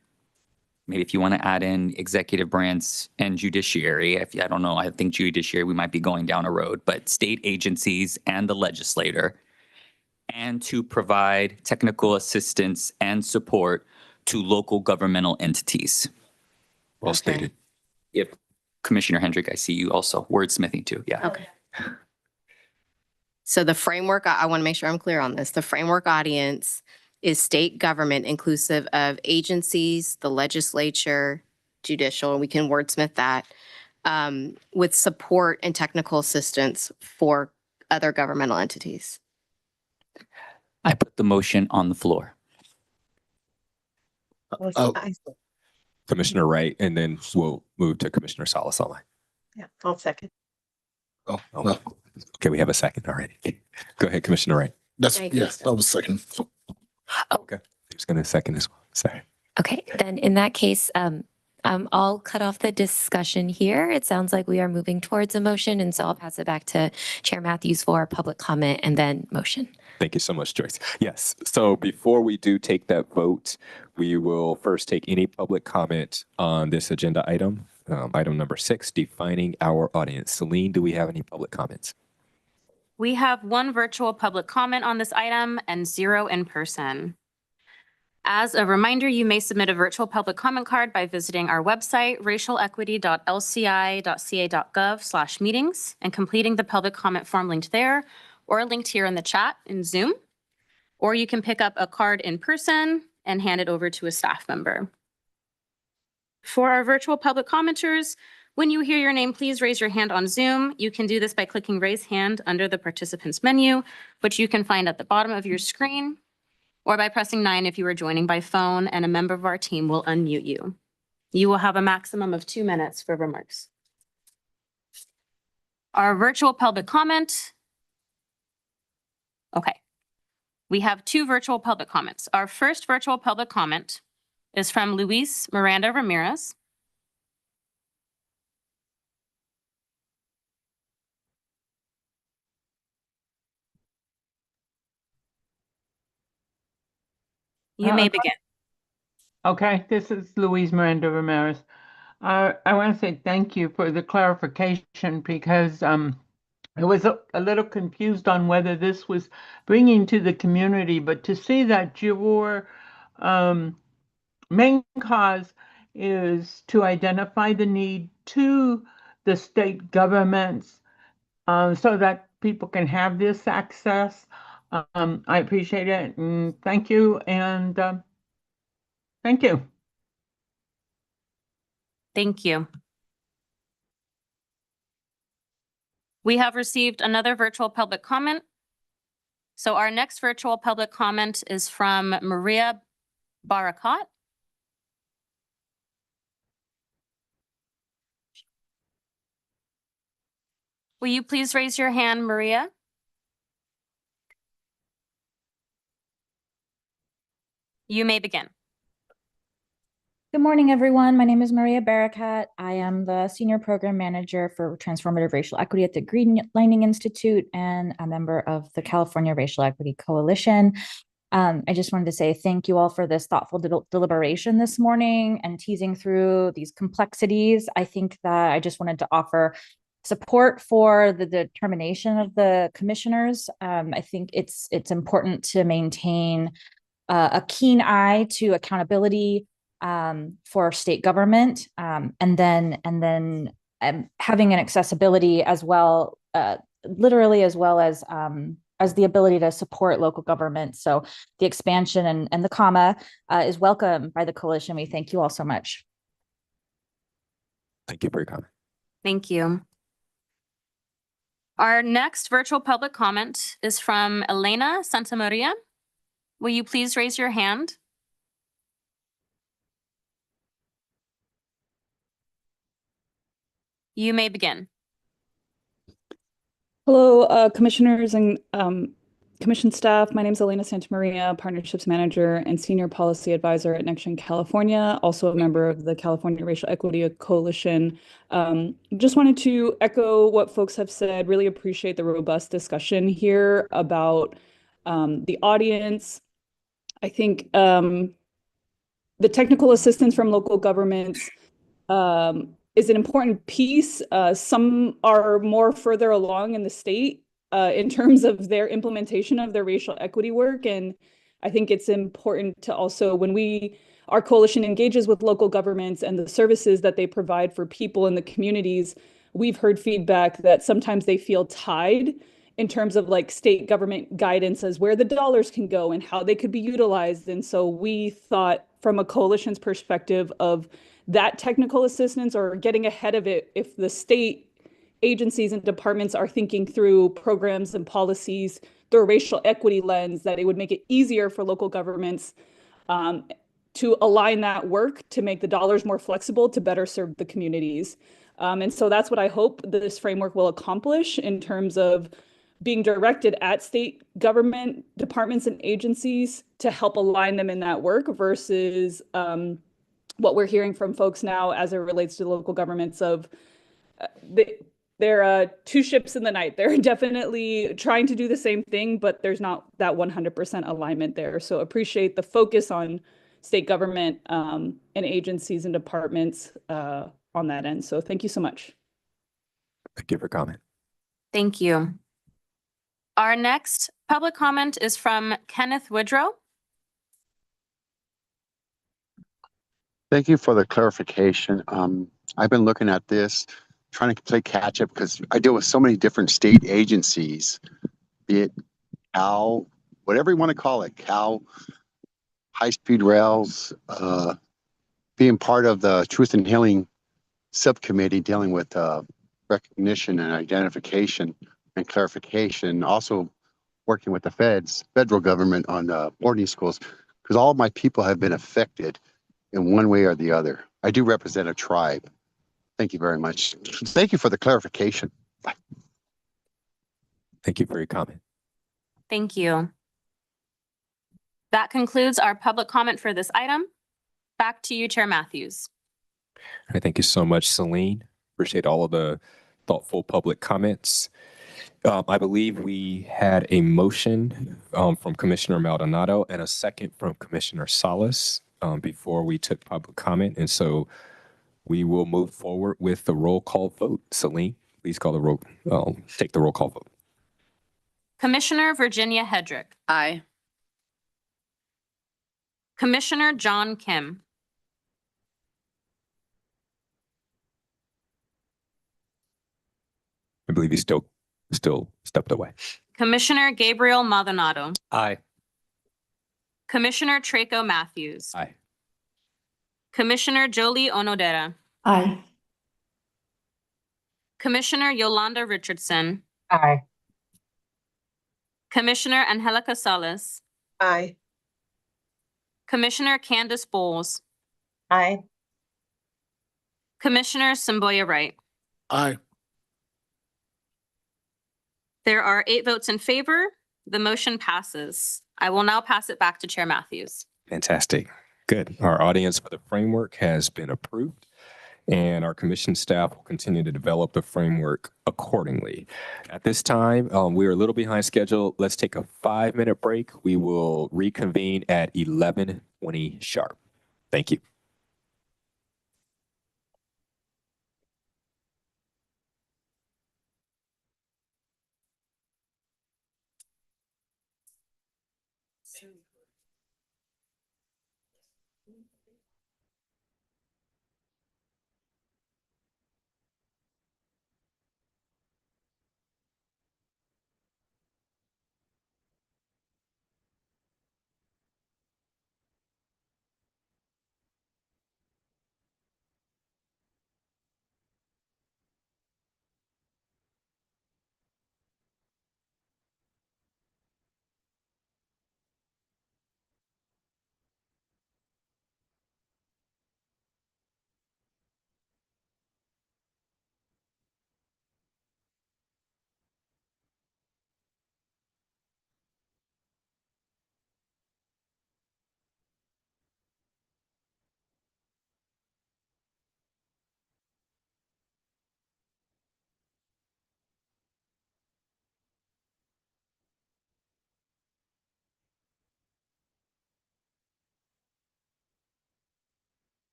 maybe if you want to add in executive branch and judiciary, I don't know, I think judiciary, we might be going down a road, but state agencies and the legislator, and to provide technical assistance and support to local governmental entities. Well stated. If Commissioner Hendrick, I see you also wordsmithing too. Yeah. Okay. So the framework, I want to make sure I'm clear on this. The framework audience is state government inclusive of agencies, the legislature, judicial, and we can wordsmith that, with support and technical assistance for other governmental entities. I put the motion on the floor. Commissioner Wright, and then we'll move to Commissioner Salas-Alay. Yeah, I'll second. Oh, well, okay, we have a second already. Go ahead, Commissioner Wright. Yes, that was second. Okay, who's going to second as well? Sorry. okay. Then in that case, I'll cut off the discussion here. It sounds like we are moving towards a motion, and so I'll pass it back to Chair Matthews for public comment and then motion. Thank you so much, Joyce. Yes, so before we do take that vote, we will first take any public comment on this agenda item. Item number 6, defining our audience. Celine, do we have any public comments? We have one virtual public comment on this item and 0 in person. As a reminder, you may submit a virtual public comment card by visiting our website, racialequity.lci.ca.gov/meetings, and completing the public comment form linked there or linked here in the chat in Zoom. Or you can pick up a card in person and hand it over to a staff member. For our virtual public commenters, when you hear your name, please raise your hand on Zoom. You can do this by clicking raise hand under the participants menu, which you can find at the bottom of your screen, or by pressing 9 if you are joining by phone, and a member of our team will unmute you. You will have a maximum of 2 minutes for remarks. Our virtual public comment. Okay. We have 2 virtual public comments. Our first virtual public comment is from Luis Miranda Ramirez. You may begin. Okay, this is Louise Miranda Ramirez. I want to say thank you for the clarification because I was a little confused on whether this was bringing to the community, but to see that your main cause is to identify the need to the state governments so that people can have this access. I appreciate it and thank you. And thank you. Thank you. We have received another virtual public comment. So our next virtual public comment is from Maria Barakat. Will you please raise your hand, Maria? You may begin. Good morning, everyone. My name is Maria Barakat. I am the Senior Program Manager for Transformative Racial Equity at the Green Lining Institute and a member of the California Racial Equity Coalition. I just wanted to say thank you all for this thoughtful deliberation this morning and teasing through these complexities. I think that I just wanted to offer support for the determination of the commissioners. I think it's important to maintain a keen eye to accountability for state government, and then having an accessibility as well, literally, as well as the ability to support local government. So the expansion and the comma is welcome by the coalition. We thank you all so much. Thank you for your comment. Thank you. Our next virtual public comment is from Elena Santamaria. Will you please raise your hand? You may begin. Hello, commissioners and commission staff. My name is Elena Santamaria, Partnerships Manager and Senior Policy Advisor at NextGen California, also a member of the California Racial Equity Coalition. Just wanted to echo what folks have said. Really appreciate the robust discussion here about the audience. I think the technical assistance from local governments is an important piece. Some are more further along in the state in terms of their implementation of their racial equity work. And I think it's important to also, when our coalition engages with local governments and the services that they provide for people in the communities, we've heard feedback that sometimes they feel tied in terms of like state government guidance as where the dollars can go and how they could be utilized. And so we thought from a coalition's perspective of that technical assistance or getting ahead of it, if the state agencies and departments are thinking through programs and policies through a racial equity lens, that it would make it easier for local governments to align that work to make the dollars more flexible to better serve the communities. And so that's what I hope this framework will accomplish in terms of being directed at state government departments and agencies to help align them in that work versus what we're hearing from folks now as it relates to local governments of they're two ships in the night. They're definitely trying to do the same thing, but there's not that 100% alignment there. So appreciate the focus on state government and agencies and departments on that end. So thank you so much. Thank you for comment. Thank you. Our next public comment is from Kenneth Woodrow. Thank you for the clarification. I've been looking at this, trying to play catch up because I deal with so many different state agencies, be it Cal, whatever you want to call it, Cal, high-speed rails, being part of the Truth and Healing subcommittee dealing with recognition and identification and clarification, also working with the federal government on boarding schools, because all of my people have been affected in one way or the other. I do represent a tribe. Thank you very much. Thank you for the clarification. Bye. Thank you for your comment. Thank you. That concludes our public comment for this item. Back to you, Chair Matthews. All right, thank you so much, Celine. Appreciate all of the thoughtful public comments. I believe we had a motion from Commissioner Maldonado and a second from Commissioner Salas before we took public comment. And so we will move forward with the roll call vote. Celine, please call the roll. Take the roll call vote. Commissioner Virginia Hedrick. Aye. Commissioner John Kim. I believe he's still stepped away. Commissioner Gabriel Maldonado. Aye. Commissioner Traco Matthews. Aye. Commissioner Jolie Onodera. Aye. Commissioner Yolanda Richardson. Aye. Commissioner Angelica Salas. Aye. Commissioner Candace Bowles. Aye. Commissioner Samboya Wright. Aye. There are 8 votes in favor. The motion passes. I will now pass it back to Chair Matthews. Fantastic. Good. Our audience for the framework has been approved, and our commission staff will continue to develop the framework accordingly. At this time, we're a little behind schedule. Let's take a 5-minute break. We will reconvene at 11:20 sharp. Thank you.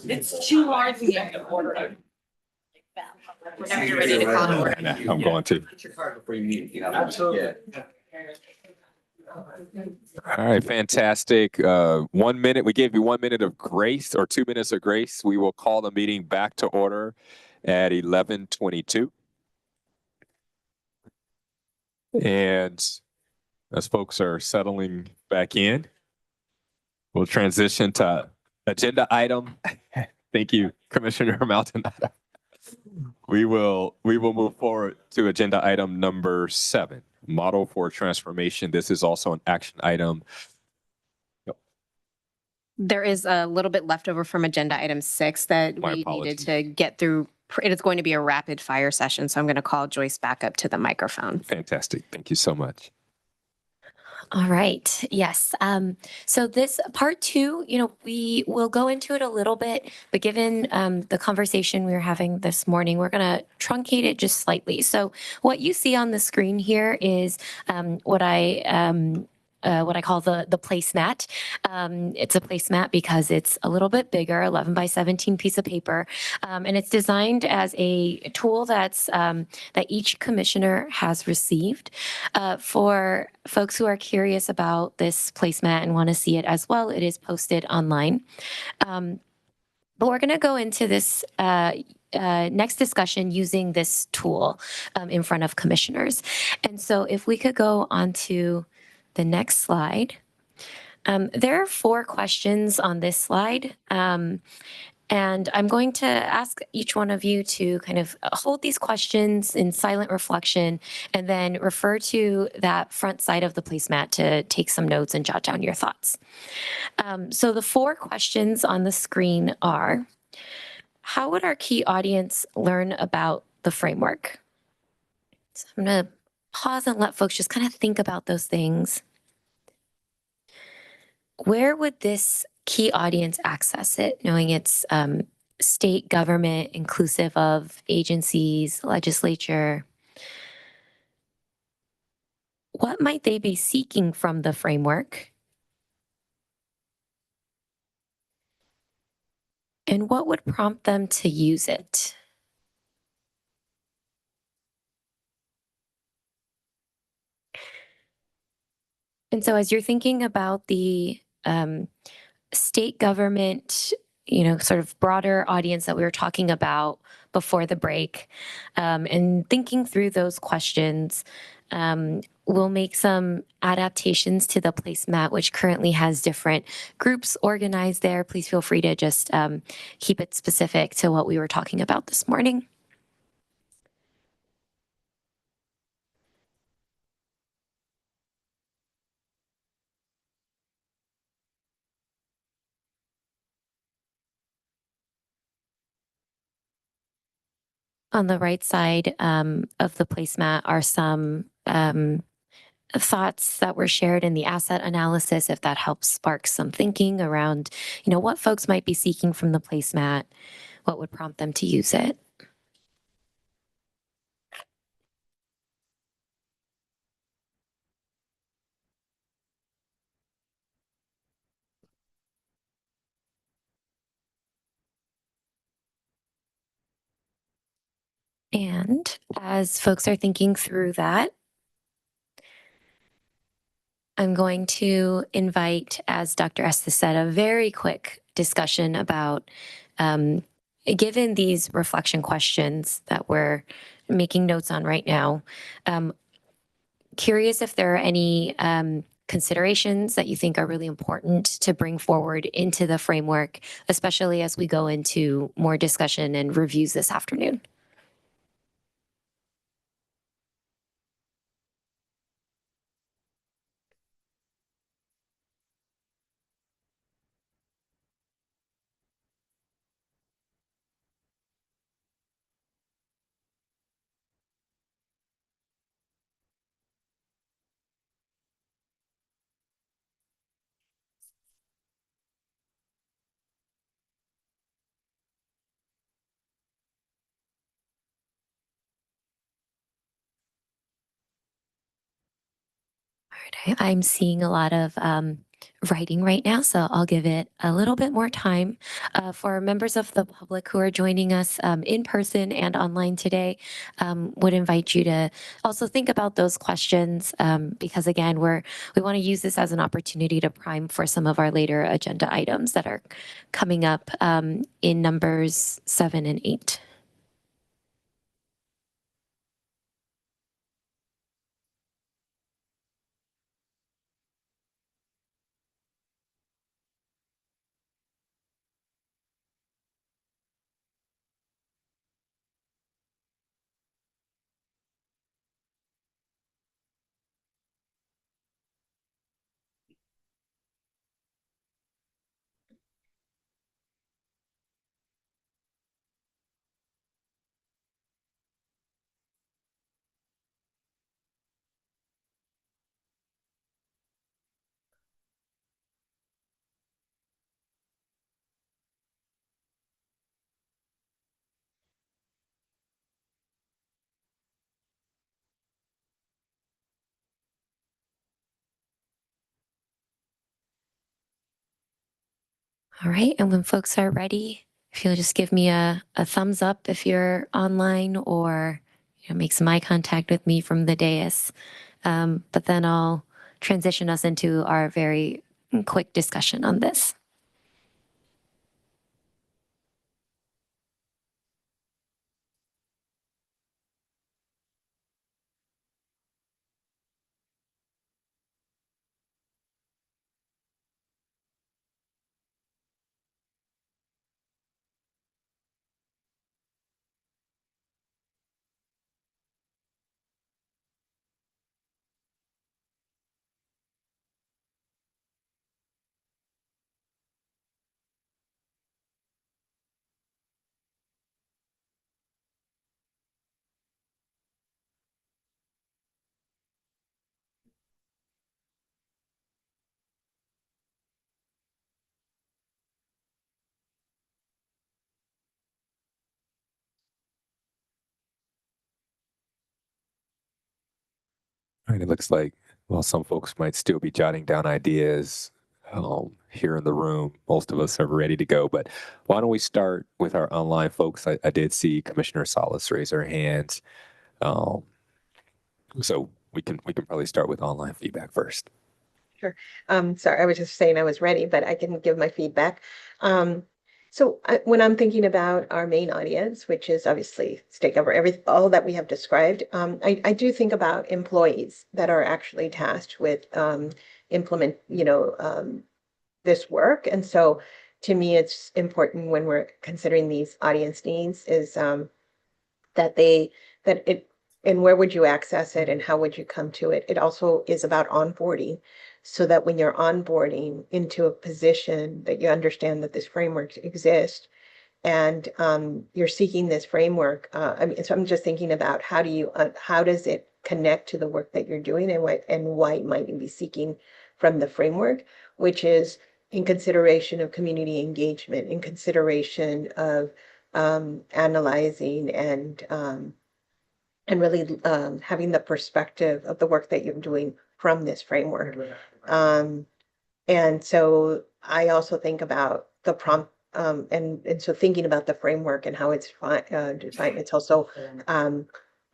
It's too hard to get to order. Whenever you're ready to call to order. I'm going to. Absolutely. All right, fantastic. 1 minute. We gave you 1 minute of grace or 2 minutes of grace. We will call the meeting back to order at 11:22. And as folks are settling back in, we'll transition to agenda item. Thank you, Commissioner Maldonado. We will move forward to agenda item number 7, model for transformation. This is also an action item. There is a little bit left over from agenda item 6 that My we apologies. needed to get through. It is going to be a rapid fire session, so I'm going to call Joyce back up to the microphone. Fantastic. Thank you so much. All right. Yes. So this part 2, we will go into it a little bit, but given the conversation we were having this morning, we're going to truncate it just slightly. So what you see on the screen here is what I call the placemat. It's a placemat because it's a little bit bigger, 11 by 17 piece of paper, and it's designed as a tool that each commissioner has received. For folks who are curious about this placemat and want to see it as well, it is posted online. But we're going to go into this next discussion using this tool in front of commissioners. And so if we could go on to the next slide. There are 4 questions on this slide. And I'm going to ask each one of you to kind of hold these questions in silent reflection and then refer to that front side of the placemat to take some notes and jot down your thoughts. So the 4 questions on the screen are, how would our key audience learn about the framework? So I'm going to pause and let folks just kind of think about those things. Where would this key audience access it, knowing it's state government, inclusive of agencies, legislature? What might they be seeking from the framework? And what would prompt them to use it? And so as you're thinking about the state government, sort of broader audience that we were talking about before the break, and thinking through those questions, we'll make some adaptations to the placemat, which currently has different groups organized there. Please feel free to just keep it specific to what we were talking about this morning. On the right side of the placemat are some thoughts that were shared in the asset analysis, if that helps spark some thinking around, what folks might be seeking from the placemat, what would prompt them to use it. And as folks are thinking through that, I'm going to invite, as Dr. Estes said, a very quick discussion about, given these reflection questions that we're making notes on right now, curious if there are any considerations that you think are really important to bring forward into the framework, especially as we go into more discussion and reviews this afternoon. All right, I'm seeing a lot of writing right now, so I'll give it a little bit more time. For members of the public who are joining us in person and online today, would invite you to also think about those questions because again, we want to use this as an opportunity to prime for some of our later agenda items that are coming up in numbers 7 and 8. All right, and when folks are ready, if you'll just give me a thumbs up if you're online or make some eye contact with me from the dais. But then I'll transition us into our very quick discussion on this. All right, it looks like, while some folks might still be jotting down ideas here in the room, most of us are ready to go. But why don't we start with our online folks? I did see Commissioner Salas raise her hands. Um, so we can probably start with online feedback first. Sure. Sorry, I was just saying I was ready, but I can give my feedback. When I'm thinking about our main audience, which is obviously state government, all that we have described, I do think about employees that are actually tasked with implement, this work. And so to me, it's important when we're considering these audience needs is that and where would you access it and how would you come to it? It also is about onboarding so that when you're onboarding into a position that you understand that this framework exists and you're seeking this framework. So I'm just thinking about how does it connect to the work that you're doing and why might you be seeking from the framework, which is in consideration of community engagement, in consideration of analyzing and really having the perspective of the work that you're doing from this framework. And so I also think about the prompt, and so thinking about the framework and how it's defined, it's also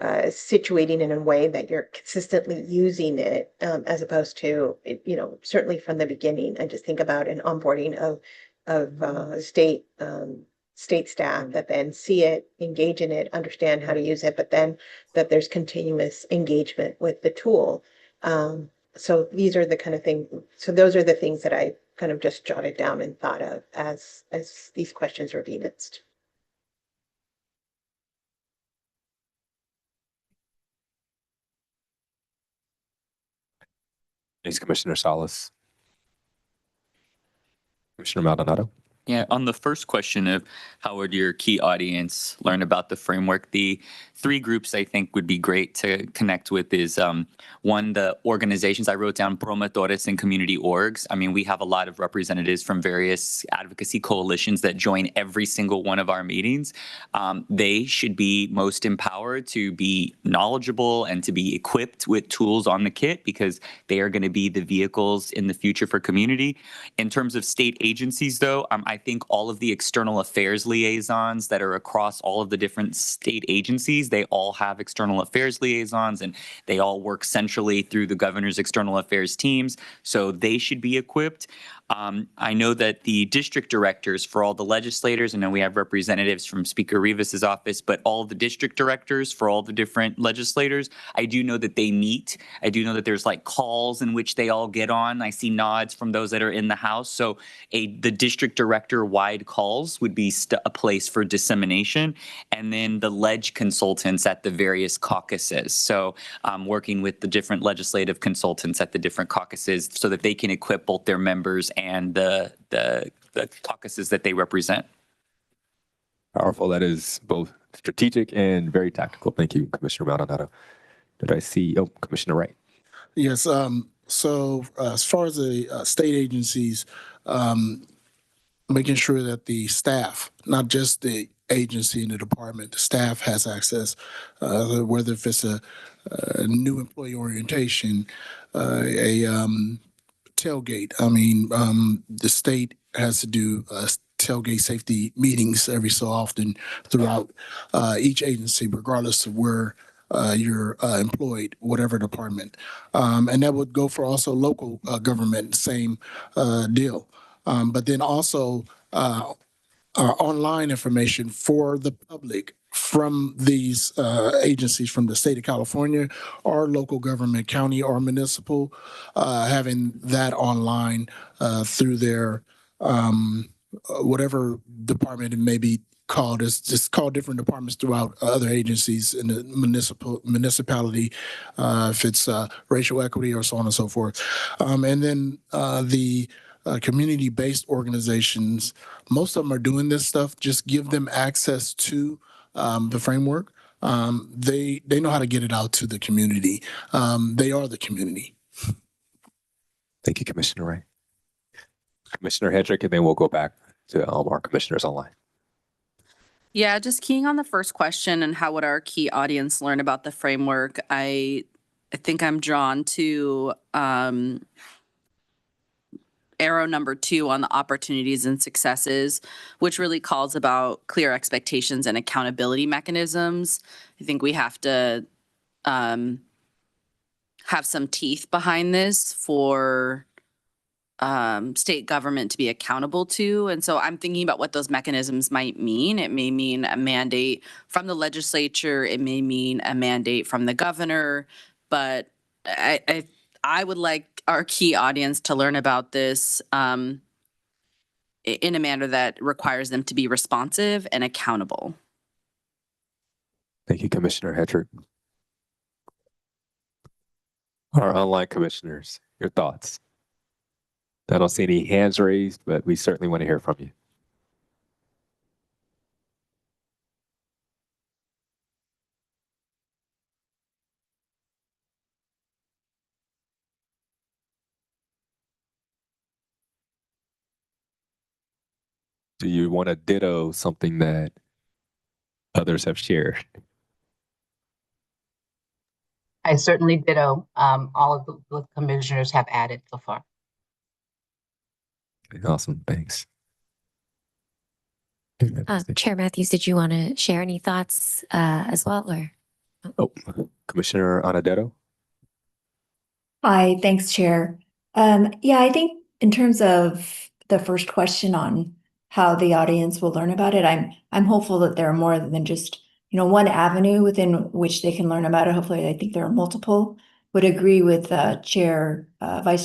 situating in a way that you're consistently using it, as opposed to, certainly from the beginning. I just think about an onboarding of state staff that then see it, engage in it, understand how to use it, but then that there's continuous engagement with the tool. So these are the kind of things, so those are the things that I kind of just jotted down and thought of as these questions were being asked. Thanks, Commissioner Salas. Commissioner Maldonado. Yeah, on the first question of how would your key audience learn about the framework, the three groups I think would be great to connect with is one, the organizations. I wrote down promotores and community orgs. I mean, we have a lot of representatives from various advocacy coalitions that join every single one of our meetings. They should be most empowered to be knowledgeable and to be equipped with tools on the kit because they are going to be the vehicles in the future for community. In terms of state agencies, though, I think all of the external affairs liaisons that are across all of the different state agencies, they all have external affairs liaisons and they all work centrally through the governor's external affairs teams. So they should be equipped. I know that the district directors for all the legislators, I know we have representatives from Speaker Rivas's office, but all the district directors for all the different legislators, I do know that they meet. I do know that there's like calls in which they all get on. I see nods from those that are in the House. So the district director wide calls would be a place for dissemination. And then the ledge consultants at the various caucuses. So working with the different legislative consultants at the different caucuses so that they can equip both their members and the caucuses that they represent. Powerful. That is both strategic and very tactical. Thank you, Commissioner Maldonado. Did I see? Oh, Commissioner Wright. Yes. So as far as the state agencies, making sure that the staff, not just the agency and the department, the staff has access, whether if it's a new employee orientation, a tailgate. I mean, the state has to do tailgate safety meetings every so often throughout each agency, regardless of where you're employed, whatever department. And that would go for also local government, same deal. But then also online information for the public from these agencies from the state of California or local government, county or municipal, having that online through their whatever department it may be called. It's just called different departments throughout other agencies in the municipality, if it's racial equity or so on and so forth. And then the community-based organizations, most of them are doing this stuff. Just give them access to the framework. They know how to get it out to the community. They are the community. Thank you, Commissioner Wright. Commissioner Hedrick, and then we'll go back to our commissioners online. Yeah, just keying on the first question and how would our key audience learn about the framework, I think I'm drawn to arrow number 2 on the opportunities and successes, which really calls about clear expectations and accountability mechanisms. I think we have to have some teeth behind this for state government to be accountable to. And so I'm thinking about what those mechanisms might mean. It may mean a mandate from the legislature. It may mean a mandate from the governor. But I would like our key audience to learn about this in a manner that requires them to be responsive and accountable. Thank you, Commissioner Hedrick. Our online commissioners, your thoughts? I don't see any hands raised, but we certainly want to hear from you. Do you want to ditto something that others have shared? I certainly ditto all of the commissioners have added so far. Awesome, thanks. Chair Matthews, did you want to share any thoughts as well? Or Oh, Commissioner Anadetto? Hi, thanks, Chair. Yeah, I think in terms of the first question on how the audience will learn about it, I'm hopeful that there are more than just one avenue within which they can learn about it. Hopefully, I think there are multiple. Would agree with Vice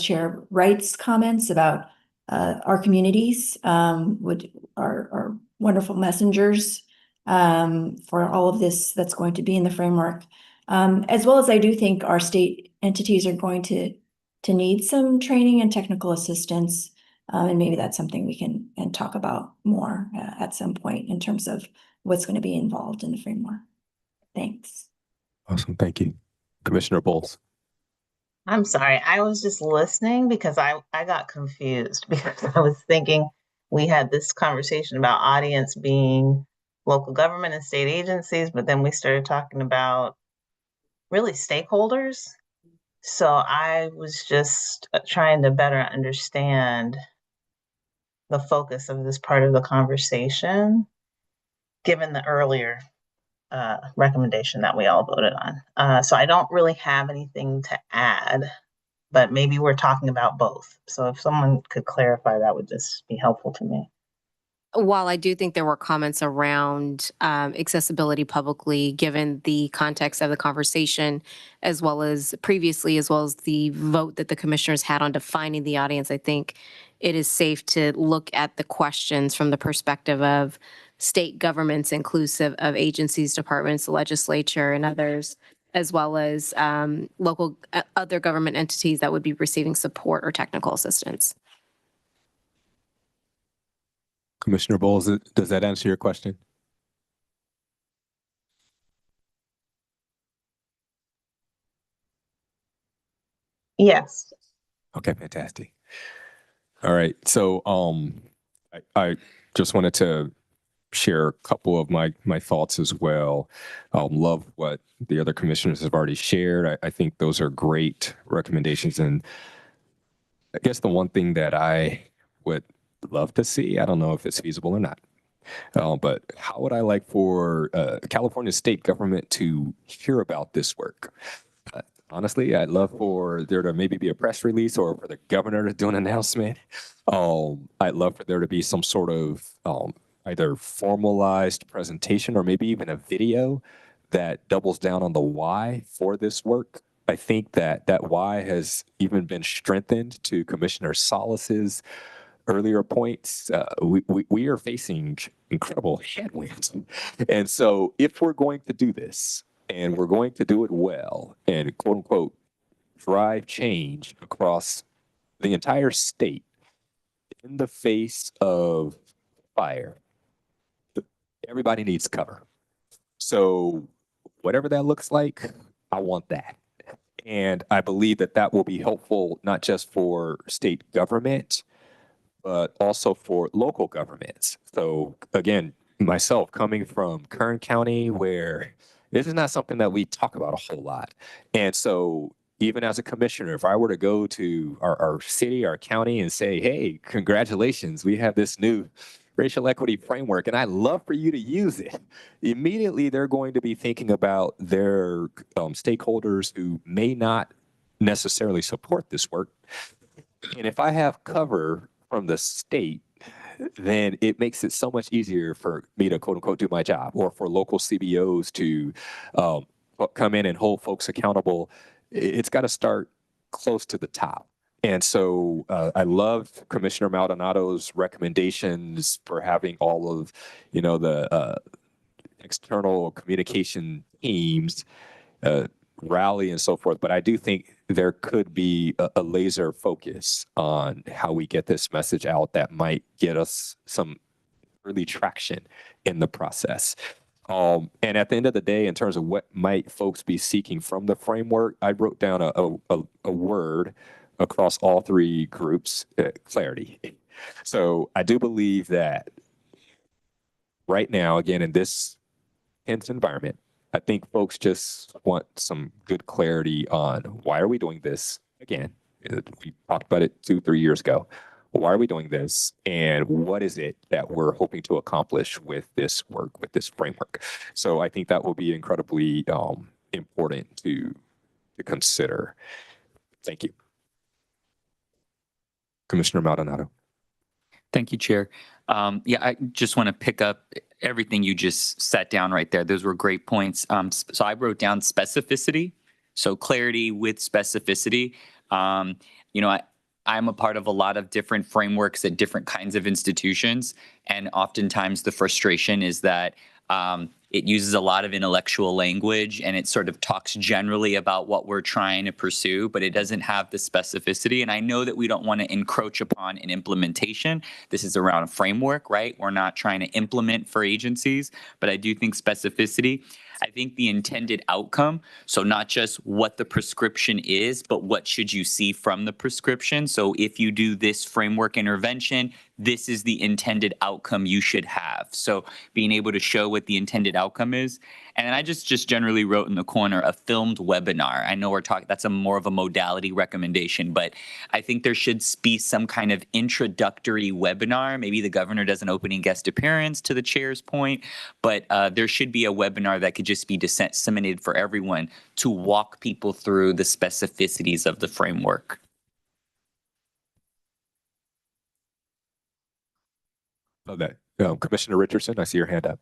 Chair Wright's comments about our communities are wonderful messengers for all of this that's going to be in the framework. As well as I do think our state entities are going to need some training and technical assistance And maybe that's something we can talk about more at some point in terms of what's going to be involved in the framework. Thanks. Awesome. Thank you. Commissioner Bowles. I'm sorry, I was just listening because I got confused because I was thinking we had this conversation about audience being local government and state agencies, but then we started talking about really stakeholders. So I was just trying to better understand the focus of this part of the conversation, given the earlier recommendation that we all voted on. So I don't really have anything to add, but maybe we're talking about both. So if someone could clarify, that would just be helpful to me. While I do think there were comments around accessibility publicly, given the context of the conversation, as well as previously, as well as the vote that the commissioners had on defining the audience, I think it is safe to look at the questions from the perspective of state governments, inclusive of agencies, departments, the legislature, and others, as well as local other government entities that would be receiving support or technical assistance. Commissioner Bowles, does that answer your question? Yes. Okay, fantastic. All right. So I just wanted to share a couple of my thoughts as well. Love what the other commissioners have already shared. I think those are great recommendations. And I guess the one thing that I would love to see, I don't know if it's feasible or not, but how would I like for California state government to hear about this work? Honestly, I'd love for there to maybe be a press release or for the governor to do an announcement. I'd love for there to be some sort of either formalized presentation or maybe even a video that doubles down on the why for this work. I think that why has even been strengthened to Commissioner Salas's earlier points. We are facing incredible headwinds. And so if we're going to do this and we're going to do it well and quote unquote drive change across the entire state in the face of fire, everybody needs cover. So whatever that looks like, I want that. And I believe that that will be helpful, not just for state government, but also for local governments. So again, myself coming from Kern County, where this is not something that we talk about a whole lot. And so even as a commissioner, if I were to go to our city, our county and say, hey, congratulations, we have this new racial equity framework, and I'd love for you to use it. Immediately, they're going to be thinking about their stakeholders who may not necessarily support this work. And if I have cover from the state, then it makes it so much easier for me to quote unquote do my job, or for local CBOs to come in and hold folks accountable. It's got to start close to the top. And so I love Commissioner Maldonado's recommendations for having all of, the external communication teams rally and so forth. But I do think there could be a laser focus on how we get this message out that might get us some early traction in the process. And at the end of the day, in terms of what might folks be seeking from the framework, I wrote down a word across all three groups, clarity. So I do believe that right now, again, in this tense environment, I think folks just want some good clarity on why are we doing this again? We talked about it 2-3 years ago. Why are we doing this? And what is it that we're hoping to accomplish with this work, with this framework? So I think that will be incredibly important to consider. Thank you. Commissioner Maldonado. Thank you, Chair. Yeah, I just want to pick up everything you just set down right there. Those were great points. So I wrote down specificity. So clarity with specificity. I'm a part of a lot of different frameworks at different kinds of institutions. And oftentimes the frustration is that it uses a lot of intellectual language and it sort of talks generally about what we're trying to pursue, but it doesn't have the specificity. And I know that we don't want to encroach upon an implementation. This is around a framework, right? We're not trying to implement for agencies, but I do think specificity. I think the intended outcome, so not just what the prescription is, but what should you see from the prescription. So if you do this framework intervention, this is the intended outcome you should have. So being able to show what the intended outcome is. And then I just generally wrote in the corner a filmed webinar. I know we're talking, that's a more of a modality recommendation, but I think there should be some kind of introductory webinar. Maybe the governor does an opening guest appearance, to the chair's point, but there should be a webinar that could just be disseminated for everyone to walk people through the specificities of the framework. Love that. Commissioner Richardson, I see your hand up.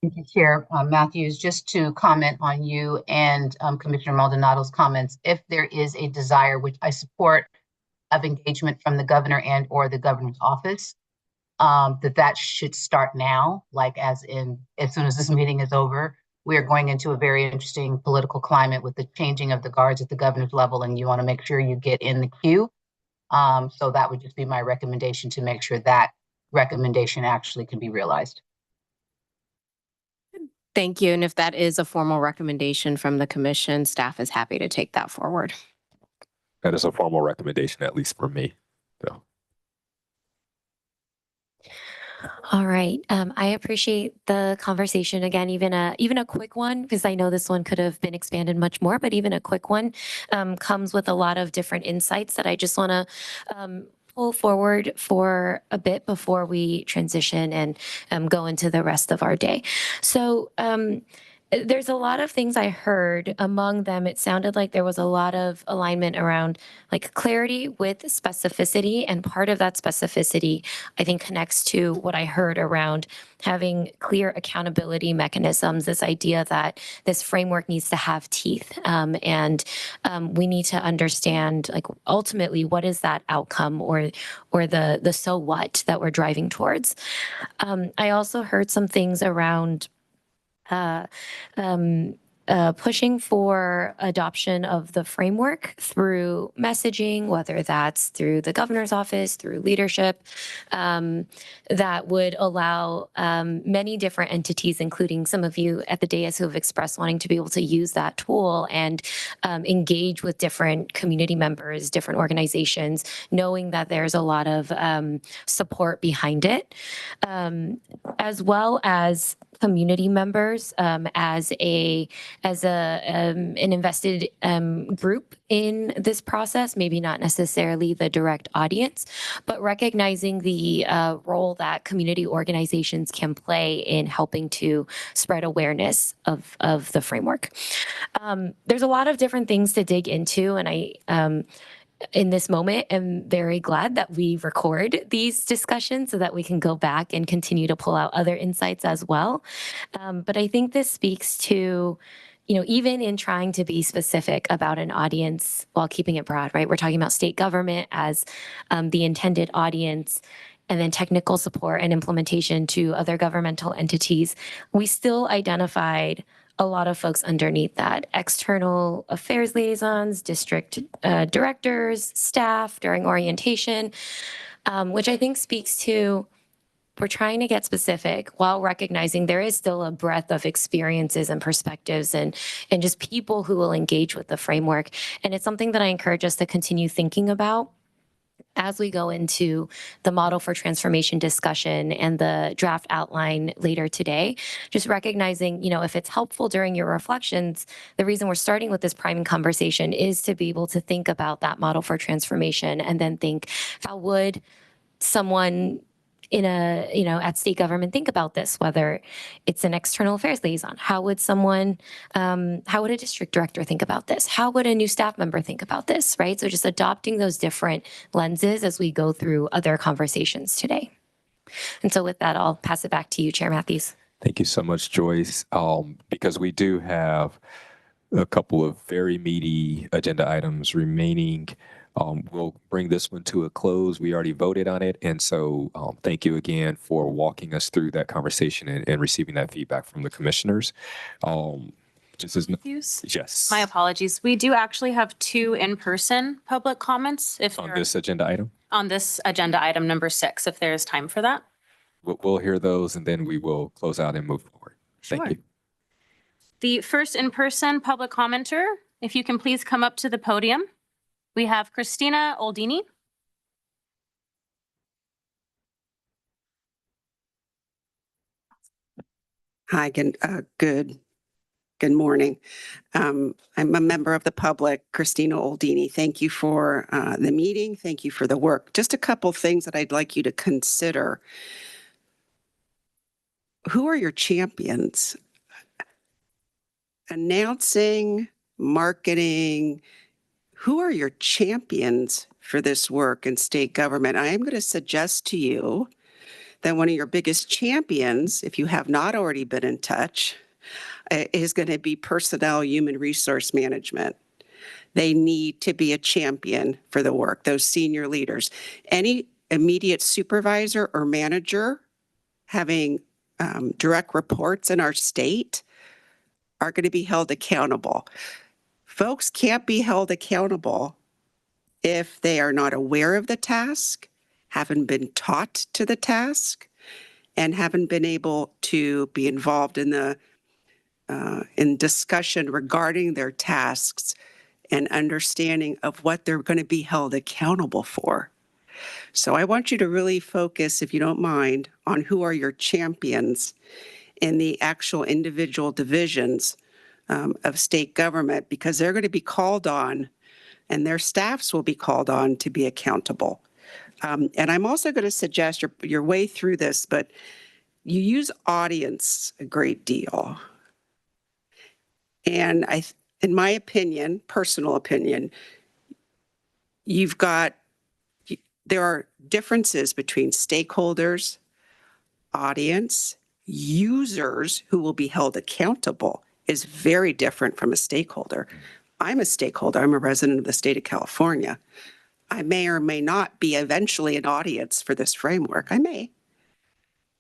Thank you, Chair Matthews. Just to comment on you and Commissioner Maldonado's comments, if there is a desire, which I support, of engagement from the governor and or the governor's office, that should start now, like as soon as this meeting is over. We are going into a very interesting political climate with the changing of the guards at the governor's level, and you want to make sure you get in the queue. So that would just be my recommendation, to make sure that recommendation actually can be realized. Thank you. And if that is a formal recommendation from the commission, staff is happy to take that forward. That is a formal recommendation, at least for me. So. All right. I appreciate the conversation again, even a quick one, because I know this one could have been expanded much more, but even a quick one comes with a lot of different insights that I just want to pull forward for a bit before we transition and go into the rest of our day. So there's a lot of things I heard. Among them, it sounded like there was a lot of alignment around like clarity with specificity. And part of that specificity, I think, connects to what I heard around having clear accountability mechanisms, this idea that this framework needs to have teeth. And we need to understand, like, ultimately, what is that outcome or the so what that we're driving towards. I also heard some things around pushing for adoption of the framework through messaging, whether that's through the governor's office, through leadership, that would allow many different entities, including some of you at the dais who have expressed wanting to be able to use that tool and engage with different community members, different organizations, knowing that there's a lot of support behind it, as well as community members as an invested group in this process, maybe not necessarily the direct audience, but recognizing the role that community organizations can play in helping to spread awareness of the framework. There's a lot of different things to dig into, and I in this moment, I'm very glad that we record these discussions so that we can go back and continue to pull out other insights as well. But I think this speaks to, even in trying to be specific about an audience while keeping it broad, right? We're talking about state government as the intended audience, and then technical support and implementation to other governmental entities. We still identified a lot of folks underneath that: external affairs liaisons, district directors, staff during orientation, which I think speaks to we're trying to get specific while recognizing there is still a breadth of experiences and perspectives and just people who will engage with the framework. And it's something that I encourage us to continue thinking about as we go into the model for transformation discussion and the draft outline later today. Just recognizing, if it's helpful during your reflections, the reason we're starting with this priming conversation is to be able to think about that model for transformation and then think, how would someone at state government think about this, whether it's an external affairs liaison? How would a district director think about this? How would a new staff member think about this, right? So just adopting those different lenses as we go through other conversations today. And so with that, I'll pass it back to you, Chair Matthews. Thank you so much, Joyce. Because we do have a couple of very meaty agenda items remaining, We'll bring this one to a close. We already voted on it. And so thank you again for walking us through that conversation and receiving that feedback from the commissioners. Just as yes. My apologies. We do actually have 2 in-person public comments On this agenda item, on this agenda item number 6, if there is time for that. we'll hear those and then we will close out and move forward. Thank you. The first in-person public commenter, if you can please come up to the podium. We have Christina Oldini. Hi, good morning. I'm a member of the public, Christina Oldini. Thank you for the meeting. Thank you for the work. Just a couple things that I'd like you to consider. Who are your champions? Announcing, marketing, who are your champions for this work in state government? I am going to suggest to you that one of your biggest champions, if you have not already been in touch, is going to be personnel human resource management. They need to be a champion for the work, those senior leaders. Any immediate supervisor or manager having direct reports in our state are going to be held accountable. Folks can't be held accountable if they are not aware of the task, haven't been taught to the task, and haven't been able to be involved in the in discussion regarding their tasks and understanding of what they're going to be held accountable for. So I want you to really focus, if you don't mind, on who are your champions in the actual individual divisions of state government, because they're going to be called on and their staffs will be called on to be accountable. And I'm also going to suggest your way through this, but you use audience a great deal. And in my opinion, personal opinion, there are differences between stakeholders, audience, users who will be held accountable is very different from a stakeholder. I'm a stakeholder. I'm a resident of the state of California. I may or may not be eventually an audience for this framework. I may.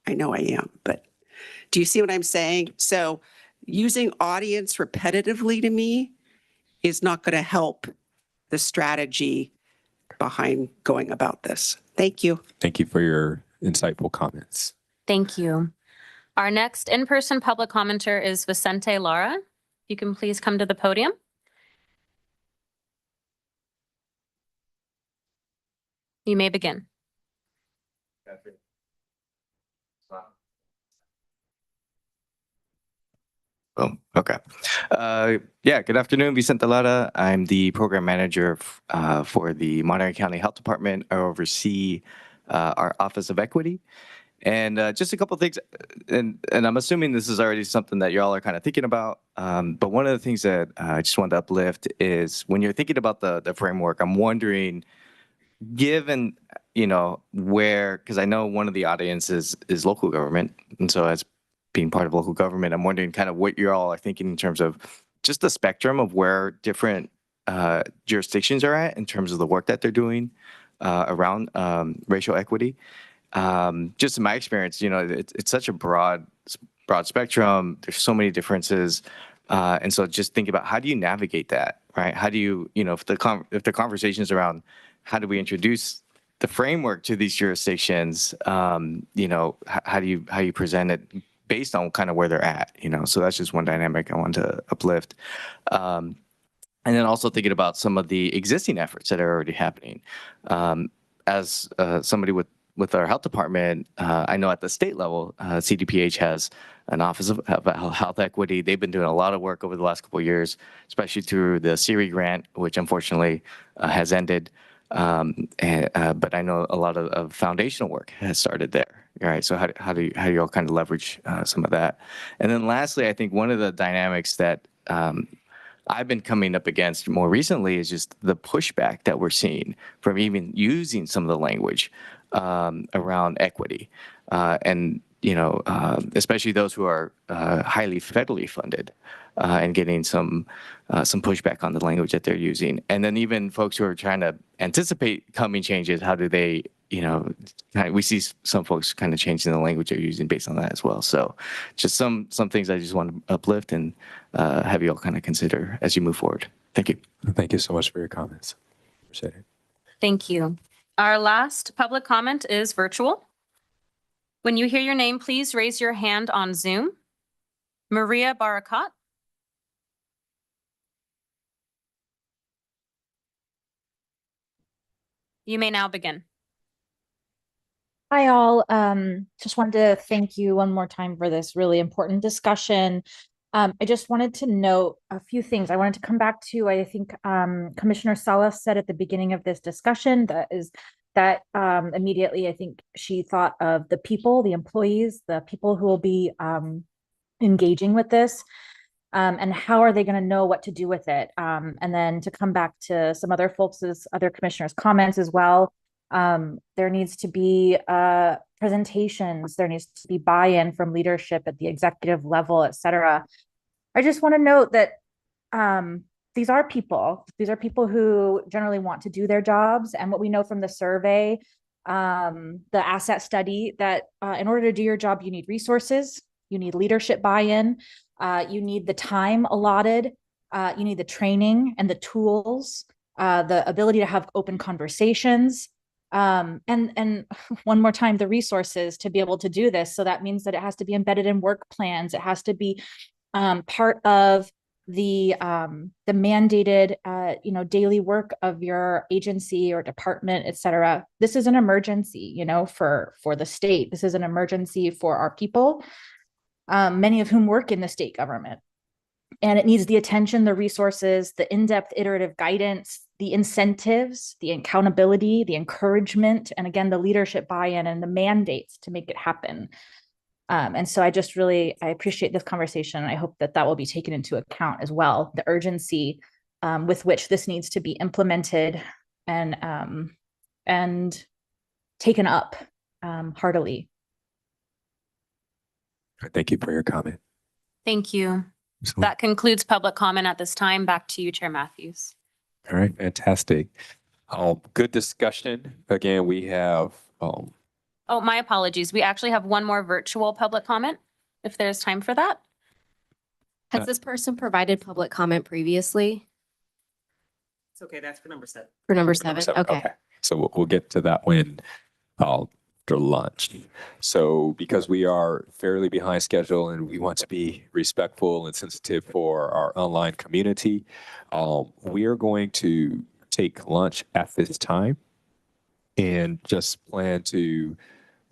I know I am, but do you see what I'm saying? So using audience repetitively to me is not going to help the strategy behind going about this. Thank you. Thank you for your insightful comments. Thank you. Our next in-person public commenter is Vicente Lara. You can please come to the podium. You may begin. Oh, okay. Yeah, good afternoon, Vicente Lara. I'm the program manager for the Monterey County Health Department. I oversee our Office of Equity. And just a couple of things, and I'm assuming this is already something that y'all are kind of thinking about. But one of the things that I just wanted to uplift is when you're thinking about the framework, I'm wondering, given, where, because I know one of the audiences is local government. And so as being part of local government, I'm wondering kind of what you all are thinking in terms of just the spectrum of where different jurisdictions are at in terms of the work that they're doing around racial equity. Just in my experience, it's such a broad spectrum. There's so many differences. And so just think about how do you navigate that, right? How do you, if the conversations around how do we introduce the framework to these jurisdictions, how do you present it based on kind of where they're at, so that's just one dynamic I wanted to uplift. And then also thinking about some of the existing efforts that are already happening. As somebody with our health department, I know at the state level, CDPH has an Office of Health Equity. They've been doing a lot of work over the last couple of years, especially through the SERI grant, which unfortunately has ended. But I know a lot of foundational work has started there. Right. So how do you all kind of leverage some of that? And then lastly, I think one of the dynamics that I've been coming up against more recently is just the pushback that we're seeing from even using some of the language around equity. And especially those who are highly federally funded, and getting some pushback on the language that they're using. And then even folks who are trying to anticipate coming changes, how do they, we see some folks kind of changing the language they're using based on that as well. So just some things I just want to uplift and have you all kind of consider as you move forward. Thank you. Thank you so much for your comments. Appreciate it. Thank you. Our last public comment is virtual. When you hear your name, please raise your hand on Zoom. Maria Barakat. You may now begin. Hi, all. Just wanted to thank you one more time for this really important discussion. I just wanted to note a few things. I wanted to come back to, I think Commissioner Salas said at the beginning of this discussion that immediately I think she thought of the people, the employees, the people who will be engaging with this. And how are they going to know what to do with it? And then to come back to some other other commissioners' comments as well. There needs to be presentations. There needs to be buy-in from leadership at the executive level, et cetera. I just want to note that these are people. These are people who generally want to do their jobs. And what we know from the survey, the asset study, that in order to do your job, you need resources, you need leadership buy-in, you need the time allotted, you need the training and the tools, the ability to have open conversations, and one more time, the resources to be able to do this. So that means that it has to be embedded in work plans. It has to be part of the mandated daily work of your agency or department, et cetera. This is an emergency, for the state. This is an emergency for our people, many of whom work in the state government. And it needs the attention, the resources, the in-depth iterative guidance, the incentives, the accountability, the encouragement, and again, the leadership buy-in and the mandates to make it happen. And so I appreciate this conversation. I hope that will be taken into account as well, the urgency with which this needs to be implemented and taken up heartily. Thank you for your comment. Thank you. That concludes public comment at this time. Back to you, Chair Matthews. All right, fantastic. Good discussion. Again, we have Oh, my apologies. We actually have one more virtual public comment, if there's time for that. Has this person provided public comment previously? It's okay. That's for number 7. For number 7? Okay. So we'll get to that one after lunch. So because we are fairly behind schedule and we want to be respectful and sensitive for our online community, we are going to take lunch at this time and just plan to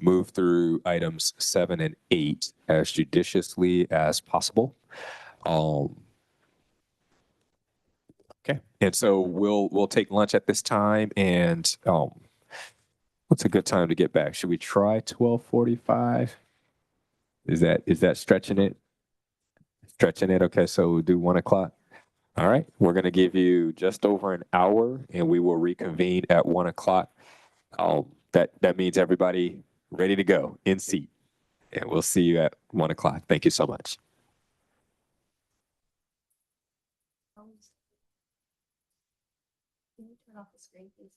move through items 7 and 8 as judiciously as possible. Okay, and so we'll take lunch at this time. And what's a good time to get back? Should we try 12:45? Is that stretching it? Stretching it. Okay, so we'll do 1 o'clock. All right, we're going to give you just over an hour, and we will reconvene at 1 o'clock. That means everybody ready to go in seat, and we'll see you at 1 o'clock. Thank you so much. Can you turn off the screen, please?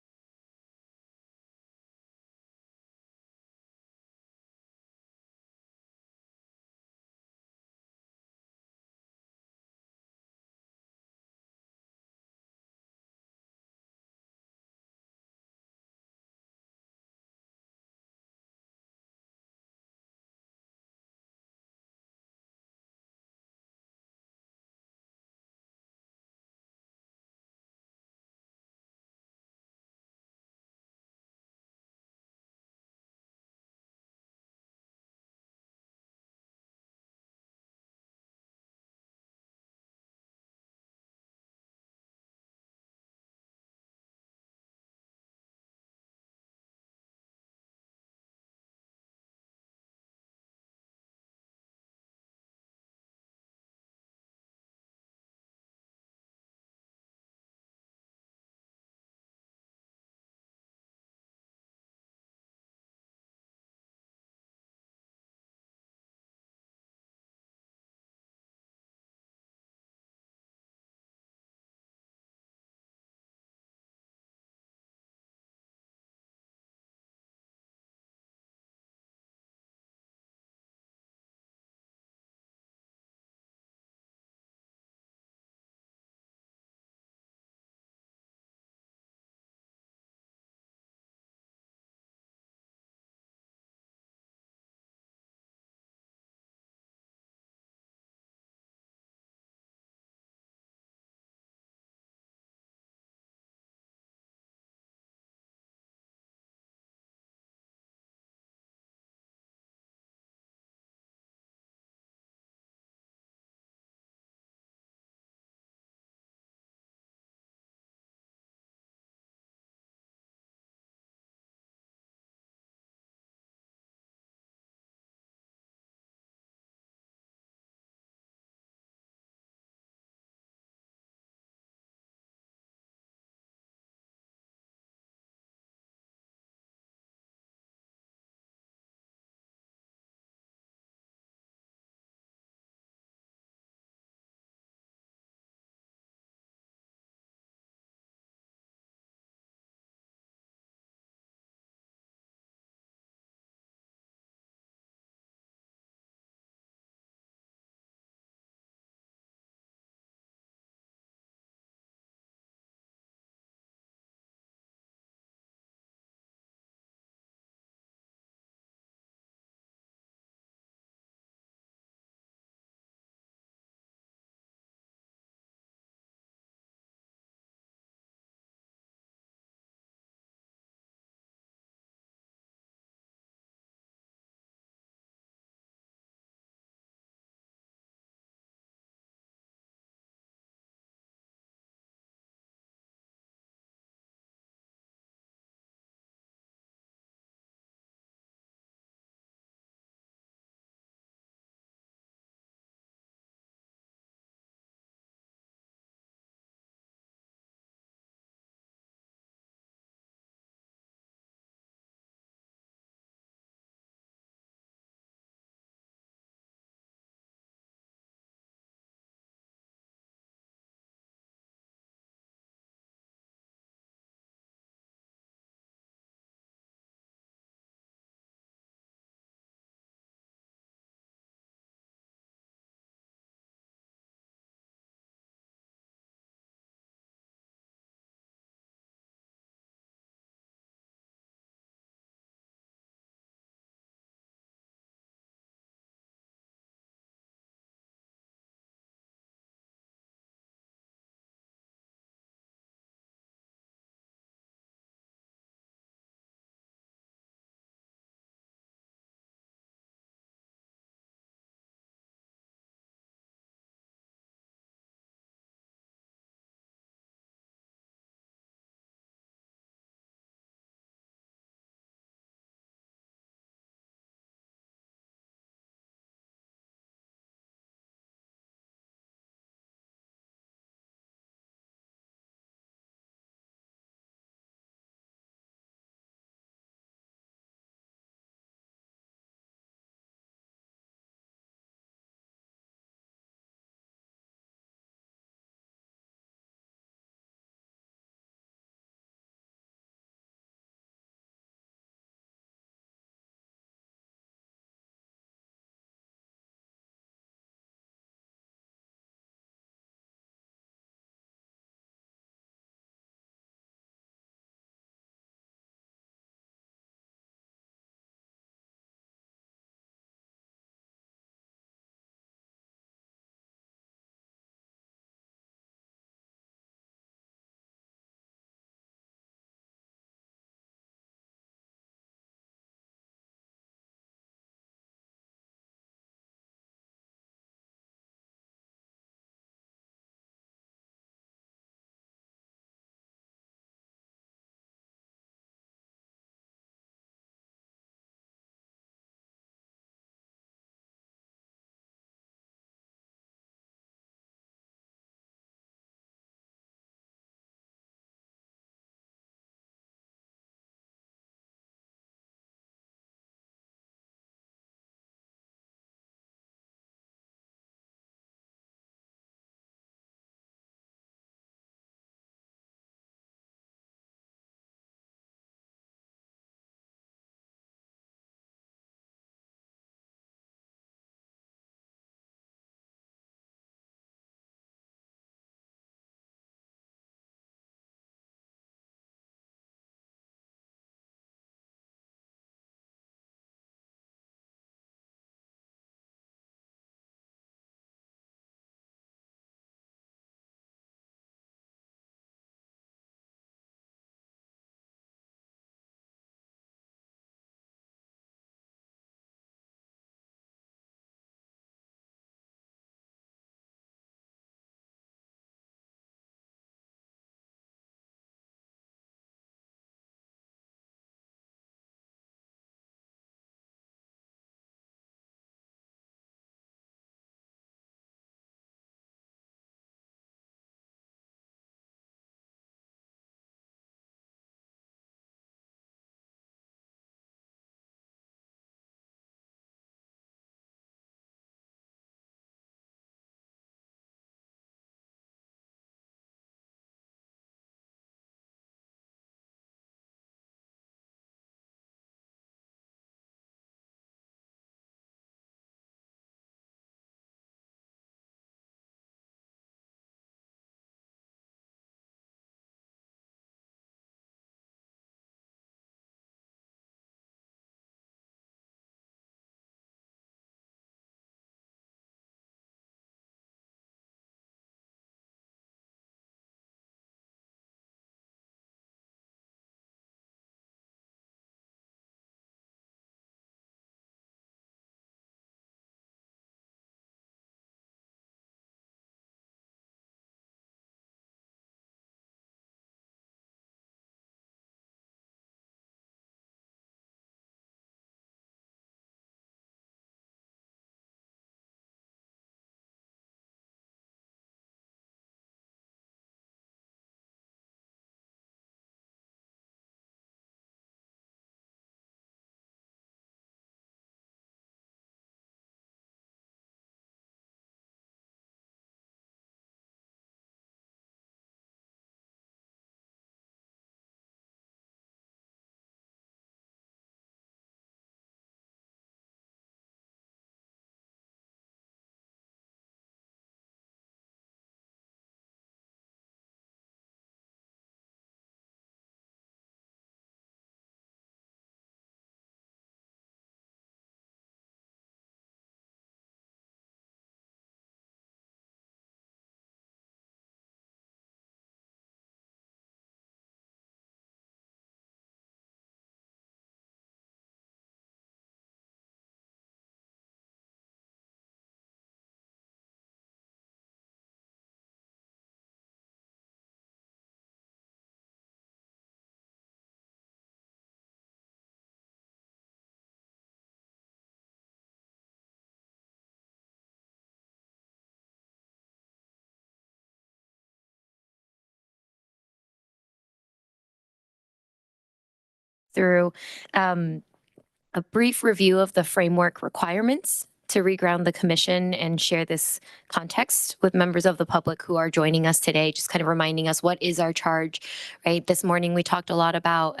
through a brief review of the framework requirements to reground the commission and share this context with members of the public who are joining us today, just kind of reminding us what is our charge, right? This morning we talked a lot about,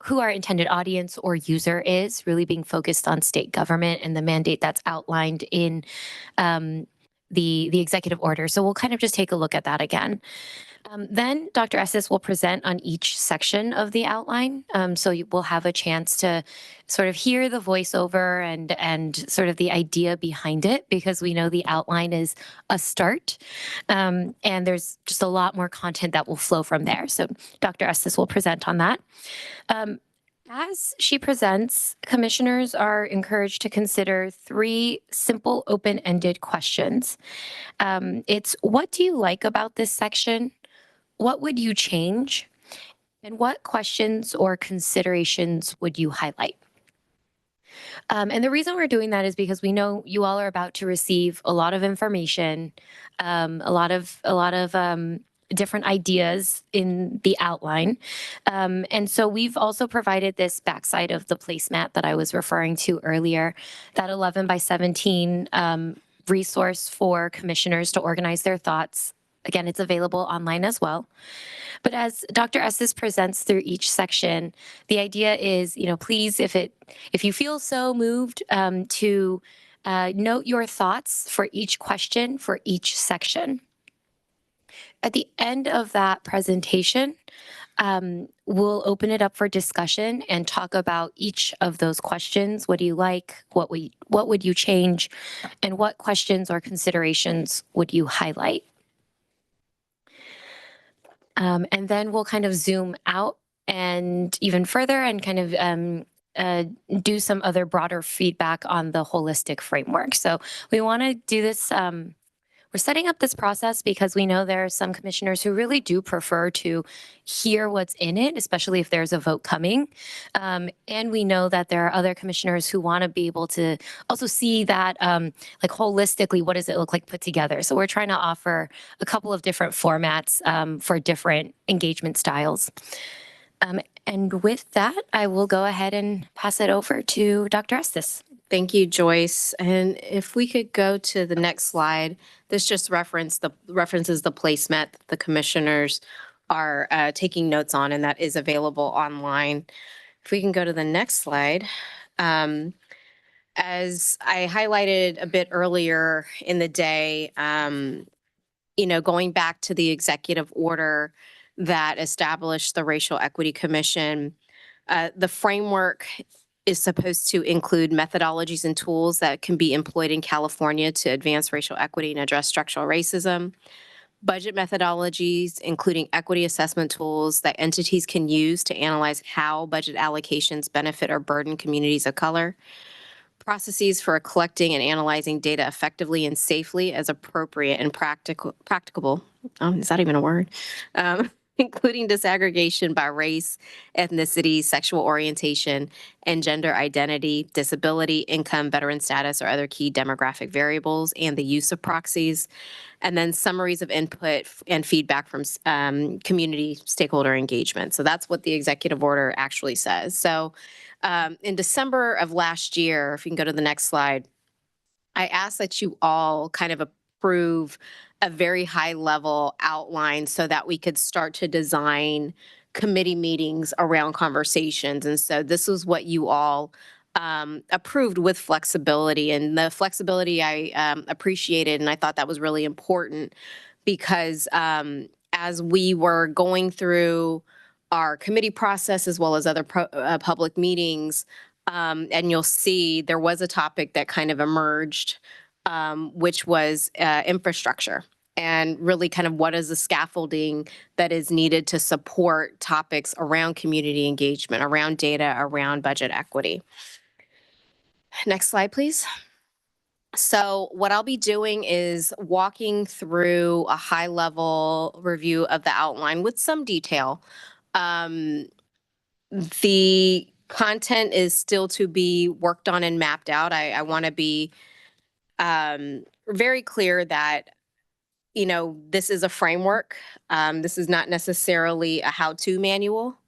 who our intended audience or user is, really being focused on state government and the mandate that's outlined in the executive order. So we'll kind of just take a look at that again. Then Dr. Estes will present on each section of the outline. So you will have a chance to sort of hear the voiceover and sort of the idea behind it, because we know the outline is a start. And there's just a lot more content that will flow from there. So Dr. Estes will present on that. As she presents, commissioners are encouraged to consider 3 simple open-ended questions. It's, what do you like about this section? What would you change? And what questions or considerations would you highlight? And the reason we're doing that is because we know you all are about to receive a lot of information, a lot of different ideas in the outline. And so we've also provided this backside of the placemat that I was referring to earlier, that 11 by 17 resource for commissioners to organize their thoughts. Again, it's available online as well. But as Dr. Estes presents through each section, the idea is, please, if you feel so moved, to note your thoughts for each question for each section. At the end of that presentation, we'll open it up for discussion and talk about each of those questions. What do you like? What would you change? And what questions or considerations would you highlight? And then we'll kind of zoom out and even further and kind of do some other broader feedback on the holistic framework. So we want to do this. We're setting up this process because we know there are some commissioners who really do prefer to hear what's in it, especially if there's a vote coming. And we know that there are other commissioners who want to be able to also see that, like holistically, what does it look like put together? So we're trying to offer a couple of different formats for different engagement styles. And with that, I will go ahead and pass it over to Dr. Estes. Thank you, Joyce. And if we could go to the next slide, this just references the placemat that the commissioners are taking notes on, and that is available online. If we can go to the next slide. As I highlighted a bit earlier in the day, going back to the executive order that established the Racial Equity Commission, the framework is supposed to include methodologies and tools that can be employed in California to advance racial equity and address structural racism. Budget methodologies, including equity assessment tools that entities can use to analyze how budget allocations benefit or burden communities of color. Processes for collecting and analyzing data effectively and safely as appropriate and practicable. Is that even a word? Including disaggregation by race, ethnicity, sexual orientation, and gender identity, disability, income, veteran status, or other key demographic variables, and the use of proxies, and then summaries of input and feedback from community stakeholder engagement. So that's what the executive order actually says. So in December of last year, if you can go to the next slide, I asked that you all kind of approve a very high level outline so that we could start to design committee meetings around conversations. And so this was what you all approved with flexibility, and the flexibility I appreciated, and I thought that was really important because as we were going through our committee process as well as other public meetings, and you'll see there was a topic that kind of emerged, which was infrastructure, and really kind of what is the scaffolding that is needed to support topics around community engagement, around data, around budget equity. Next slide, please. So what I'll be doing is walking through a high-level review of the outline with some detail. The content is still to be worked on and mapped out. I want to be very clear that this is a framework. This is not necessarily a how-to manual.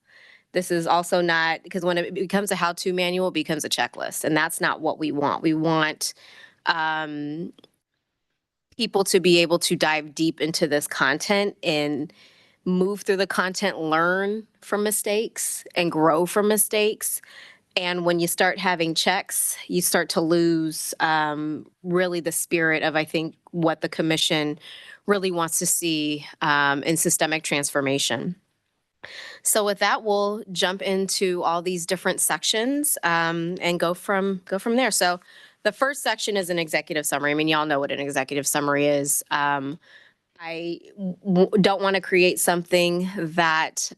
This is also not, because when it becomes a how-to manual, it becomes a checklist, and that's not what we want. We want people to be able to dive deep into this content and move through the content, learn from mistakes, and grow from mistakes. And when you start having checks, you start to lose really the spirit of, I think, what the commission really wants to see in systemic transformation. So with that, we'll jump into all these different sections and go from there. So the first section is an executive summary. I mean, y'all know what an executive summary is. I don't want to create something that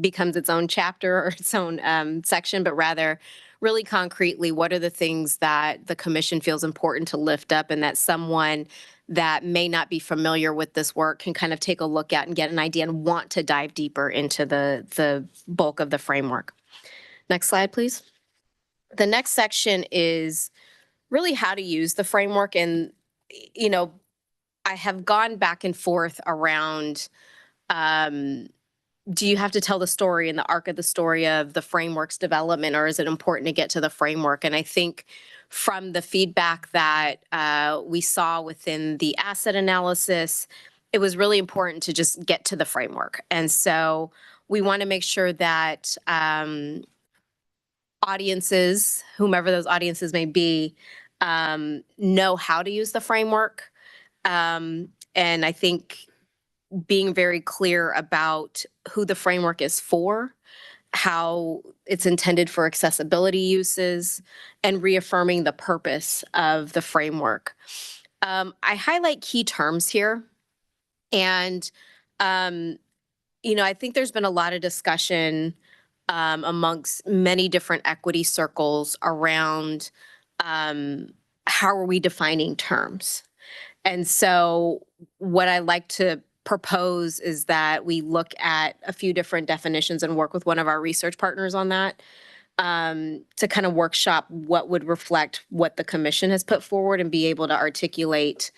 becomes its own chapter or its own section, but rather really concretely, what are the things that the commission feels important to lift up and that someone that may not be familiar with this work can kind of take a look at and get an idea and want to dive deeper into the bulk of the framework. Next slide, please. The next section is really how to use the framework. And, I have gone back and forth around, do you have to tell the story and the arc of the story of the framework's development, or is it important to get to the framework? And I think from the feedback that we saw within the asset analysis, it was really important to just get to the framework. And so we want to make sure that audiences, whomever those audiences may be, know how to use the framework. And I think being very clear about who the framework is for, how it's intended for accessibility uses, and reaffirming the purpose of the framework. I highlight key terms here. And, I think there's been a lot of discussion amongst many different equity circles around how are we defining terms. And so what I like to propose is that we look at a few different definitions and work with one of our research partners on that to kind of workshop what would reflect what the commission has put forward and be able to articulate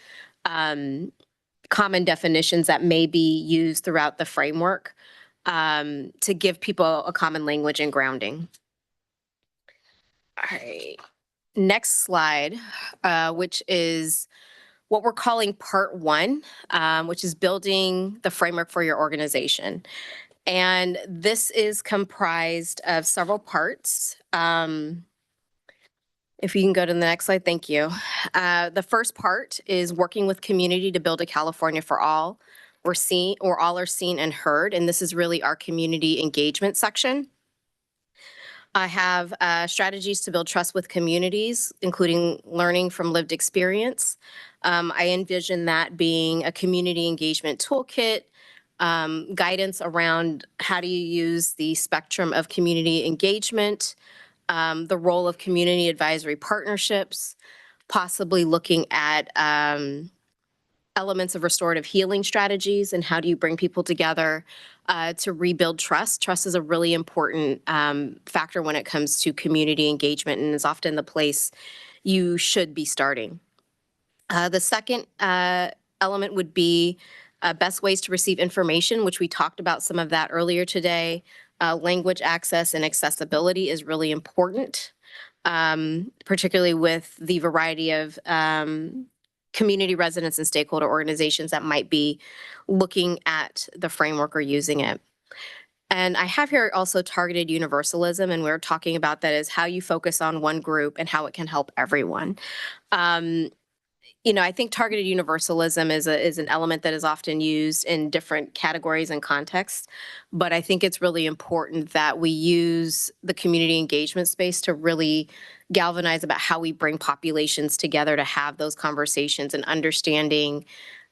common definitions that may be used throughout the framework to give people a common language and grounding. All right, next slide, which is what we're calling part one, which is building the framework for your organization. And this is comprised of several parts. If you can go to the next slide, thank you. The first part is working with community to build a California for all. We're all are seen and heard, and this is really our community engagement section. I have strategies to build trust with communities, including learning from lived experience. I envision that being a community engagement toolkit, guidance around how do you use the spectrum of community engagement, the role of community advisory partnerships, possibly looking at elements of restorative healing strategies and how do you bring people together to rebuild trust. Trust is a really important factor when it comes to community engagement and is often the place you should be starting. The second element would be best ways to receive information, which we talked about some of that earlier today. Language access and accessibility is really important, particularly with the variety of community residents and stakeholder organizations that might be looking at the framework or using it. And I have here also targeted universalism, and we're talking about that as how you focus on one group and how it can help everyone. I think targeted universalism is an element that is often used in different categories and contexts, but I think it's really important that we use the community engagement space to really galvanize about how we bring populations together to have those conversations and understanding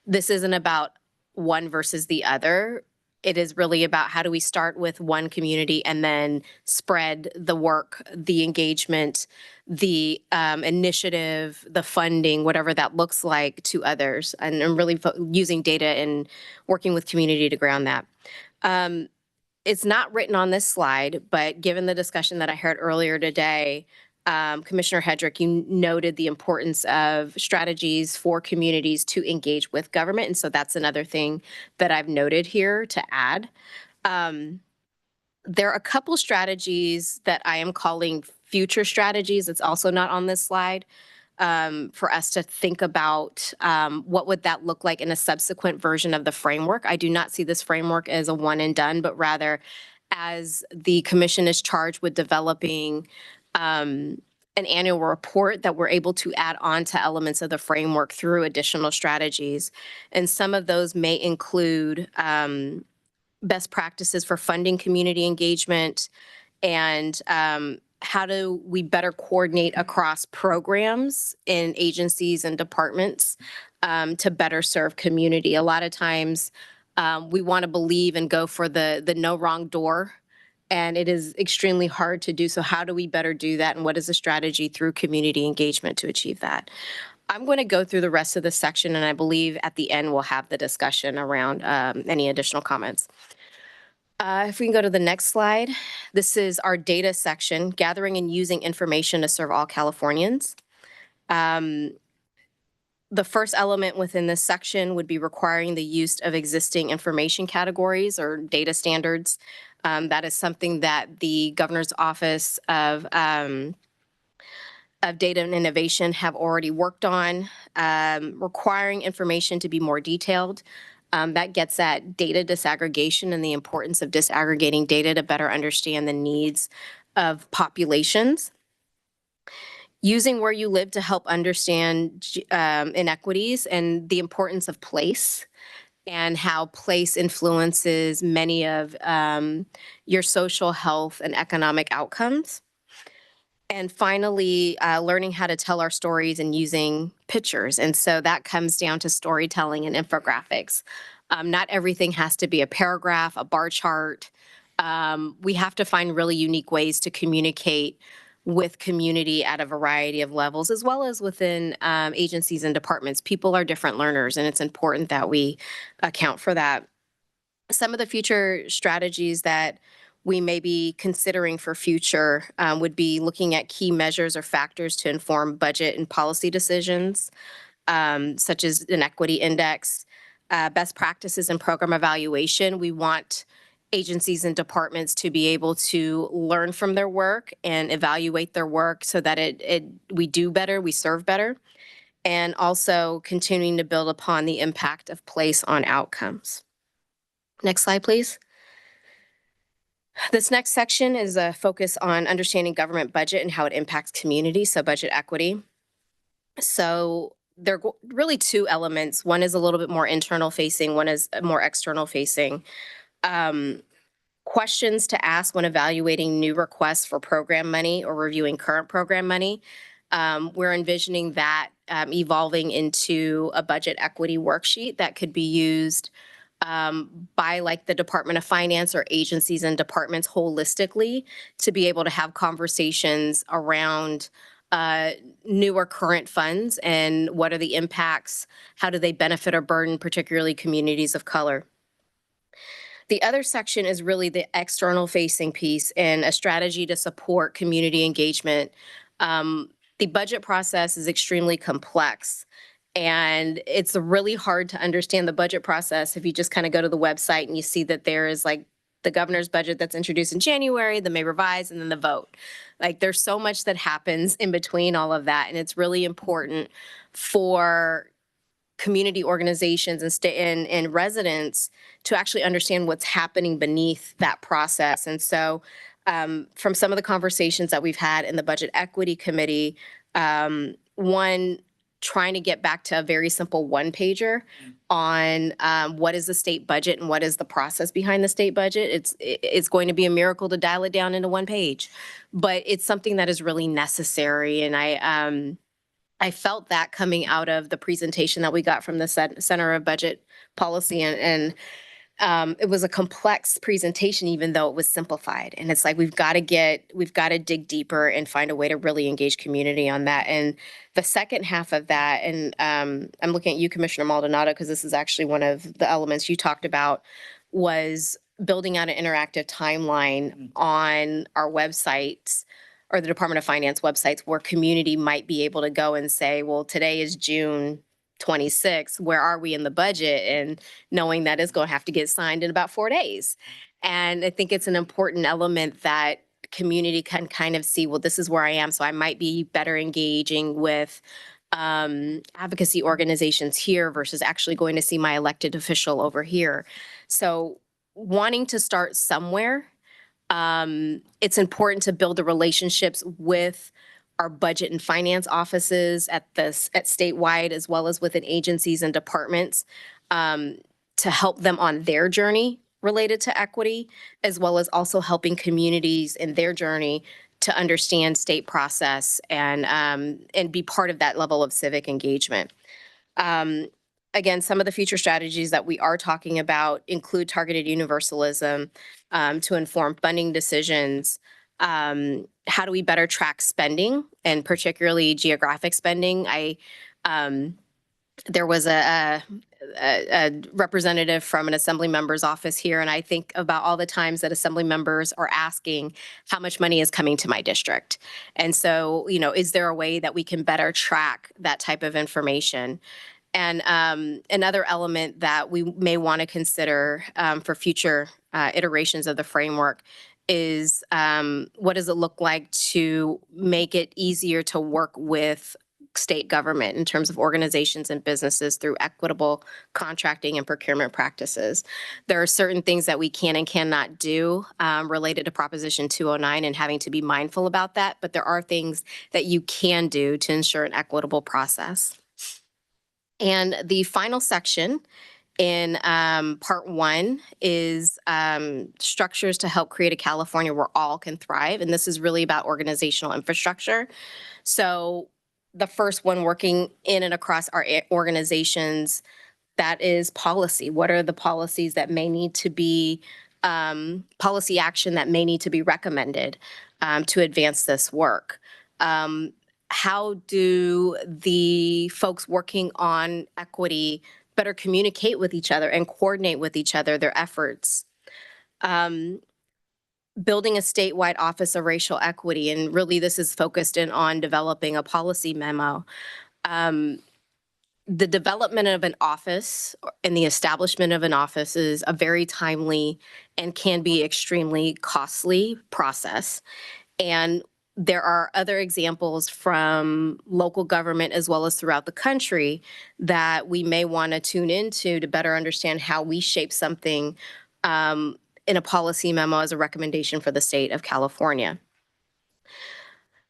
this isn't about one versus the other. It is really about how do we start with one community and then spread the work, the engagement, the initiative, the funding, whatever that looks like to others, and really using data and working with community to ground that. It's not written on this slide, but given the discussion that I heard earlier today, Commissioner Hedrick, you noted the importance of strategies for communities to engage with government. And so that's another thing that I've noted here to add. There are a couple strategies that I am calling future strategies. It's also not on this slide. For us to think about what would that look like in a subsequent version of the framework. I do not see this framework as a one and done, but rather as the commission is charged with developing an annual report that we're able to add on to elements of the framework through additional strategies. And some of those may include best practices for funding community engagement, and how do we better coordinate across programs in agencies and departments to better serve community. A lot of times we want to believe and go for the no wrong door, and it is extremely hard to do so. How do we better do that, and what is the strategy through community engagement to achieve that? I'm going to go through the rest of the section, and I believe at the end we'll have the discussion around any additional comments. If we can go to the next slide, this is our data section, gathering and using information to serve all Californians. The first element within this section would be requiring the use of existing information categories or data standards. That is something that the Governor's Office of Data and Innovation have already worked on, requiring information to be more detailed. That gets at data disaggregation and the importance of disaggregating data to better understand the needs of populations. Using where you live to help understand inequities and the importance of place and how place influences many of your social, health, and economic outcomes. And finally, learning how to tell our stories and using pictures. And so that comes down to storytelling and infographics. Not everything has to be a paragraph, a bar chart. We have to find really unique ways to communicate with community at a variety of levels, as well as within agencies and departments. People are different learners, and it's important that we account for that. Some of the future strategies that we may be considering for future would be looking at key measures or factors to inform budget and policy decisions, such as an equity index, best practices and program evaluation. We want agencies and departments to be able to learn from their work and evaluate their work so that we do better, we serve better, and also continuing to build upon the impact of place on outcomes. Next slide, please. This next section is a focus on understanding government budget and how it impacts community, so budget equity. So there are really two elements. One is a little bit more internal facing, one is more external facing. Questions to ask when evaluating new requests for program money or reviewing current program money. We're envisioning that evolving into a budget equity worksheet that could be used by like the Department of Finance or agencies and departments holistically to be able to have conversations around new or current funds and what are the impacts, how do they benefit or burden particularly communities of color. The other section is really the external facing piece and a strategy to support community engagement. The budget process is extremely complex. And it's really hard to understand the budget process if you just kind of go to the website and you see that there is like the governor's budget that's introduced in January, the May revise, and then the vote. Like there's so much that happens in between all of that. And it's really important for community organizations and residents to actually understand what's happening beneath that process. And so from some of the conversations that we've had in the Budget Equity Committee, one, trying to get back to a very simple one-pager on what is the state budget and what is the process behind the state budget. It's going to be a miracle to dial it down into one page, but it's something that is really necessary. And I felt that coming out of the presentation that we got from the Center of Budget Policy, and it was a complex presentation, even though it was simplified. And it's like, we've got to dig deeper and find a way to really engage community on that. And the second half of that, and I'm looking at you, Commissioner Maldonado, because this is actually one of the elements you talked about, was building out an interactive timeline on our websites or the Department of Finance websites where community might be able to go and say, well, today is June 26th. Where are we in the budget? And knowing that it's going to have to get signed in about 4 days. And I think it's an important element that community can kind of see, well, this is where I am. So I might be better engaging with advocacy organizations here versus actually going to see my elected official over here. So wanting to start somewhere, it's important to build the relationships with our budget and finance offices at statewide, as well as within agencies and departments, to help them on their journey related to equity, as well as also helping communities in their journey to understand state process and be part of that level of civic engagement. Again, some of the future strategies that we are talking about include targeted universalism to inform funding decisions. How do we better track spending, and particularly geographic spending? There was a representative from an assembly member's office here, and I think about all the times that assembly members are asking how much money is coming to my district. And so, is there a way that we can better track that type of information? And another element that we may want to consider for future iterations of the framework is what does it look like to make it easier to work with state government in terms of organizations and businesses through equitable contracting and procurement practices. There are certain things that we can and cannot do related to Proposition 209 and having to be mindful about that, but there are things that you can do to ensure an equitable process. And the final section in part 1 is structures to help create a California where all can thrive. And this is really about organizational infrastructure. So the first one, working in and across our organizations, that is policy. What are the policies that may need to be, policy action that may need to be recommended to advance this work? How do the folks working on equity better communicate with each other and coordinate with each other their efforts? Building a statewide office of racial equity, and really this is focused in on developing a policy memo. The development of an office and the establishment of an office is a very timely and can be extremely costly process. And there are other examples from local government as well as throughout the country that we may want to tune into to better understand how we shape something in a policy memo as a recommendation for the state of California.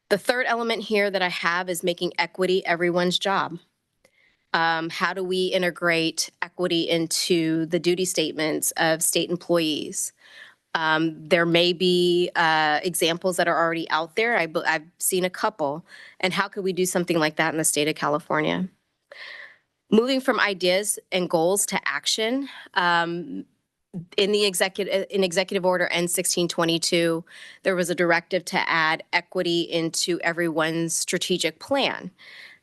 The third element here that I have is making equity everyone's job. How do we integrate equity into the duty statements of state employees? There may be examples that are already out there. I've seen a couple. And how could we do something like that in the state of California? Moving from ideas and goals to action, in Executive Order N1622, there was a directive to add equity into everyone's strategic plan.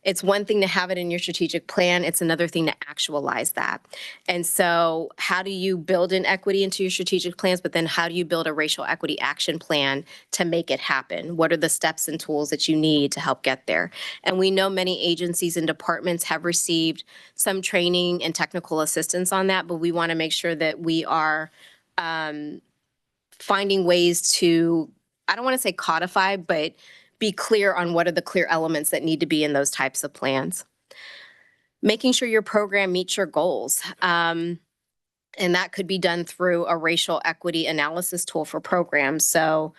It's one thing to have it in your strategic plan. It's another thing to actualize that. And so how do you build in equity into your strategic plans, but then how do you build a racial equity action plan to make it happen? What are the steps and tools that you need to help get there? And we know many agencies and departments have received some training and technical assistance on that, but we want to make sure that we are finding ways to, I don't want to say codify, but be clear on what are the clear elements that need to be in those types of plans. Making sure your program meets your goals. And that could be done through a racial equity analysis tool for programs. So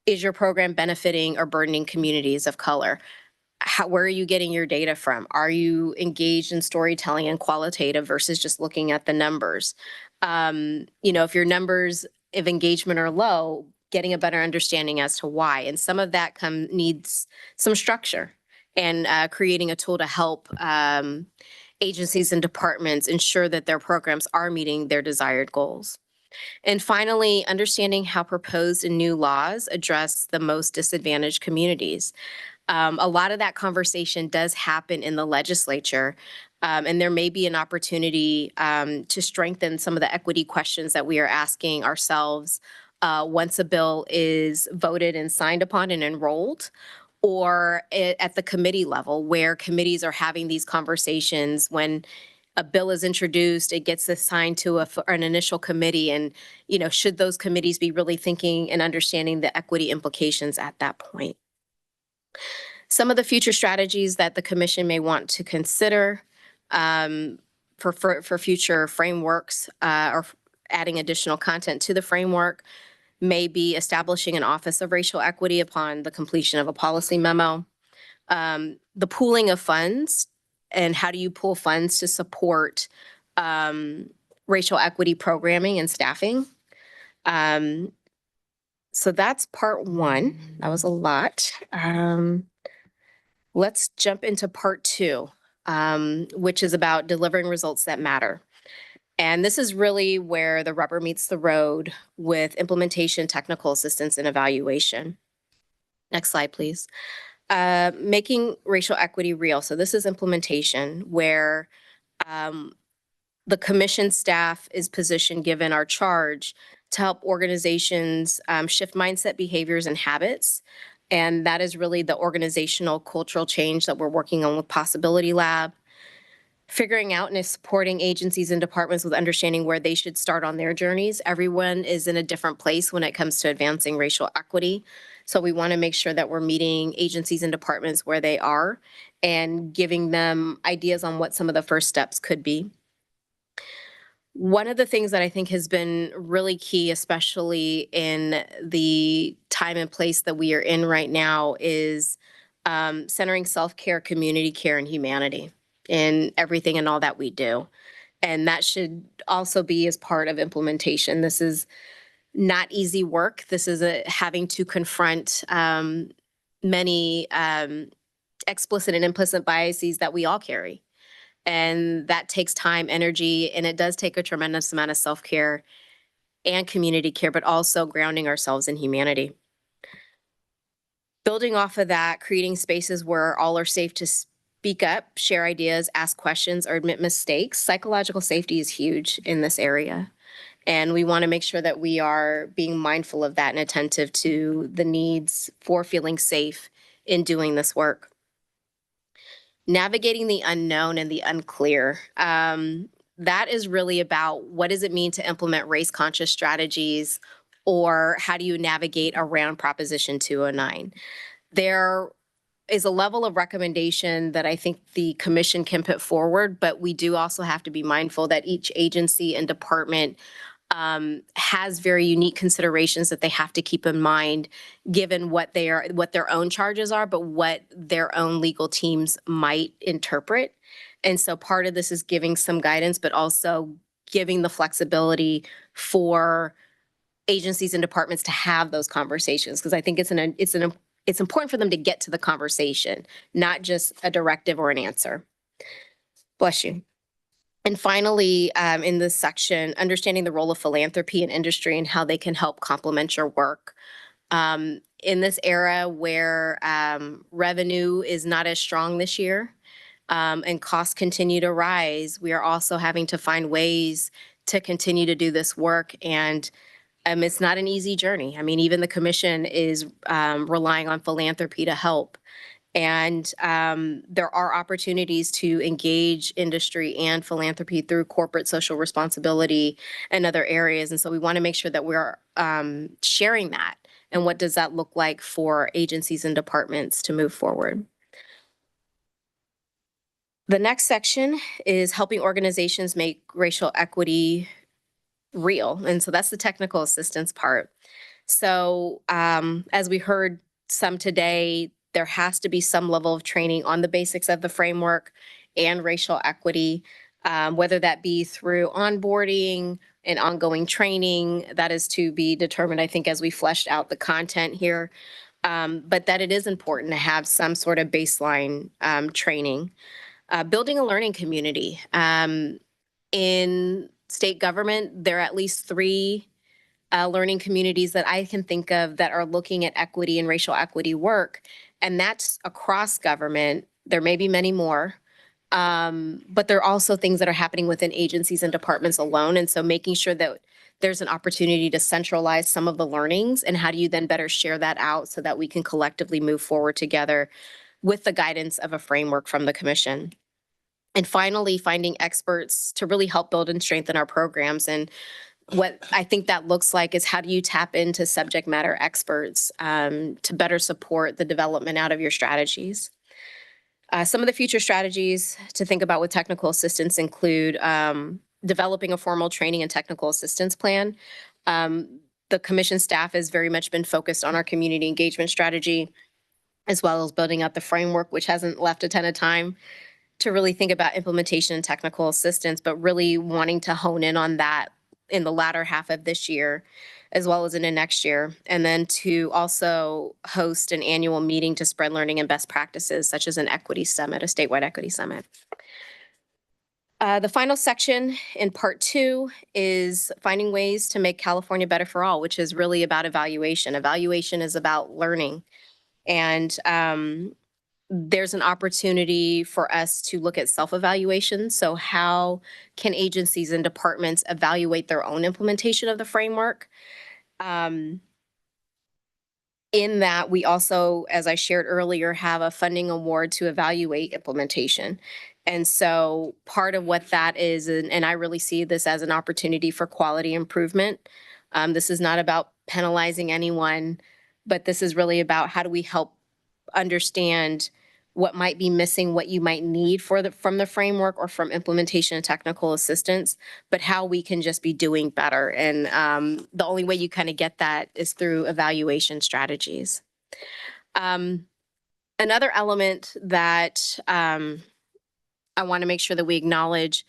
is your program benefiting or burdening communities of color? Where are you getting your data from? Are you engaged in storytelling and qualitative versus just looking at the numbers? If your numbers of engagement are low, getting a better understanding as to why. And some of that needs some structure and creating a tool to help agencies and departments ensure that their programs are meeting their desired goals. And finally, understanding how proposed and new laws address the most disadvantaged communities. A lot of that conversation does happen in the legislature, and there may be an opportunity to strengthen some of the equity questions that we are asking ourselves once a bill is voted and signed upon and enrolled, or at the committee level where committees are having these conversations when a bill is introduced, it gets assigned to an initial committee, and should those committees be really thinking and understanding the equity implications at that point? Some of the future strategies that the commission may want to consider for future frameworks or adding additional content to the framework may be establishing an Office of Racial Equity upon the completion of a policy memo. The pooling of funds, and how do you pool funds to support racial equity programming and staffing. So that's part one. That was a lot. Let's jump into part two, which is about delivering results that matter. And this is really where the rubber meets the road with implementation, technical assistance, and evaluation. Next slide, please. Making racial equity real. So this is implementation where the commission staff is positioned, given our charge, to help organizations shift mindset, behaviors, and habits. And that is really the organizational cultural change that we're working on with Possibility Lab. Figuring out and supporting agencies and departments with understanding where they should start on their journeys. Everyone is in a different place when it comes to advancing racial equity. So we want to make sure that we're meeting agencies and departments where they are and giving them ideas on what some of the first steps could be. One of the things that I think has been really key, especially in the time and place that we are in right now, is centering self-care, community care, and humanity in everything and all that we do. And that should also be as part of implementation. This is not easy work. This is having to confront many explicit and implicit biases that we all carry. And that takes time, energy, and it does take a tremendous amount of self-care and community care, but also grounding ourselves in humanity. Building off of that, creating spaces where all are safe to speak up, share ideas, ask questions, or admit mistakes. Psychological safety is huge in this area. And we want to make sure that we are being mindful of that and attentive to the needs for feeling safe in doing this work. Navigating the unknown and the unclear. That is really about what does it mean to implement race-conscious strategies, or how do you navigate around Proposition 209? There is a level of recommendation that I think the commission can put forward, but we do also have to be mindful that each agency and department has very unique considerations that they have to keep in mind, given what their own charges are, but what their own legal teams might interpret. And so part of this is giving some guidance, but also giving the flexibility for agencies and departments to have those conversations, because I think it's important for them to get to the conversation, not just a directive or an answer. Bless you. And finally, in this section, understanding the role of philanthropy and industry and how they can help complement your work. In this era where revenue is not as strong this year and costs continue to rise, we are also having to find ways to continue to do this work. And it's not an easy journey. I mean, even the commission is relying on philanthropy to help. And there are opportunities to engage industry and philanthropy through corporate social responsibility and other areas. And so we want to make sure that we're sharing that. And what does that look like for agencies and departments to move forward? The next section is helping organizations make racial equity real. And so that's the technical assistance part. So as we heard some today, there has to be some level of training on the basics of the framework and racial equity, whether that be through onboarding and ongoing training. That is to be determined, I think, as we fleshed out the content here, but that it is important to have some sort of baseline training. Building a learning community. In state government, there are at least 3 learning communities that I can think of that are looking at equity and racial equity work. And that's across government. There may be many more, But there are also things that are happening within agencies and departments alone. And so making sure that there's an opportunity to centralize some of the learnings, and how do you then better share that out so that we can collectively move forward together with the guidance of a framework from the commission. And finally, finding experts to really help build and strengthen our programs. And what I think that looks like is, how do you tap into subject matter experts to better support the development out of your strategies? Some of the future strategies to think about with technical assistance include developing a formal training and technical assistance plan. The commission staff has very much been focused on our community engagement strategy, as well as building out the framework, which hasn't left a ton of time to really think about implementation and technical assistance, but really wanting to hone in on that in the latter half of this year, as well as into next year. And then to also host an annual meeting to spread learning and best practices, such as an equity summit, a statewide equity summit. The final section in part 2 is finding ways to make California better for all, which is really about evaluation. Evaluation is about learning. And there's an opportunity for us to look at self-evaluation. So how can agencies and departments evaluate their own implementation of the framework? In that, we also, as I shared earlier, have a funding award to evaluate implementation. And so part of what that is, and I really see this as an opportunity for quality improvement. This is not about penalizing anyone, but this is really about, how do we help understand what might be missing, what you might need from the framework or from implementation and technical assistance, but how we can just be doing better. And the only way you kind of get that is through evaluation strategies. Another element that I want to make sure that we acknowledge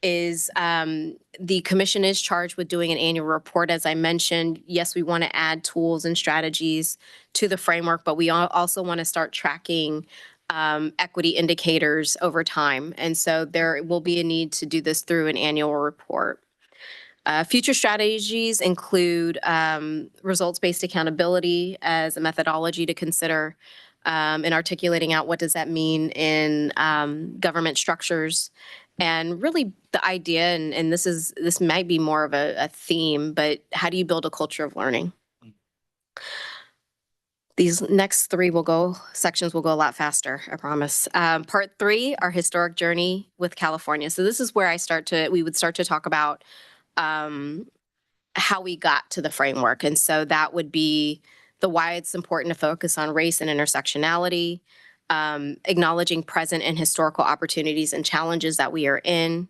is the commission is charged with doing an annual report. As I mentioned, yes, we want to add tools and strategies to the framework, but we also want to start tracking equity indicators over time. And so there will be a need to do this through an annual report. Future strategies include results-based accountability as a methodology to consider, in articulating out what does that mean in government structures. And really the idea, and this might be more of a theme, but how do you build a culture of learning? These next 3 sections will go a lot faster, I promise. Part 3, our historic journey with California. So this is where we would start to talk about how we got to the framework. And so that would be the why it's important to focus on race and intersectionality, acknowledging present and historical opportunities and challenges that we are in,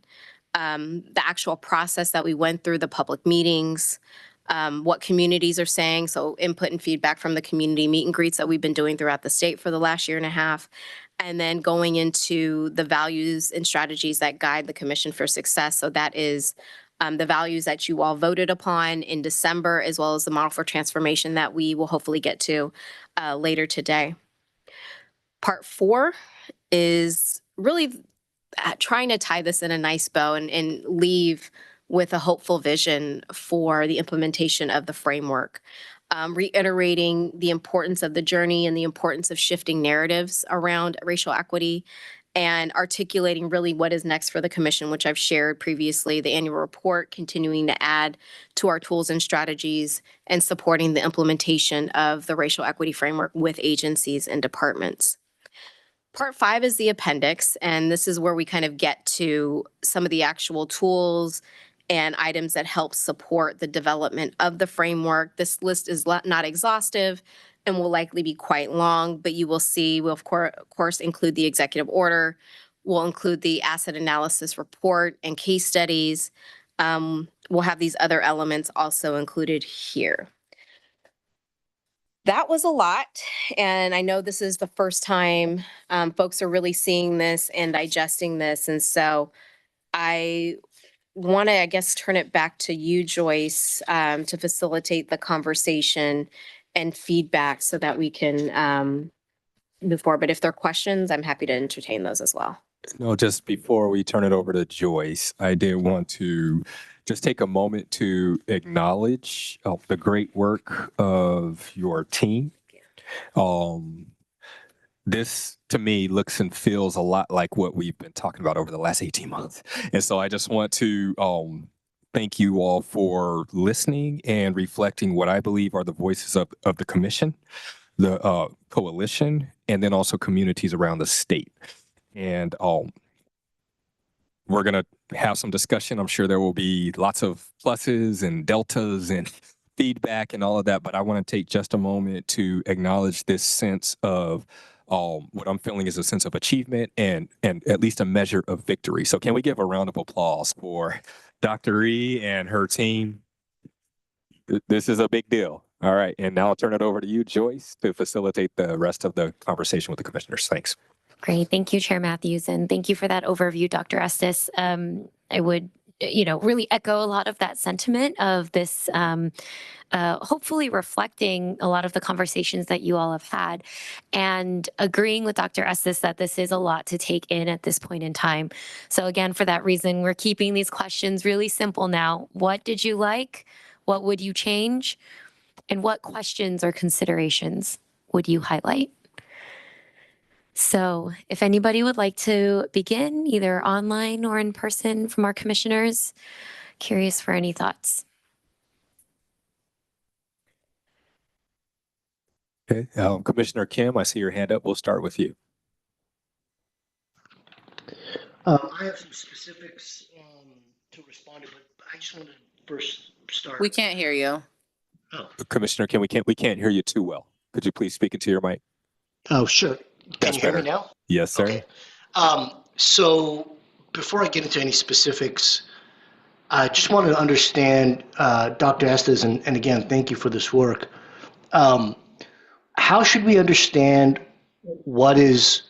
the actual process that we went through, the public meetings, what communities are saying, so input and feedback from the community meet and greets that we've been doing throughout the state for the last year and a half, and then going into the values and strategies that guide the Commission for Success. So that is the values that you all voted upon in December, as well as the model for transformation that we will hopefully get to later today. Part 4 is really trying to tie this in a nice bow and leave with a hopeful vision for the implementation of the framework, reiterating the importance of the journey and the importance of shifting narratives around racial equity, and articulating really what is next for the commission, which I've shared previously, the annual report, continuing to add to our tools and strategies, and supporting the implementation of the racial equity framework with agencies and departments. Part 5 is the appendix, and this is where we kind of get to some of the actual tools and items that help support the development of the framework. This list is not exhaustive and will likely be quite long, but you will see we'll of course include the executive order. We'll include the asset analysis report and case studies. We'll have these other elements also included here. That was a lot, and I know this is the first time folks are really seeing this and digesting this, and so I want to, I guess, turn it back to you, Joyce, to facilitate the conversation and feedback so that we can move forward. But if there are questions, I'm happy to entertain those as well. No, just before we turn it over to Joyce, I did want to just take a moment to acknowledge the great work of your team. this to me looks and feels a lot like what we've been talking about over the last 18 months. And so I just want to thank you all for listening and reflecting what I believe are the voices of the commission, the coalition, and then also communities around the state. And we're going to have some discussion. I'm sure there will be lots of pluses and deltas and feedback and all of that, but I want to take just a moment to acknowledge this sense of what I'm feeling is a sense of achievement and at least a measure of victory. So can we give a round of applause for Dr. E and her team? This is a big deal. All right. And now I'll turn it over to you, Joyce, to facilitate the rest of the conversation with the commissioners. Thanks. Great. Thank you, Chair Matthews. And thank you for that overview, Dr. Estes. I would, really echo a lot of that sentiment of this, hopefully reflecting a lot of the conversations that you all have had and agreeing with Dr. Estes that this is a lot to take in at this point in time. So again, for that reason, we're keeping these questions really simple now. What did you like? What would you change? And what questions or considerations would you highlight? So if anybody would like to begin, either online or in person from our commissioners, curious for any thoughts. Okay. Commissioner Kim, I see your hand up. We'll start with you. I have some specifics to respond to, but I just want to first start. We can't hear you. Oh, Commissioner Kim, we can't hear you too well. Could you please speak into your mic? oh, sure. Can That's you hear me better. now? Yes, sir. Okay. So before I get into any specifics, I just wanted to understand, Dr. Estes, and again, thank you for this work. How should we understand what is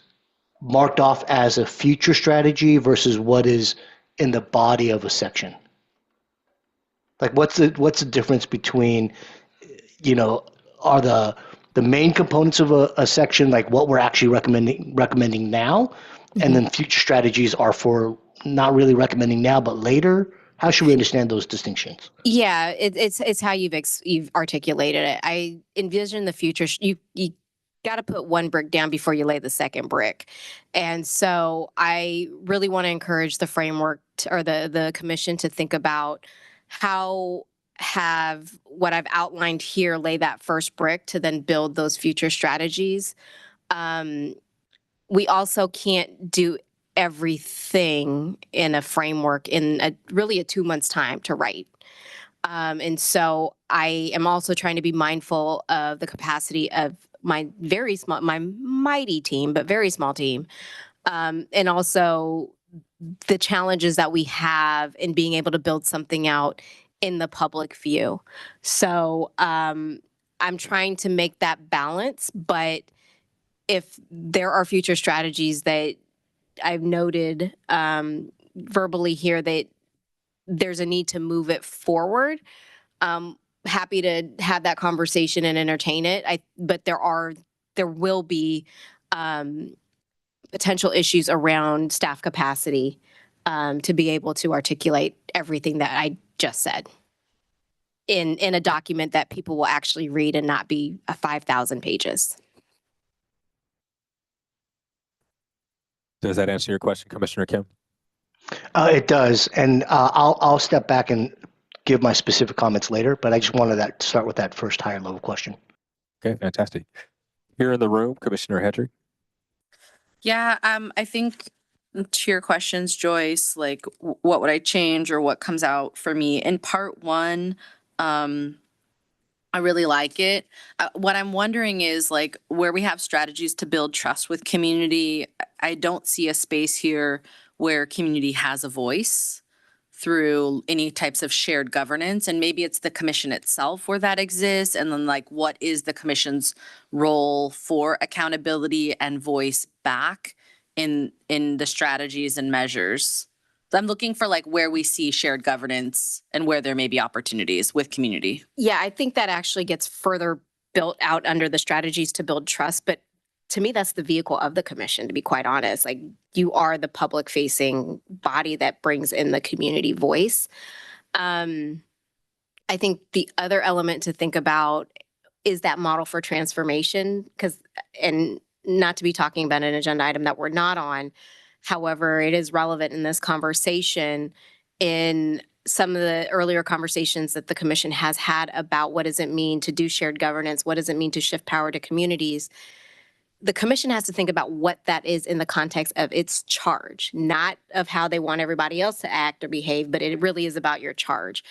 marked off as a future strategy versus what is in the body of a section? Like, what's the difference between, are the main components of a section, like what we're actually recommending now, and then future strategies are for not really recommending now, but later? How should we understand those distinctions? Yeah, it's how you've articulated it. I envision the future. You got to put one brick down before you lay the second brick, and so I really want to encourage the framework or the commission to think about how have what I've outlined here lay that first brick to then build those future strategies. We also can't do everything in a framework in really a 2 months time to write. And so I am also trying to be mindful of the capacity of my mighty team, but very small team. And also the challenges that we have in being able to build something out in the public view. So I'm trying to make that balance, but if there are future strategies that I've noted verbally here that there's a need to move it forward, happy to have that conversation and entertain it. But there will be potential issues around staff capacity to be able to articulate everything that I just said in a document that people will actually read and not be 5,000 pages. Does that answer your question, Commissioner Kim? It does, and I'll step back and give my specific comments later, but I just wanted to start with that first higher level question. Okay, fantastic. Here in the room, Commissioner Hedrick. Yeah, I think to your questions, Joyce, like what would I change or what comes out for me? In part one, I really like it. What I'm wondering is like where we have strategies to build trust with community, I don't see a space here where community has a voice through any types of shared governance. And maybe it's the commission itself where that exists. And then like, what is the commission's role for accountability and voice back in the strategies and measures? So I'm looking for like where we see shared governance and where there may be opportunities with community. Yeah, I think that actually gets further built out under the strategies to build trust. But to me, that's the vehicle of the commission, to be quite honest. Like, you are the public facing body that brings in the community voice. I think the other element to think about is that model for transformation, and not to be talking about an agenda item that we're not on. However, it is relevant in this conversation in some of the earlier conversations that the commission has had about what does it mean to do shared governance? What does it mean to shift power to communities? The commission has to think about what that is in the context of its charge, not of how they want everybody else to act or behave, but it really is about your charge.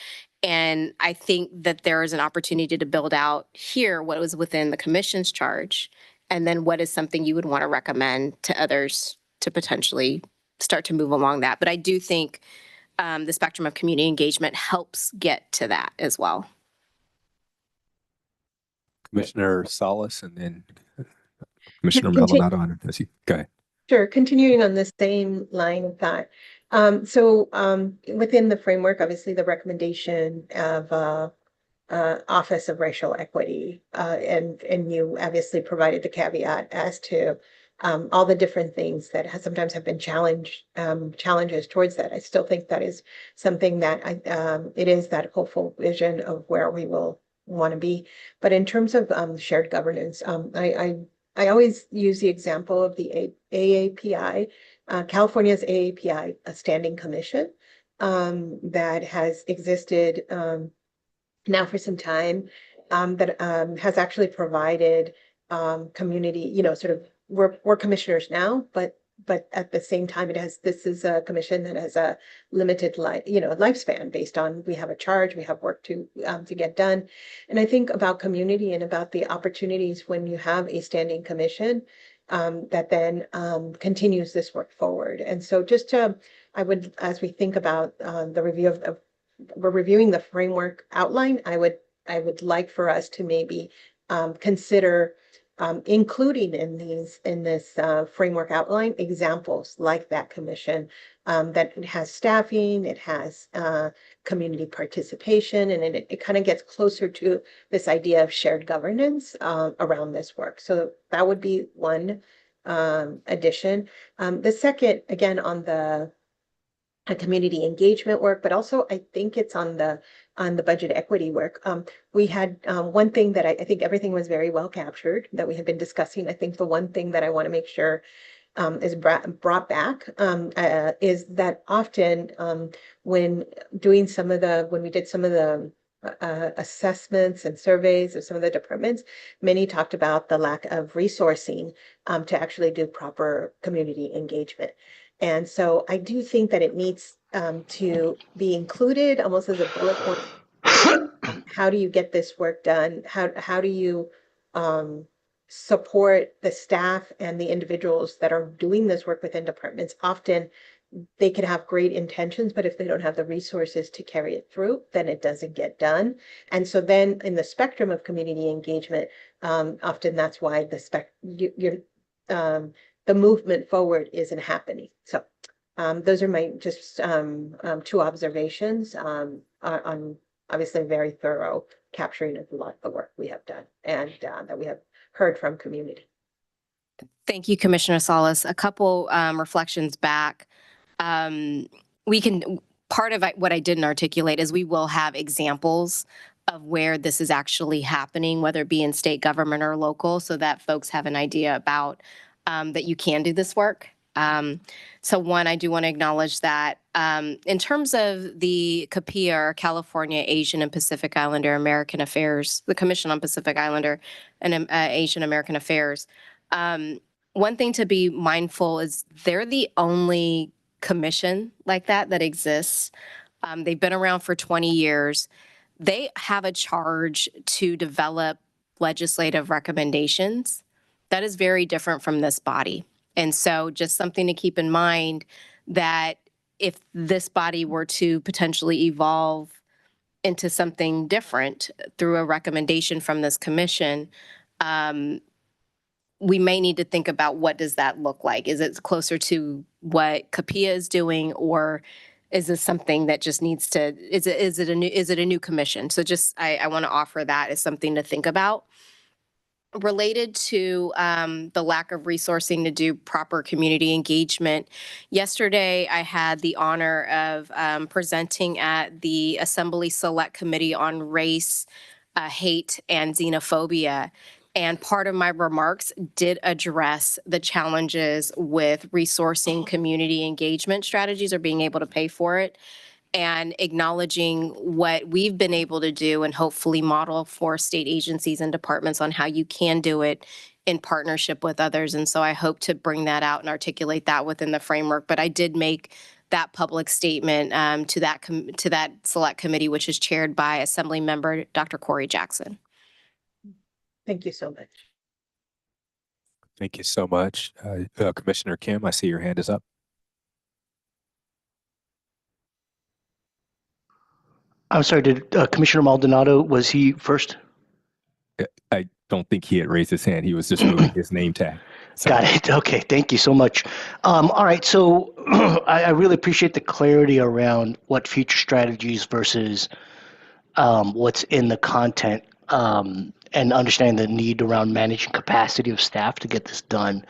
And I think that there is an opportunity to build out here what was within the commission's charge, and then what is something you would want to recommend to others to potentially start to move along that. But I do think the spectrum of community engagement helps get to that as well. Commissioner Salas and then Commissioner Conti- Maldonado. Go ahead. Sure, continuing on the same line of thought. Within the framework, obviously the recommendation of Office of Racial Equity, and you obviously provided the caveat as to all the different things that sometimes have been challenges towards that. I still think that is something that it is that hopeful vision of where we will want to be. But in terms of shared governance, I always use the example of the AAPI, California's AAPI, a standing commission that has existed now for some time, that has actually provided community, sort of we're commissioners now, but at the same time this is a commission that has a limited lifespan based on we have a charge, we have work to get done. And I think about community and about the opportunities when you have a standing commission that then continues this work forward. And so I would, as we think about the review of we're reviewing the framework outline, I would like for us to maybe consider including in this framework outline examples like that commission that it has staffing, it has community participation, and it kind of gets closer to this idea of shared governance around this work. So that would be one addition. The second, again, on the community engagement work, but also I think it's on the budget equity work. We had one thing that I think everything was very well captured that we had been discussing. I think the one thing that I want to make sure is brought back is that often when we did some of the assessments and surveys of some of the departments, many talked about the lack of resourcing to actually do proper community engagement. And so I do think that it needs to be included almost as a bullet point. How do you get this work done? How do you support the staff and the individuals that are doing this work within departments? Often they can have great intentions, but if they don't have the resources to carry it through, then it doesn't get done. And so then in the spectrum of community engagement, often that's why the movement forward isn't happening. So those are my just two observations on obviously very thorough capturing of a lot of the work we have done and that we have heard from community. Thank you, Commissioner Salas. A couple reflections back. Part of what I didn't articulate is we will have examples of where this is actually happening, whether it be in state government or local, so that folks have an idea about that you can do this work. So one, I do want to acknowledge that in terms of the CAPIA, or California Asian and Pacific Islander American Affairs, the Commission on Pacific Islander and Asian American Affairs, one thing to be mindful is they're the only commission like that exists. They've been around for 20 years. They have a charge to develop legislative recommendations. That is very different from this body. And so just something to keep in mind that if this body were to potentially evolve into something different through a recommendation from this commission, we may need to think about what does that look like? Is it closer to what CAPIA is doing, or is this something that just needs to, is it a new commission? So just, I want to offer that as something to think about. Related to the lack of resourcing to do proper community engagement, yesterday I had the honor of presenting at the Assembly Select Committee on Race, Hate, and Xenophobia. And part of my remarks did address the challenges with resourcing community engagement strategies or being able to pay for it, and acknowledging what we've been able to do and hopefully model for state agencies and departments on how you can do it in partnership with others. And so I hope to bring that out and articulate that within the framework. But I did make that public statement to that select committee, which is chaired by Assembly Member Dr. Corey Jackson. Thank you so much. Thank you so much. Commissioner Kim, I see your hand is up. I'm sorry, did Commissioner Maldonado, was he first? I don't think he had raised his hand. He was just moving his name tag. Got it. Okay. Thank you so much. All right. So I really appreciate the clarity around what future strategies versus what's in the content, and understanding the need around managing capacity of staff to get this done.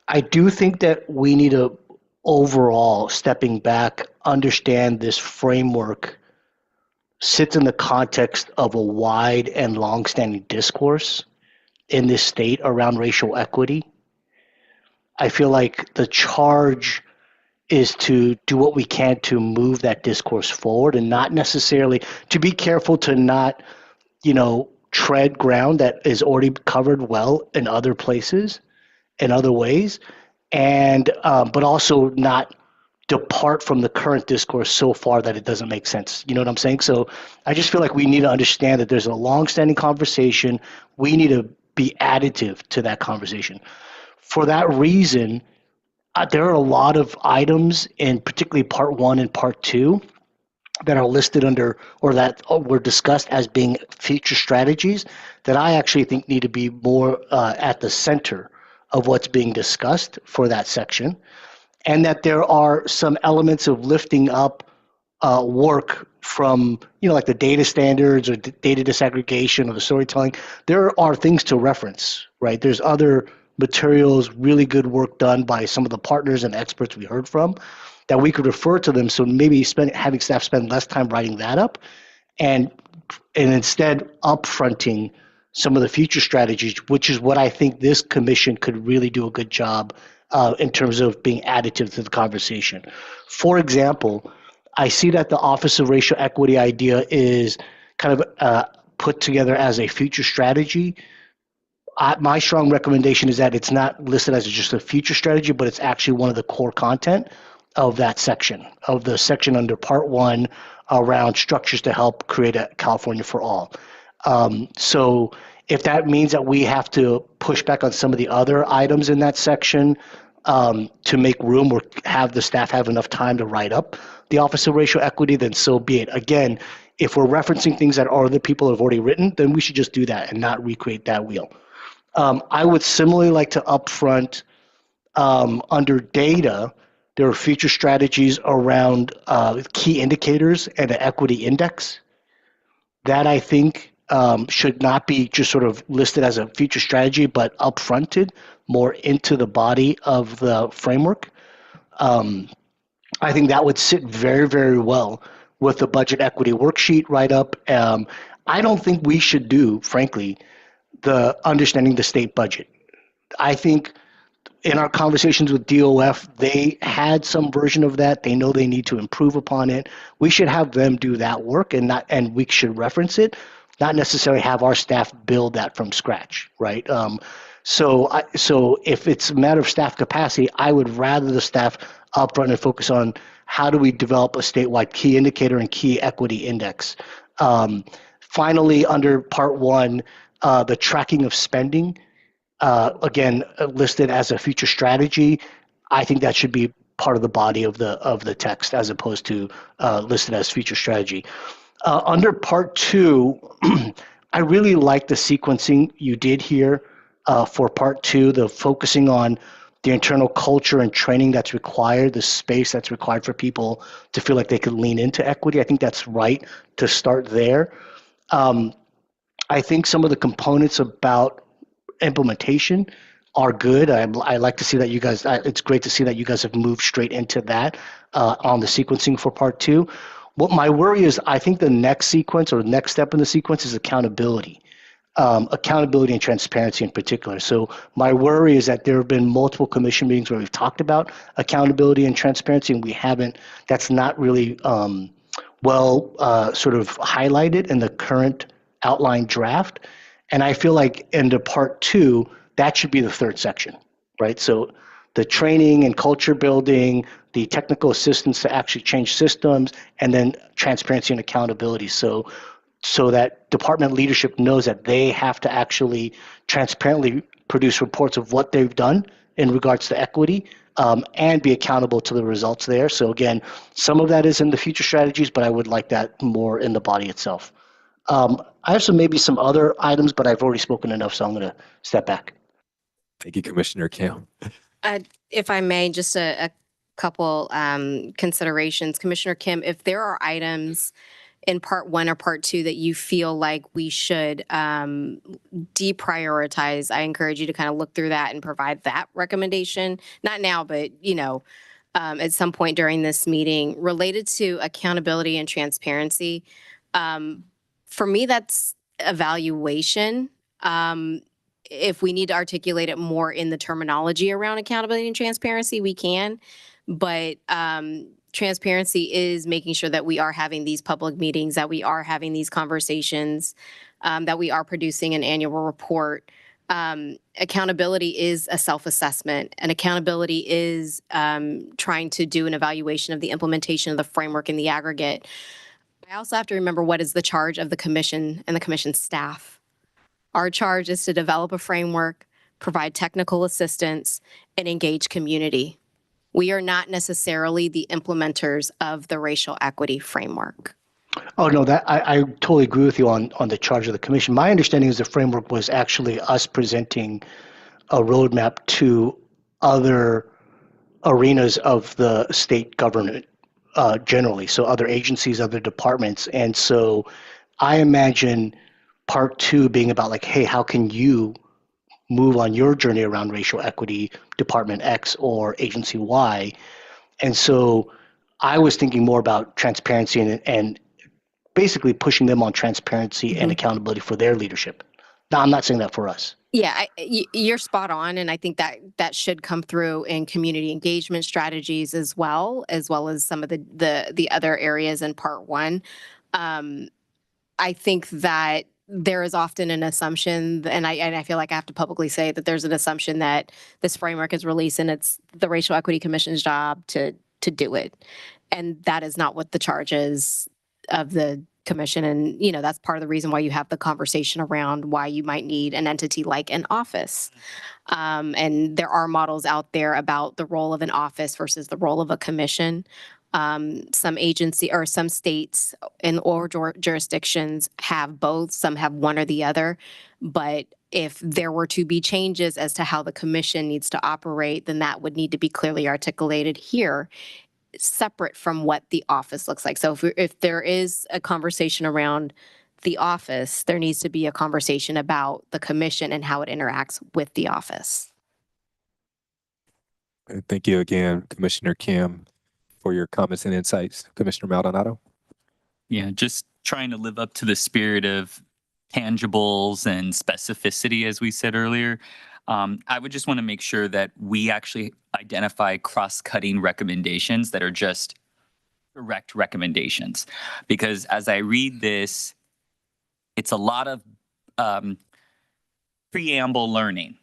I do think that we need to overall, stepping back, understand this framework sits in the context of a wide and longstanding discourse in this state around racial equity. I feel like the charge is to do what we can to move that discourse forward, and not necessarily to be careful to not, tread ground that is already covered well in other places, in other ways, and but also not depart from the current discourse so far that it doesn't make sense. You know what I'm saying? So I just feel like we need to understand that there's a long-standing conversation. We need to be additive to that conversation. For that reason, there are a lot of items in particularly part 1 and part 2 that are listed under, or that were discussed as being future strategies, that I actually think need to be more at the center of what's being discussed for that section. And that there are some elements of lifting up work from, like the data standards or data disaggregation or the storytelling. There are things to reference, right? There's other materials, really good work done by some of the partners and experts we heard from that we could refer to them. So maybe having staff spend less time writing that up and instead upfronting some of the future strategies, which is what I think this commission could really do a good job in terms of being additive to the conversation. For example, I see that the Office of Racial Equity idea is kind of put together as a future strategy. My strong recommendation is that it's not listed as just a future strategy, but it's actually one of the core content of that section, of the section under Part 1 around structures to help create a California for all. So if that means that we have to push back on some of the other items in that section to make room or have the staff have enough time to write up the Office of Racial Equity, then so be it. Again, if we're referencing things that other people have already written, then we should just do that and not recreate that wheel. I would similarly like to upfront under data, there are future strategies around key indicators and an equity index. That I think should not be just sort of listed as a future strategy, but upfronted more into the body of the framework. I think that would sit very, very well with the budget equity worksheet write-up. I don't think we should do, frankly, the understanding the state budget. I think in our conversations with DOF, they had some version of that. They know they need to improve upon it. We should have them do that work, and we should reference it, not necessarily have our staff build that from scratch, right? So if it's a matter of staff capacity, I would rather the staff upfront and focus on how do we develop a statewide key indicator and key equity index. Finally, under Part 1, the tracking of spending, again, listed as a future strategy. I think that should be part of the body of the text as opposed to listed as future strategy. Under Part 2, I really like the sequencing you did here for Part 2, the focusing on the internal culture and training that's required, the space that's required for people to feel like they could lean into equity. I think that's right to start there. I think some of the components about implementation are good. I like to see that you guys, it's great to see that you guys have moved straight into that on the sequencing for Part 2. What my worry is, I think the next sequence or next step in the sequence is accountability. accountability and transparency in particular. So my worry is that there have been multiple commission meetings where we've talked about accountability and transparency, and we haven't. That's not really sort of highlighted in the current outline draft. And I feel like into part 2, that should be the third section, right? So the training and culture building, the technical assistance to actually change systems, and then transparency and accountability. So that department leadership knows that they have to actually transparently produce reports of what they've done in regards to equity, and be accountable to the results there. So again, some of that is in the future strategies, but I would like that more in the body itself. I have maybe some other items, but I've already spoken enough, so I'm going to step back. Thank you, Commissioner Kim. If I may, just a couple considerations. Commissioner Kim, if there are items in part 1 or part 2 that you feel like we should deprioritize, I encourage you to kind of look through that and provide that recommendation. Not now, but at some point during this meeting related to accountability and transparency. For me, that's evaluation. If we need to articulate it more in the terminology around accountability and transparency, we can. But transparency is making sure that we are having these public meetings, that we are having these conversations, that we are producing an annual report. Accountability is a self-assessment, and accountability is trying to do an evaluation of the implementation of the framework in the aggregate. I also have to remember what is the charge of the commission and the commission staff. Our charge is to develop a framework, provide technical assistance, and engage community. We are not necessarily the implementers of the racial equity framework. Oh, no, that I totally agree with you on the charge of the commission. My understanding is the framework was actually us presenting a roadmap to other arenas of the state government generally, so other agencies, other departments. And so I imagine part 2 being about like, hey, how can you move on your journey around racial equity, Department X or Agency Y? And so I was thinking more about transparency and basically pushing them on transparency and accountability for their leadership. Now, I'm not saying that for us. Yeah, you're spot on, and I think that should come through in community engagement strategies as well as some of the other areas in part 1. I think that there is often an assumption, and I feel like I have to publicly say that there's an assumption that this framework is released and it's the Racial Equity Commission's job to do it, and that is not what the charge is of the commission. And that's part of the reason why you have the conversation around why you might need an entity like an office. And there are models out there about the role of an office versus the role of a commission. Some agency or some states or jurisdictions have both, some have one or the other. But if there were to be changes as to how the commission needs to operate, then that would need to be clearly articulated here, separate from what the office looks like. So if there is a conversation around the office, there needs to be a conversation about the commission and how it interacts with the office. Thank you again, Commissioner Kim, for your comments and insights. Commissioner Maldonado? Yeah, just trying to live up to the spirit of tangibles and specificity, as we said earlier. I would just want to make sure that we actually identify cross-cutting recommendations that are just direct recommendations. Because as I read this, it's a lot of preamble learning.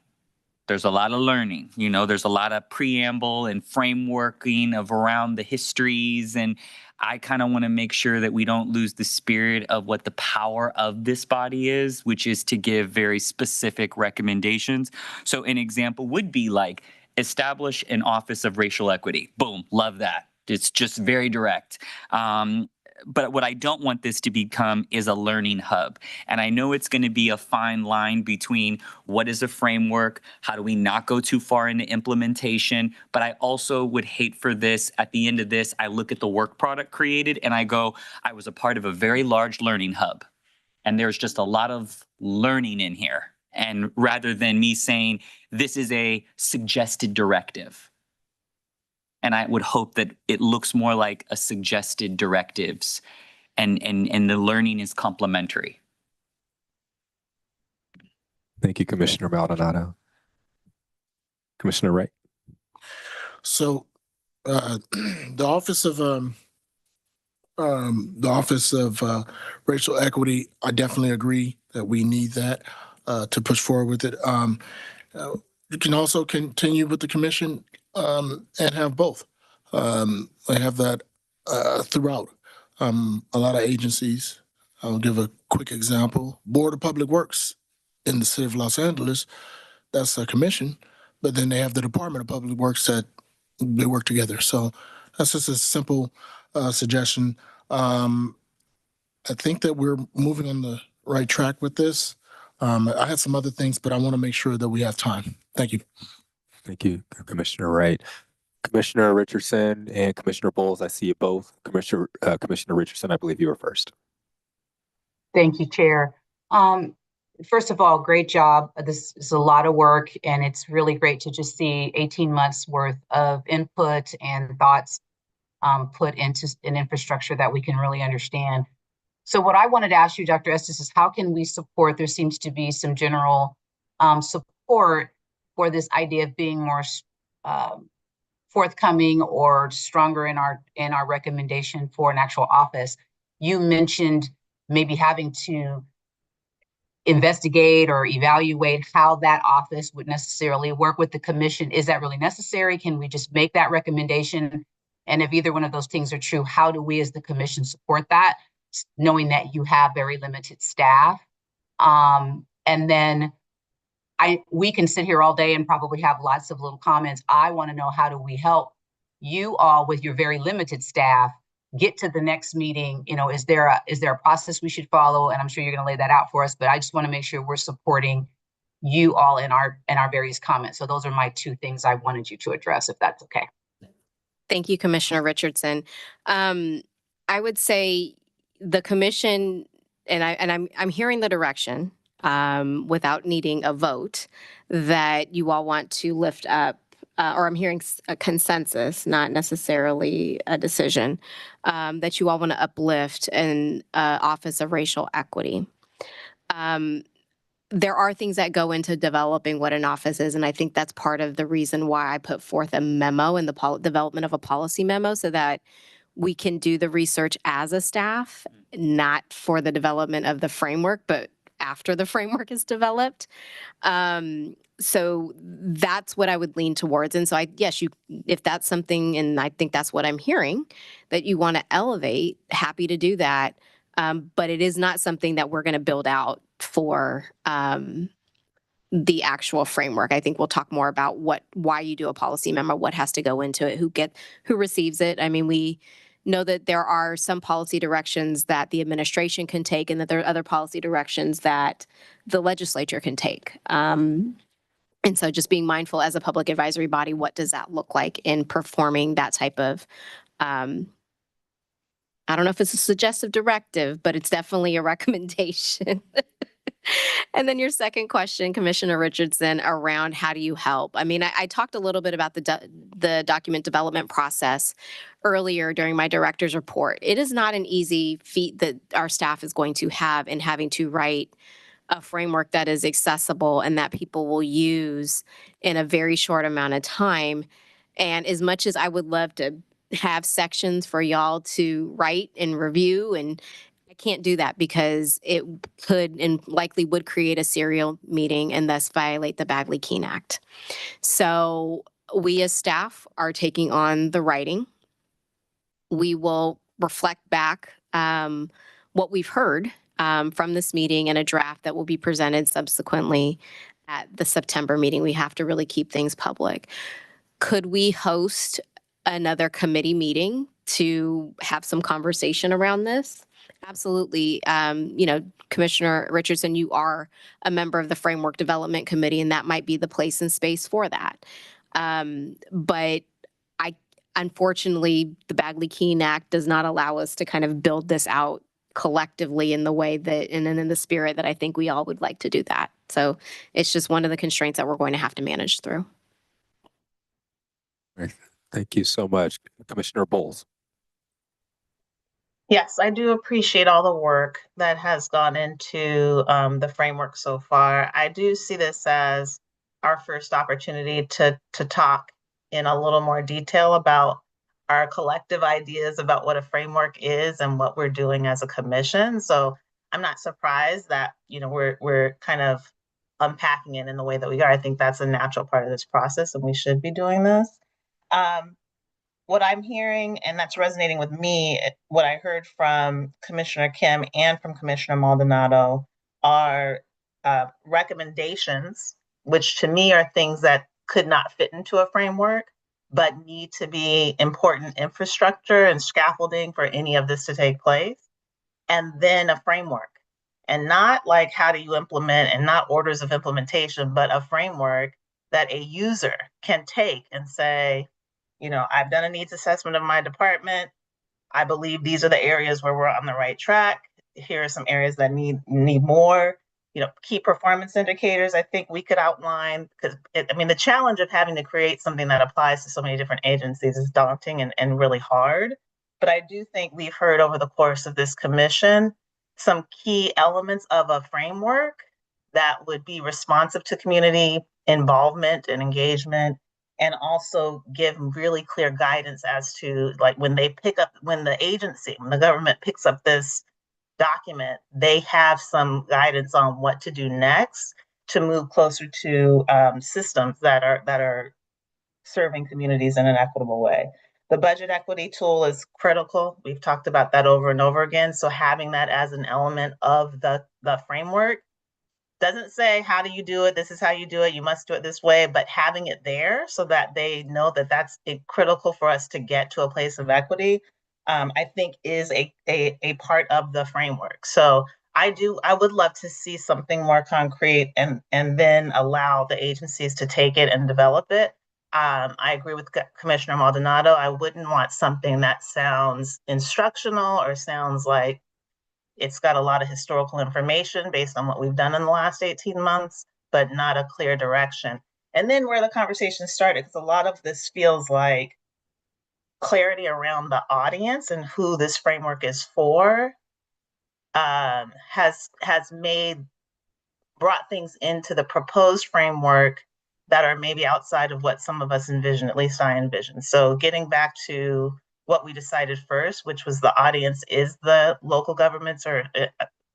There's a lot of learning, there's a lot of preamble and frameworking of around the histories. And I kind of want to make sure that we don't lose the spirit of what the power of this body is, which is to give very specific recommendations. So an example would be like, establish an Office of Racial Equity. Boom, love that. It's just very direct. But what I don't want this to become is a learning hub. And I know it's going to be a fine line between what is a framework, how do we not go too far into implementation, but I also would hate for this, at the end of this, I look at the work product created and I go, I was a part of a very large learning hub. And there's just a lot of learning in here. And rather than me saying, this is a suggested directive. And I would hope that it looks more like a suggested directives and the learning is complementary. Thank you, Commissioner Maldonado. Commissioner Wright. So, the Office of Racial Equity, I definitely agree that we need that to push forward with it. You can also continue with the commission and have both. I have that throughout a lot of agencies. I'll give a quick example. Board of Public Works in the city of Los Angeles, that's a commission, but then they have the Department of Public Works that they work together. So that's just a simple suggestion. I think that we're moving on the right track with this. I had some other things, but I want to make sure that we have time. Thank you. Thank you, Commissioner Wright. Commissioner Richardson and Commissioner Bowles, I see you both. Commissioner Richardson, I believe you were first. Thank you, Chair. First of all, great job. This is a lot of work, and it's really great to just see 18 months worth of input and thoughts put into an infrastructure that we can really understand. So what I wanted to ask you, Dr. Estes, is how can we support? There seems to be some general support for this idea of being more forthcoming or stronger in our recommendation for an actual office. You mentioned maybe having to investigate or evaluate how that office would necessarily work with the commission. Is that really necessary? Can we just make that recommendation? And if either one of those things are true, how do we as the commission support that, knowing that you have very limited staff? And then we can sit here all day and probably have lots of little comments. I want to know, how do we help you all with your very limited staff get to the next meeting? You know, is there a process we should follow? And I'm sure you're going to lay that out for us, but I just want to make sure we're supporting you all in our various comments. So those are my two things I wanted you to address, if that's okay. Thank you, Commissioner Richardson. I would say the commission, and I'm hearing the direction without needing a vote, that you all want to lift up, or I'm hearing a consensus, not necessarily a decision, that you all want to uplift an Office of Racial Equity. There are things that go into developing what an office is, and I think that's part of the reason why I put forth a memo in the development of a policy memo, so that we can do the research as a staff, not for the development of the framework, but after the framework is developed. So that's what I would lean towards. And so yes, if that's something, and I think that's what I'm hearing, that you want to elevate, happy to do that. But it is not something that we're going to build out for the actual framework. I think we'll talk more about why you do a policy memo, what has to go into it, who receives it. I mean, we know that there are some policy directions that the administration can take, and that there are other policy directions that the legislature can take. And so just being mindful as a public advisory body, what does that look like in performing that type of, I don't know if it's a suggestive directive, but it's definitely a recommendation. And then your second question, Commissioner Richardson, around how do you help? I mean, I talked a little bit about the document development process earlier during my director's report. It is not an easy feat that our staff is going to have in having to write a framework that is accessible and that people will use in a very short amount of time. And as much as I would love to have sections for y'all to write and review, and I can't do that because it could and likely would create a serial meeting and thus violate the Bagley-Keene Act. So we as staff are taking on the writing. We will reflect back what we've heard from this meeting in a draft that will be presented subsequently at the September meeting. We have to really keep things public. Could we host another committee meeting to have some conversation around this? Absolutely. You know, Commissioner Richardson, you are a member of the Framework Development Committee, and that might be the place and space for that. But unfortunately, the Bagley-Keene Act does not allow us to kind of build this out collectively in the way that, and in the spirit that I think we all would like to do that. So it's just one of the constraints that we're going to have to manage through. Thank you so much, Commissioner Bowles. Yes, I do appreciate all the work that has gone into the framework so far. I do see this as our first opportunity to talk in a little more detail about our collective ideas about what a framework is and what we're doing as a commission. So I'm not surprised that, you know, we're kind of unpacking it in the way that we are. I think that's a natural part of this process, and we should be doing this. Um, what I'm hearing, and that's resonating with me, what I heard from Commissioner Kim and from Commissioner Maldonado are recommendations, which to me are things that could not fit into a framework, but need to be important infrastructure and scaffolding for any of this to take place. And then a framework. And not like how do you implement and not orders of implementation, but a framework that a user can take and say, you know, I've done a needs assessment of my department. I believe these are the areas where we're on the right track. Here are some areas that need more. You know, key performance indicators. I think we could outline, because I mean, the challenge of having to create something that applies to so many different agencies is daunting and really hard. But I do think we've heard over the course of this commission some key elements of a framework that would be responsive to community involvement and engagement, and also give really clear guidance as to, like, when they pick up, when the government picks up this document, they have some guidance on what to do next to move closer to systems that are serving communities in an equitable way. The budget equity tool is critical. We've talked about that over and over again. So having that as an element of the framework doesn't say how do you do it, this is how you do it, you must do it this way, but having it there so that they know that that's critical for us to get to a place of equity, I think is a part of the framework. So I would love to see something more concrete and then allow the agencies to take it and develop it. I agree with Commissioner Maldonado. I wouldn't want something that sounds instructional or sounds like it's got a lot of historical information based on what we've done in the last 18 months, but not a clear direction. And then where the conversation started, because a lot of this feels like clarity around the audience and who this framework is for, has brought things into the proposed framework that are maybe outside of what some of us envision, at least I envision. So getting back to what we decided first, which was the audience is the local governments or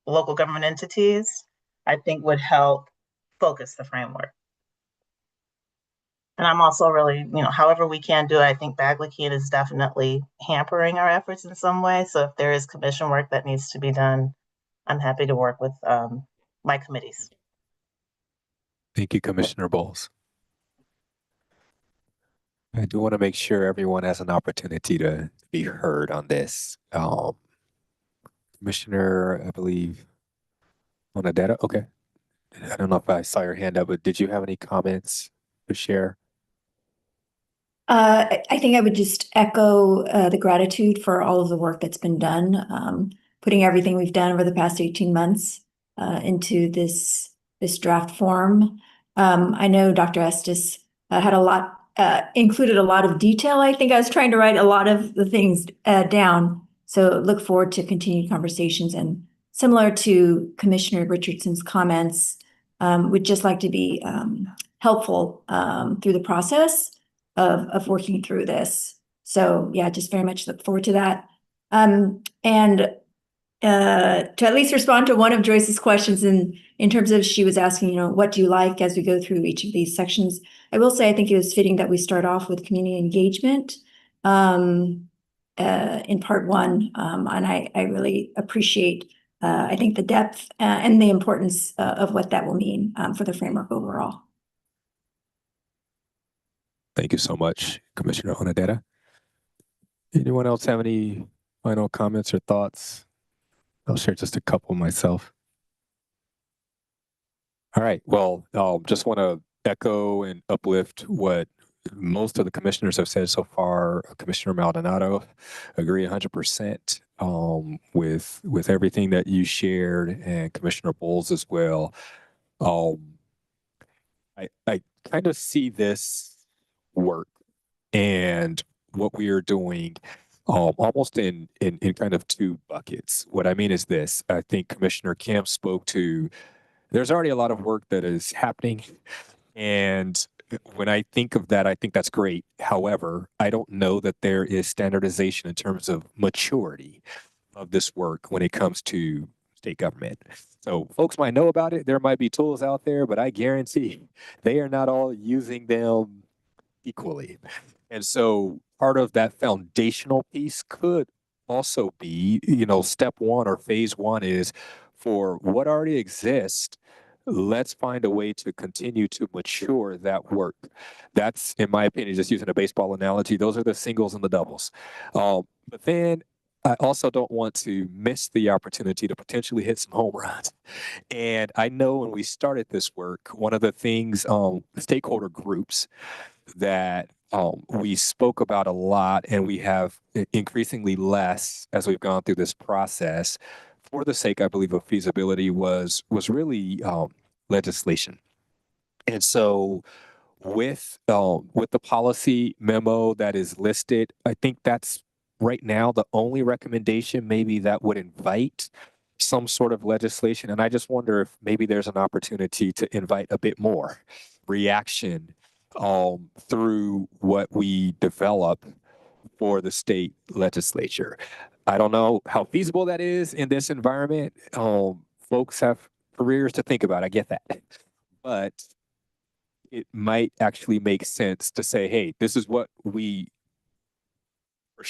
local government entities, I think would help focus the framework. And I'm also really, you know, however we can do it, I think Baglickine is definitely hampering our efforts in some way. So if there is commission work that needs to be done, I'm happy to work with my committees. Thank you, Commissioner Bowles. I do want to make sure everyone has an opportunity to be heard on this. Commissioner, I believe, on the data. Okay. I don't know if I saw your hand up, but did you have any comments to share? I think I would just echo the gratitude for all of the work that's been done, putting everything we've done over the past 18 months into this draft form. I know Dr. Estes had included a lot of detail. I think I was trying to write a lot of the things down. So look forward to continued conversations, and similar to Commissioner Richardson's comments, would just like to be helpful through the process of working through this. So yeah, just very much look forward to that. And to at least respond to one of Joyce's questions in terms of, she was asking, you know, what do you like as we go through each of these sections? I will say, I think it was fitting that we start off with community engagement in part one. And I really appreciate, I think, the depth and the importance of what that will mean for the framework overall. Thank you so much, Commissioner Onodera. Anyone else have any final comments or thoughts? I'll share just a couple myself. All right. Well, just want to echo and uplift what most of the commissioners have said so far. Commissioner Maldonado, agree 100% with everything that you shared, and Commissioner Bowles as well. I kind of see this work and what we are doing almost in kind of two buckets. What I mean is this: I think Commissioner Kemp spoke to. There's already a lot of work that is happening, and when I think of that, I think that's great. However, I don't know that there is standardization in terms of maturity of this work when it comes to state government. So folks might know about it. There might be tools out there, but I guarantee they are not all using them equally. And so part of that foundational piece could also be, step one or phase one is for what already exists, let's find a way to continue to mature that work. That's, in my opinion, just using a baseball analogy, those are the singles and the doubles. But then I also don't want to miss the opportunity to potentially hit some home runs. And I know when we started this work, one of the things, stakeholder groups that we spoke about a lot, and we have increasingly less as we've gone through this process, for the sake, I believe, of feasibility, was really legislation. And so with the policy memo that is listed, I think that's right now the only recommendation maybe that would invite some sort of legislation. And I just wonder if maybe there's an opportunity to invite a bit more reaction through what we develop for the state legislature. I don't know how feasible that is in this environment. Folks have careers to think about. I get that. But it might actually make sense to say, hey, this is what we, for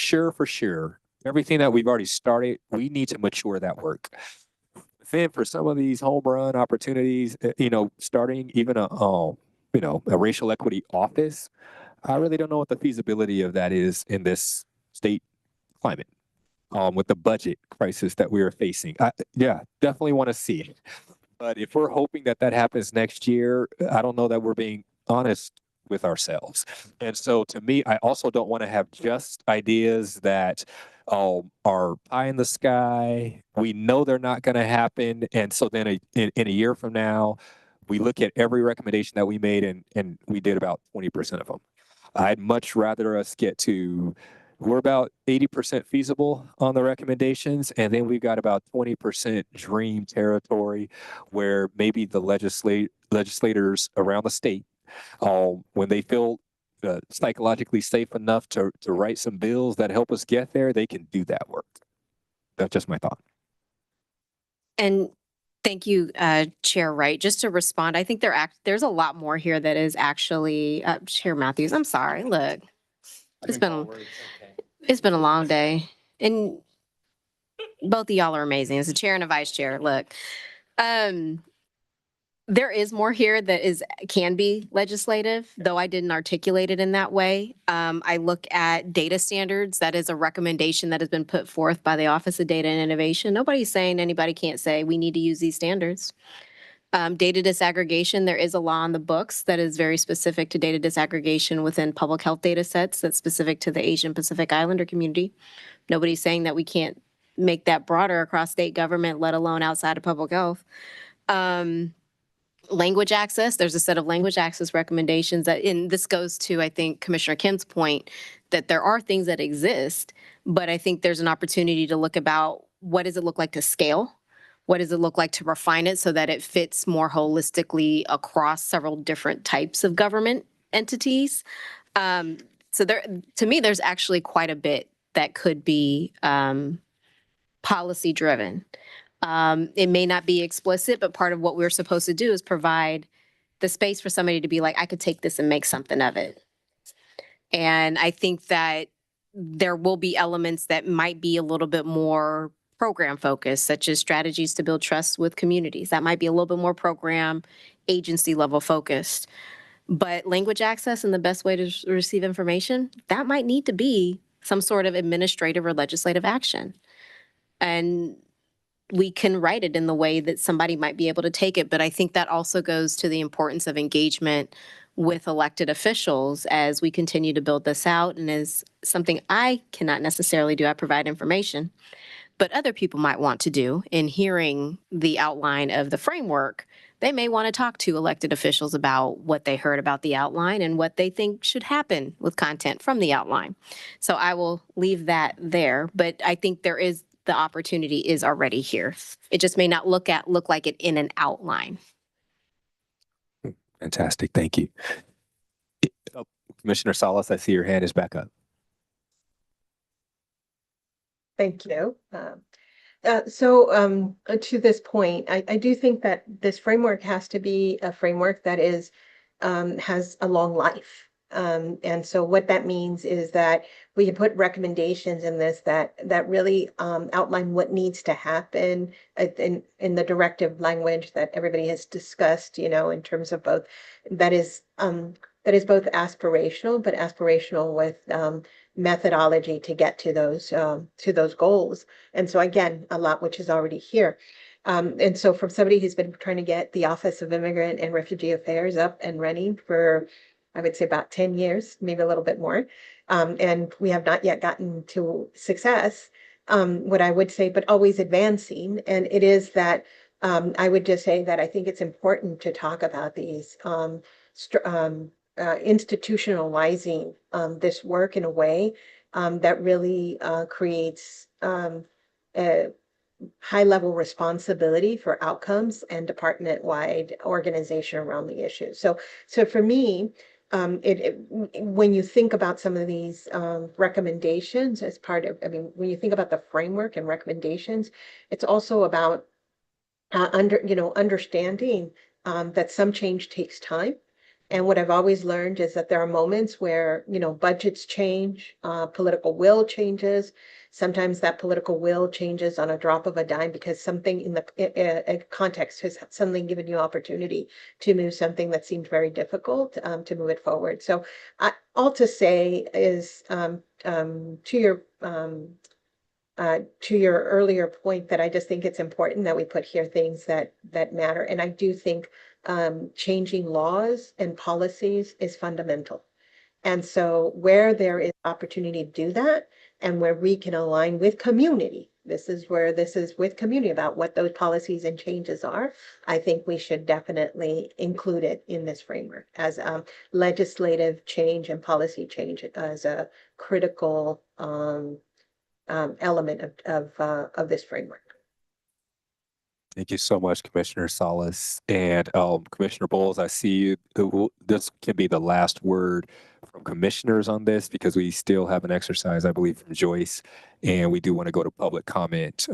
sure, everything that we've already started, we need to mature that work. Then for some of these home run opportunities, starting even a racial equity office, I really don't know what the feasibility of that is in this state climate, with the budget crisis that we are facing. Definitely want to see it. But if we're hoping that that happens next year, I don't know that we're being honest with ourselves. And so to me, I also don't want to have just ideas that are pie in the sky. We know they're not going to happen. And so then in a year from now, we look at every recommendation that we made and we did about 20% of them. I'd much rather us get to, we're about 80% feasible on the recommendations, and then we've got about 20% dream territory where maybe the legislators around the state, when they feel psychologically safe enough to write some bills that help us get there, they can do that work. That's just my thought. And thank you, Chair Wright. Just to respond, I think there's a lot more here that is actually, Chair Matthews, I'm sorry, look, it's been a long day. And both of y'all are amazing. As a chair and a vice chair, look, there is more here that can be legislative, though I didn't articulate it in that way. I look at data standards. That is a recommendation that has been put forth by the Office of Data and Innovation. Nobody's saying anybody can't say we need to use these standards. Data disaggregation, there is a law on the books that is very specific to data disaggregation within public health data sets that's specific to the Asian Pacific Islander community. Nobody's saying that we can't make that broader across state government, let alone outside of public health. Language access, there's a set of language access recommendations and this goes to, I think, Commissioner Kim's point that there are things that exist, but I think there's an opportunity to look about what does it look like to scale? What does it look like to refine it so that it fits more holistically across several different types of government entities? So to me, there's actually quite a bit that could be policy driven. It may not be explicit, but part of what we're supposed to do is provide the space for somebody to be like, I could take this and make something of it. And I think that there will be elements that might be a little bit more program focused, such as strategies to build trust with communities. That might be a little bit more program agency level focused. But language access and the best way to receive information, that might need to be some sort of administrative or legislative action. And we can write it in the way that somebody might be able to take it. But I think that also goes to the importance of engagement with elected officials as we continue to build this out. And as something I cannot necessarily do, I provide information. but other people might want to do in hearing the outline of the framework. They may want to talk to elected officials about what they heard about the outline and what they think should happen with content from the outline. So I will leave that there, but I think the opportunity is already here. It just may not look like it in an outline. Fantastic. Thank you. Commissioner Salas, I see your hand is back up. Thank you. To this point, I do think that this framework has to be a framework that has a long life. And so what that means is that we can put recommendations in this that really outline what needs to happen in the directive language that everybody has discussed, in terms of both that is both aspirational, but aspirational with methodology to get to those goals. And so again, a lot which is already here. And so from somebody who's been trying to get the Office of Immigrant and Refugee Affairs up and running for, I would say, about 10 years, maybe a little bit more, and we have not yet gotten to success, what I would say, but always advancing. And it is that I would just say that I think it's important to talk about these institutionalizing this work in a way that really creates a high-level responsibility for outcomes and department-wide organization around the issue. So for me, when you think about some of these recommendations as part of, when you think about the framework and recommendations, it's also about understanding that some change takes time. And what I've always learned is that there are moments where, budgets change, political will changes. Sometimes that political will changes on a drop of a dime because something in the context has suddenly given you opportunity to move something that seemed very difficult, to move it forward. So all to say is to your earlier point that I just think it's important that we put here things that matter. And I do think changing laws and policies is fundamental. And so where there is opportunity to do that and where we can align with community, this is with community about what those policies and changes are. I think we should definitely include it in this framework as legislative change and policy change as a critical element of this framework. Thank you so much, Commissioner Salas. And Commissioner Bowles, I see you. This can be the last word from commissioners on this because we still have an exercise, I believe, from Joyce. And we do want to go to public comment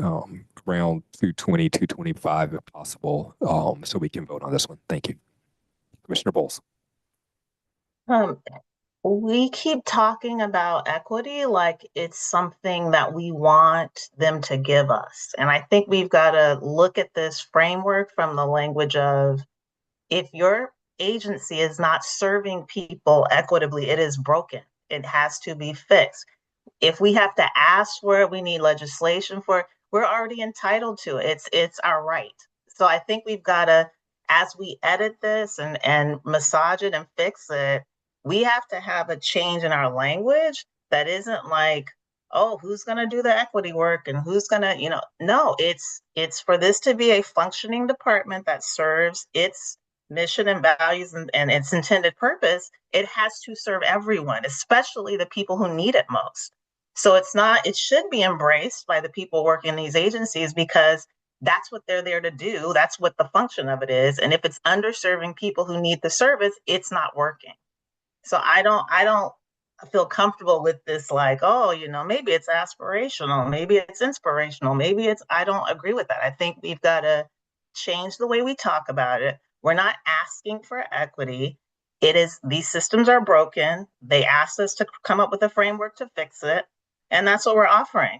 around 2:20, 2:25 if possible, so we can vote on this one. Thank you. Commissioner Bowles. We keep talking about equity like it's something that we want them to give us. And I think we've got to look at this framework from the language of, if your agency is not serving people equitably, it is broken. It has to be fixed. If we have to ask for it, we need legislation for it, we're already entitled to it. It's our right. So I think we've got to, as we edit this and massage it and fix it, we have to have a change in our language that isn't like, oh, who's going to do the equity work and who's going to, no, it's for this to be a functioning department that serves its mission and values and its intended purpose. It has to serve everyone, especially the people who need it most. So it should be embraced by the people working in these agencies because that's what they're there to do. That's what the function of it is. And if it's underserving people who need the service, it's not working. So I don't feel comfortable with this, like, oh, maybe it's aspirational, maybe it's inspirational, I don't agree with that. I think we've got to change the way we talk about it. We're not asking for equity. These systems are broken. They asked us to come up with a framework to fix it. And that's what we're offering,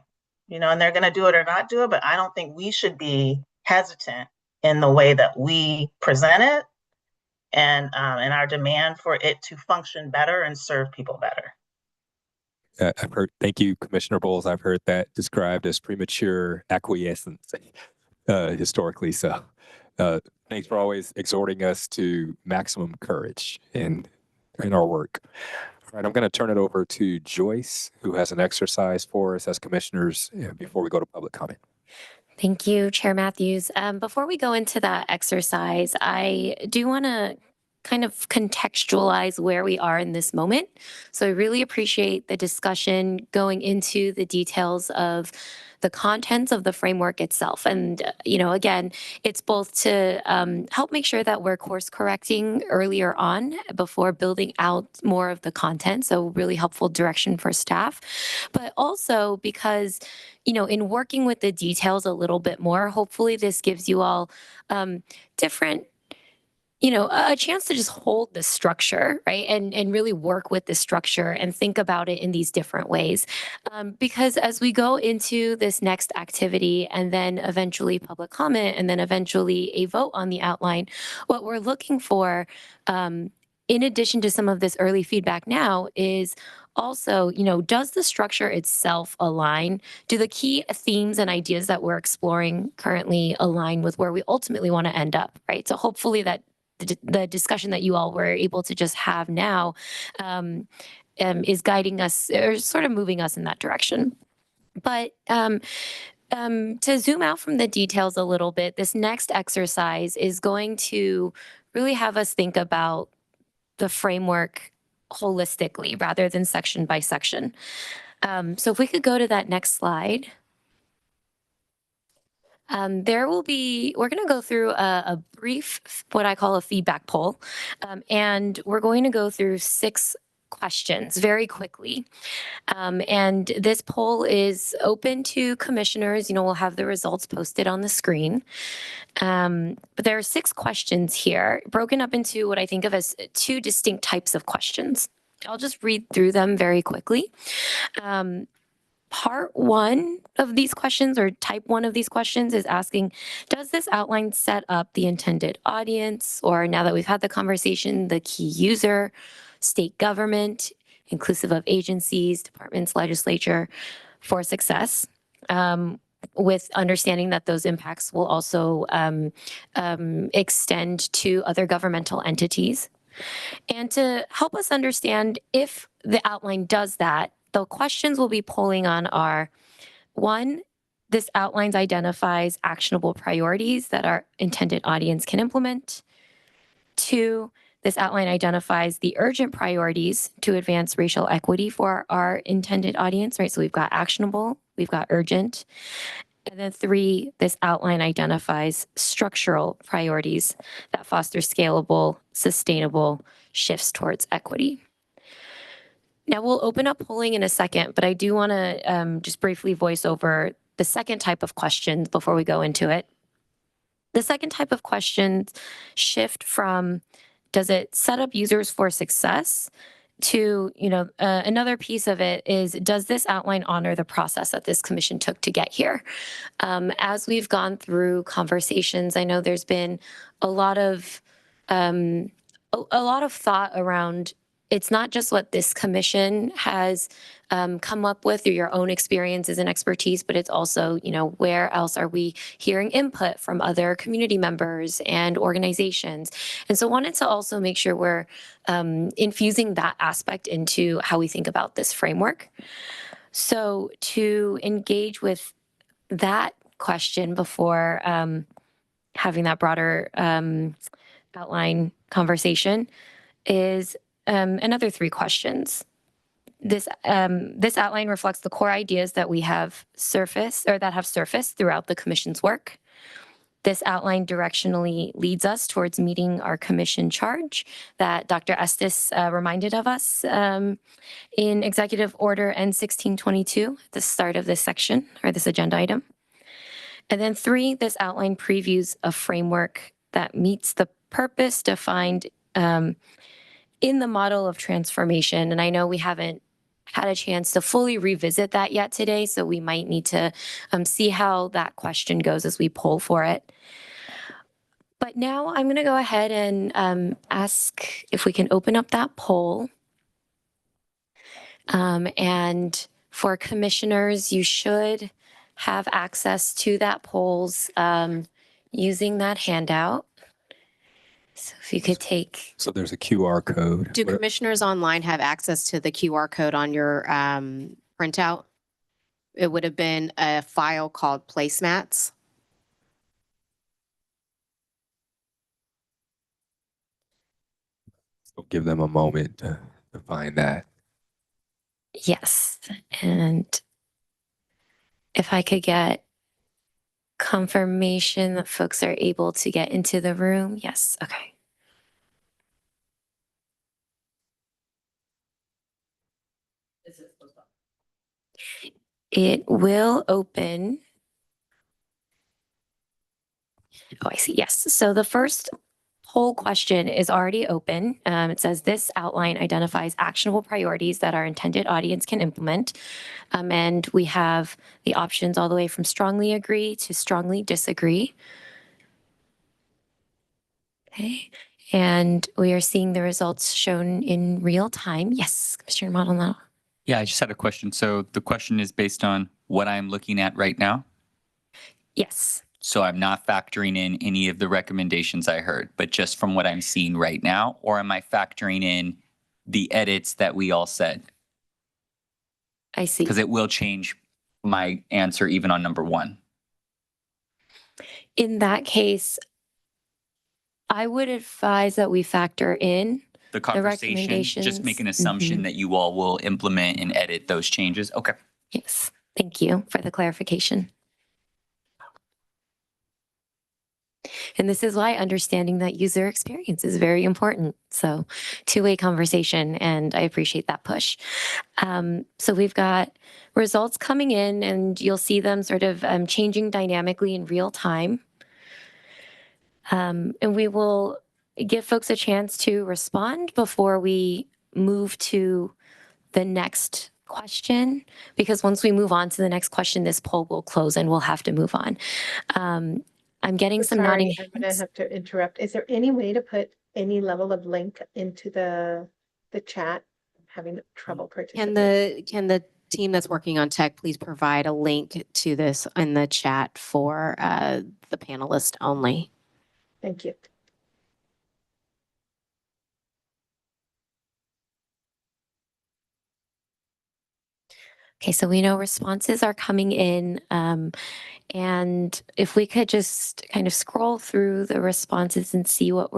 and they're going to do it or not do it. But I don't think we should be hesitant in the way that we present it and our demand for it to function better and serve people better. Thank you, Commissioner Bowles. I've heard that described as premature acquiescence historically. So thanks for always exhorting us to maximum courage in our work. All right, I'm going to turn it over to Joyce, who has an exercise for us as commissioners before we go to public comment. Thank you, Chair Matthews. Before we go into that exercise, I do want to kind of contextualize where we are in this moment. So I really appreciate the discussion going into the details of the contents of the framework itself. And, again, it's both to help make sure that we're course correcting earlier on before building out more of the content. So really helpful direction for staff, but also because, in working with the details a little bit more, hopefully this gives you all different a chance to just hold the structure, right? And really work with the structure and think about it in these different ways. Because as we go into this next activity and then eventually public comment and then eventually a vote on the outline, what we're looking for, in addition to some of this early feedback now, is also, does the structure itself align? Do the key themes and ideas that we're exploring currently align with where we ultimately want to end up, right? So hopefully that the discussion that you all were able to just have now is guiding us or sort of moving us in that direction. But to zoom out from the details a little bit, this next exercise is going to really have us think about the framework holistically rather than section by section. So if we could go to that next slide. We're going to go through a brief, what I call a feedback poll, and we're going to go through 6 questions very quickly. And this poll is open to commissioners. We'll have the results posted on the screen. But there are 6 questions here, broken up into what I think of as 2 distinct types of questions. I'll just read through them very quickly. Part 1 of these questions, or type 1 of these questions, is asking, does this outline set up the intended audience, or now that we've had the conversation, the key user, state government, inclusive of agencies, departments, legislature, for success? With understanding that those impacts will also extend to other governmental entities. And to help us understand if the outline does that, the questions we'll be polling on are, 1, this outlines identifies actionable priorities that our intended audience can implement. 2, this outline identifies the urgent priorities to advance racial equity for our intended audience, right? So we've got actionable, we've got urgent. And then 3, this outline identifies structural priorities that foster scalable, sustainable shifts towards equity. Now we'll open up polling in a second, but I do want to just briefly voice over the second type of questions before we go into it. The second type of questions shift from, does it set up users for success, to, another piece of it is, does this outline honor the process that this commission took to get here? As we've gone through conversations, I know there's been a lot of thought around, it's not just what this commission has come up with through your own experiences and expertise, but it's also, where else are we hearing input from other community members and organizations? And so wanted to also make sure we're infusing that aspect into how we think about this framework. So to engage with that question before having that broader outline conversation is another 3 questions. This outline reflects the core ideas that we have surfaced throughout the commission's work. This outline directionally leads us towards meeting our commission charge that Dr. Estes reminded of us in Executive Order N1622 at the start of this section, or this agenda item. And then 3, this outline previews a framework that meets the purpose defined in the model of transformation. And I know we haven't had a chance to fully revisit that yet today, so we might need to see how that question goes as we poll for it. But now I'm going to go ahead and ask if we can open up that poll. And for commissioners, you should have access to that polls using that handout. So if you could take, So there's a QR code. Do What- commissioners online have access to the QR code on your printout? It would have been a file called placemats. Give them a moment to find that. yes. And if I could get confirmation that folks are able to get into the room. Yes. Okay. It will open. Oh, I see. Yes. So the first poll question is already open. It says this outline identifies actionable priorities that our intended audience can implement. And we have the options all the way from strongly agree to strongly disagree. Okay. And we are seeing the results shown in real time. Yes, Commissioner Maldonado. Yeah, I just had a question. So the question is based on what I'm looking at right now. Yes. So I'm not factoring in any of the recommendations I heard, but just from what I'm seeing right now, or am I factoring in the edits that we all said? I see. Because it will change my answer even on number 1. In that case, I would advise that we factor in The conversation, recommendations. just make an assumption that you all will implement and edit those changes. Okay. Yes. Thank you for the clarification. And this is why understanding that user experience is very important. So two-way conversation, and I appreciate that push. So we've got results coming in, and you'll see them sort of changing dynamically in real time. And we will give folks a chance to respond before we move to the next question, because once we move on to the next question, this poll will close and we'll have to move on. I'm getting some Sorry, nodding I'm gonna heads. have to interrupt. Is there any way to put any level of link into the chat? I'm having trouble participating. Can the team that's working on tech please provide a link to this in the chat for the panelist only? Thank you. Okay, so we know responses are coming in. And if we could just kind of scroll through the responses and see what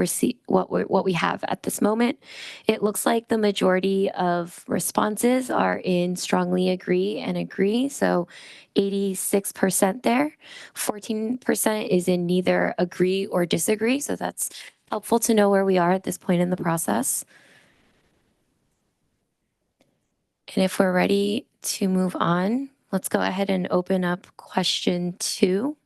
what we have at this moment, it looks like the majority of responses are in strongly agree and agree. So 86% there, 14% is in neither agree or disagree. So that's helpful to know where we are at this point in the process. And if we're ready to move on, let's go ahead and open up question 2.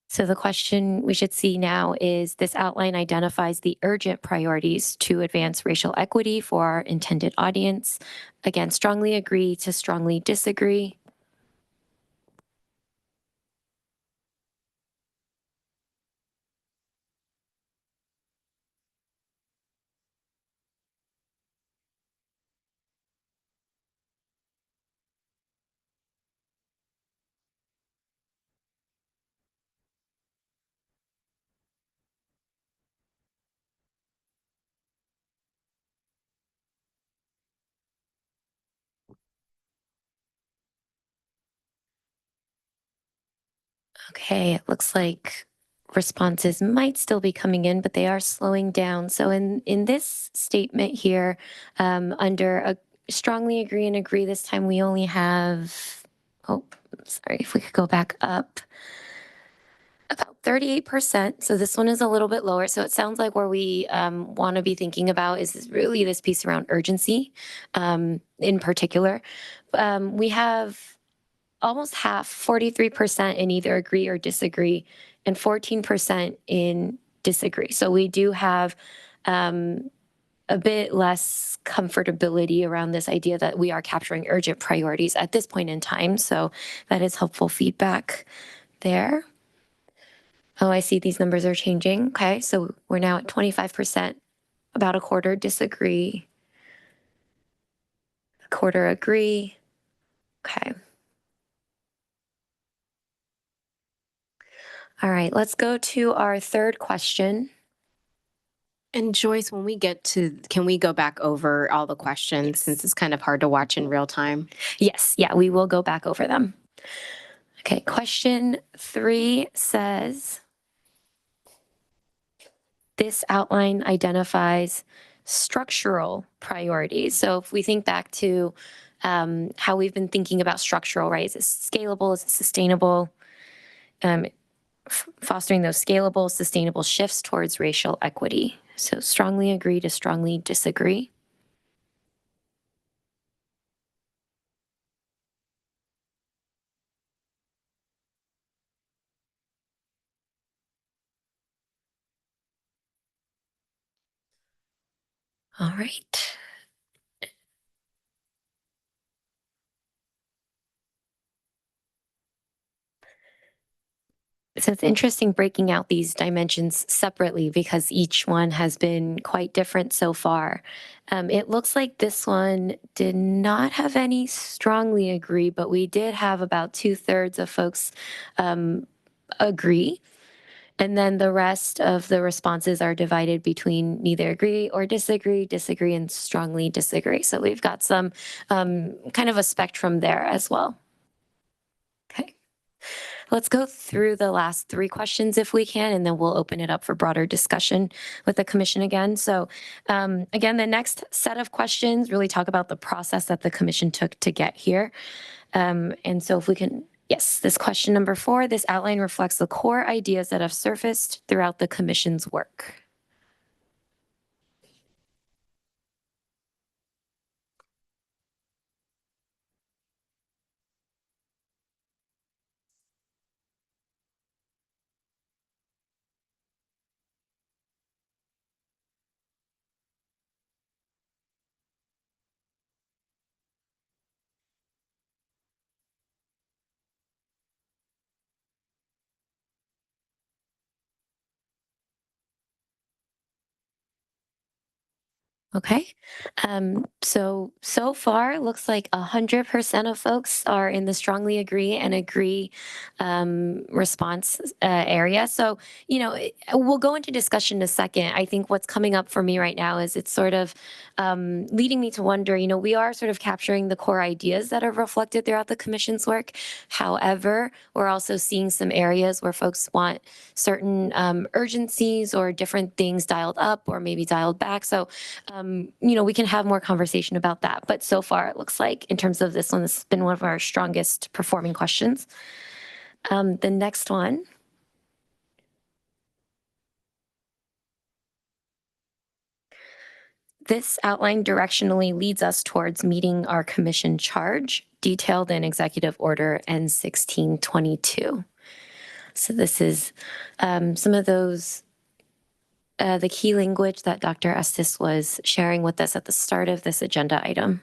So the question we should see now is this outline identifies the urgent priorities to advance racial equity for our intended audience. Again, strongly agree to strongly disagree. Okay, it looks like responses might still be coming in, but they are slowing down. So in this statement here, under a strongly agree and agree, this time we only have, oh, sorry, if we could go back up, about 38%. So this one is a little bit lower. So it sounds like where we want to be thinking about is really this piece around urgency in particular. We have almost half, 43% in either agree or disagree, and 14% in disagree. So we do have a bit less comfortability around this idea that we are capturing urgent priorities at this point in time. So that is helpful feedback there. Oh, I see these numbers are changing. Okay, so we're now at 25%, about a quarter disagree, a quarter agree. Okay. All right, let's go to our third question. And Joyce, when we get to, can we go back over all the questions since it's kind of hard to watch in real time? Yes, yeah, we will go back over them. Okay, question 3 says, this outline identifies structural priorities. So if we think back to how we've been thinking about structural, right? Is it scalable? Is it sustainable? Fostering those scalable, sustainable shifts towards racial equity. So strongly agree to strongly disagree. All right. So it's interesting breaking out these dimensions separately because each one has been quite different so far. It looks like this one did not have any strongly agree, but we did have about 2/3 of folks agree. And then the rest of the responses are divided between neither agree or disagree, disagree, and strongly disagree. So we've got some kind of a spectrum there as well. Okay. Let's go through the last 3 questions if we can, and then we'll open it up for broader discussion with the commission again. So again, the next set of questions really talk about the process that the commission took to get here. And so if we can, yes, this question number 4, this outline reflects the core ideas that have surfaced throughout the commission's work. Okay. So far, it looks like 100% of folks are in the strongly agree and agree response area. So, we'll go into discussion in a second. I think what's coming up for me right now is it's sort of leading me to wonder, we are sort of capturing the core ideas that are reflected throughout the commission's work. However, we're also seeing some areas where folks want certain urgencies or different things dialed up or maybe dialed back. So, we can have more conversation about that. But so far, it looks like in terms of this one, this has been one of our strongest performing questions. The next one. This outline directionally leads us towards meeting our commission charge, detailed in Executive Order N1622. So this is some of those the key language that Dr. Estes was sharing with us at the start of this agenda item.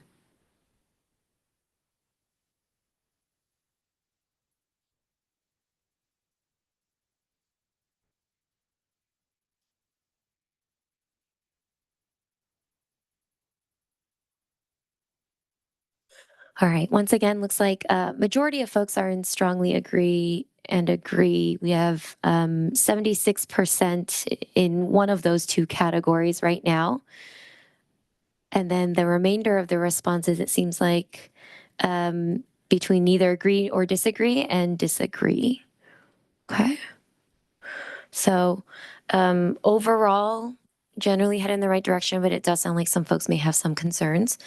All right, once again, looks like a majority of folks are in strongly agree and agree. We have 76% in one of those 2 categories right now. And then the remainder of the responses, it seems like between neither agree or disagree and disagree. Okay. So overall, generally head in the right direction, but it does sound like some folks may have some concerns.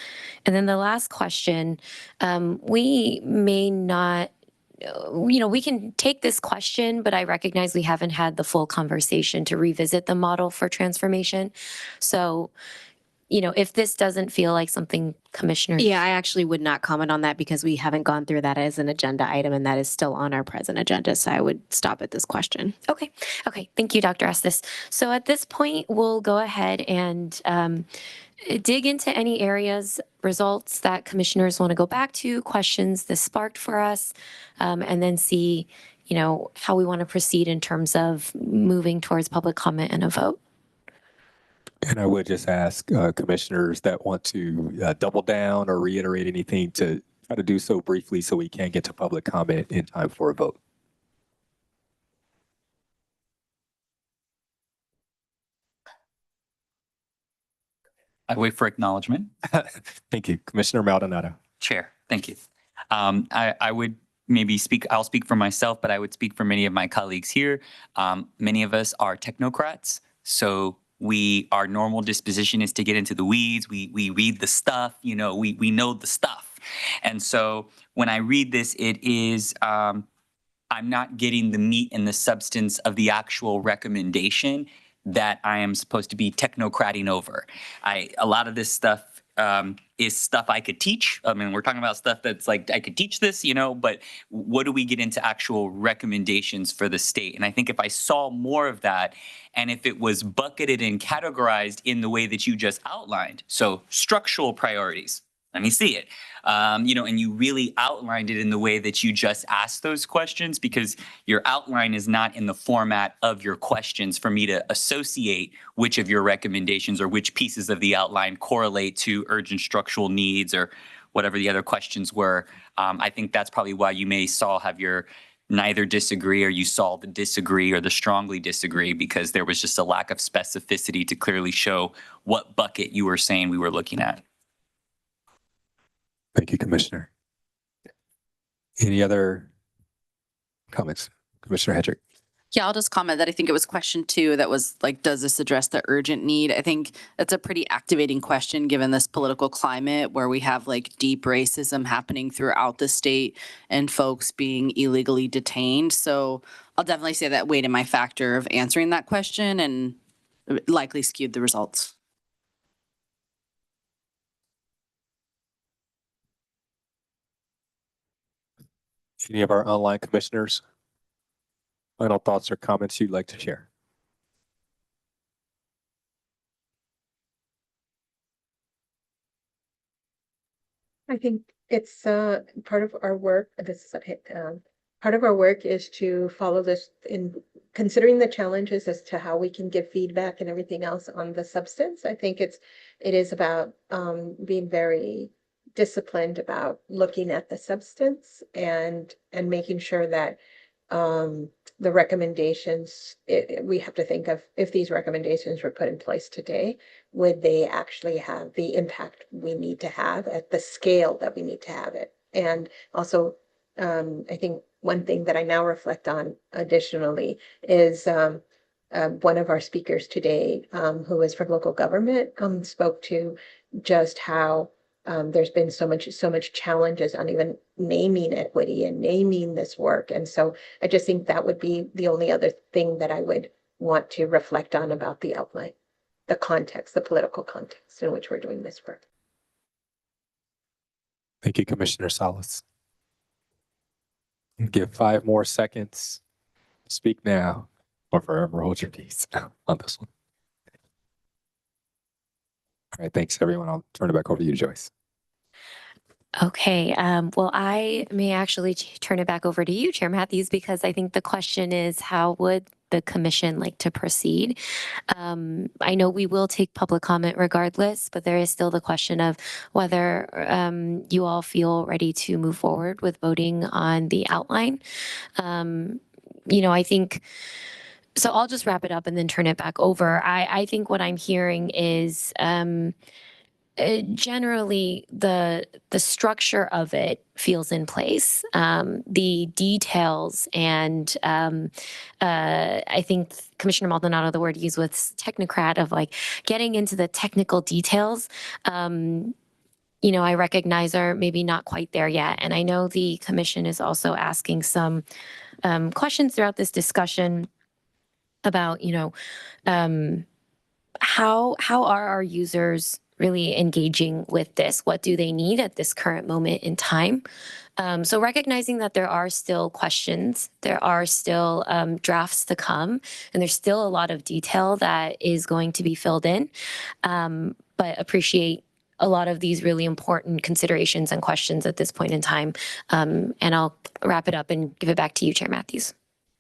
And then the last question, we may not, we can take this question, but I recognize we haven't had the full conversation to revisit the model for transformation. So, if this doesn't feel like something commissioners. Yeah, I actually would not comment on that because we haven't gone through that as an agenda item and that is still on our present agenda. So I would stop at this question. Okay. Thank you, Dr. Estes. So at this point, we'll go ahead and dig into any areas, results that commissioners want to go back to, questions this sparked for us, and then see, how we want to proceed in terms of moving towards public comment and a vote. And I would just ask commissioners that want to double down or reiterate anything to try to do so briefly so we can get to public comment in time for a vote. I wait for acknowledgement. Thank you. Commissioner Maldonado. Chair, thank you. I would maybe speak, I'll speak for myself, but I would speak for many of my colleagues here. Many of us are technocrats, so our normal disposition is to get into the weeds. We read the stuff, you know, we know the stuff. And so when I read this, it is, I'm not getting the meat and the substance of the actual recommendation that I am supposed to be technocrating over. A lot of this stuff is stuff I could teach. I mean, we're talking about stuff that's like, I could teach this, you know, but what do we get into actual recommendations for the state? And I think if I saw more of that, and if it was bucketed and categorized in the way that you just outlined, so structural priorities, let me see it. You know, and you really outlined it in the way that you just asked those questions, because your outline is not in the format of your questions for me to associate which of your recommendations or which pieces of the outline correlate to urgent structural needs or whatever the other questions were. I think that's probably why you may have your neither disagree, or you saw the disagree or the strongly disagree, because there was just a lack of specificity to clearly show what bucket you were saying we were looking at. Thank you, Commissioner. Any other comments? Commissioner Hedrick. Yeah, I'll just comment that I think it was question 2 that was like, does this address the urgent need? I think that's a pretty activating question given this political climate where we have like deep racism happening throughout the state and folks being illegally detained. So I'll definitely say that weighed in my factor of answering that question and likely skewed the results. Any of our online commissioners? Final thoughts or comments you'd like to share? I think it's part of our work. Part of our work is to follow this in considering the challenges as to how we can give feedback and everything else on the substance. I think it is about being very disciplined about looking at the substance and making sure that the recommendations, we have to think of if these recommendations were put in place today, would they actually have the impact we need to have at the scale that we need to have it? And also, I think one thing that I now reflect on additionally is one of our speakers today, who is from local government, spoke to just how there's been so much challenges on even naming equity and naming this work. And so I just think that would be the only other thing that I would want to reflect on about the outline, the context, the political context in which we're doing this work. Thank you, Commissioner Salas. Give 5 more seconds. Speak now or forever hold your peace on this one. All right, thanks everyone. I'll turn it back over to you, Joyce. Okay, well, I may actually turn it back over to you, Chair Matthews, because I think the question is, how would the commission like to proceed? I know we will take public comment regardless, but there is still the question of whether you all feel ready to move forward with voting on the outline. You know, I think, so I'll just wrap it up and then turn it back over. I think what I'm hearing is generally the structure of it feels in place. The details and I think Commissioner Maldonado, the word used was technocrat, of like getting into the technical details. You know, I recognize are maybe not quite there yet. And I know the commission is also asking some questions throughout this discussion about, you know, how are our users really engaging with this? What do they need at this current moment in time? So recognizing that there are still questions, there are still drafts to come, and there's still a lot of detail that is going to be filled in, but appreciate a lot of these really important considerations and questions at this point in time. And I'll wrap it up and give it back to you, Chair Matthews.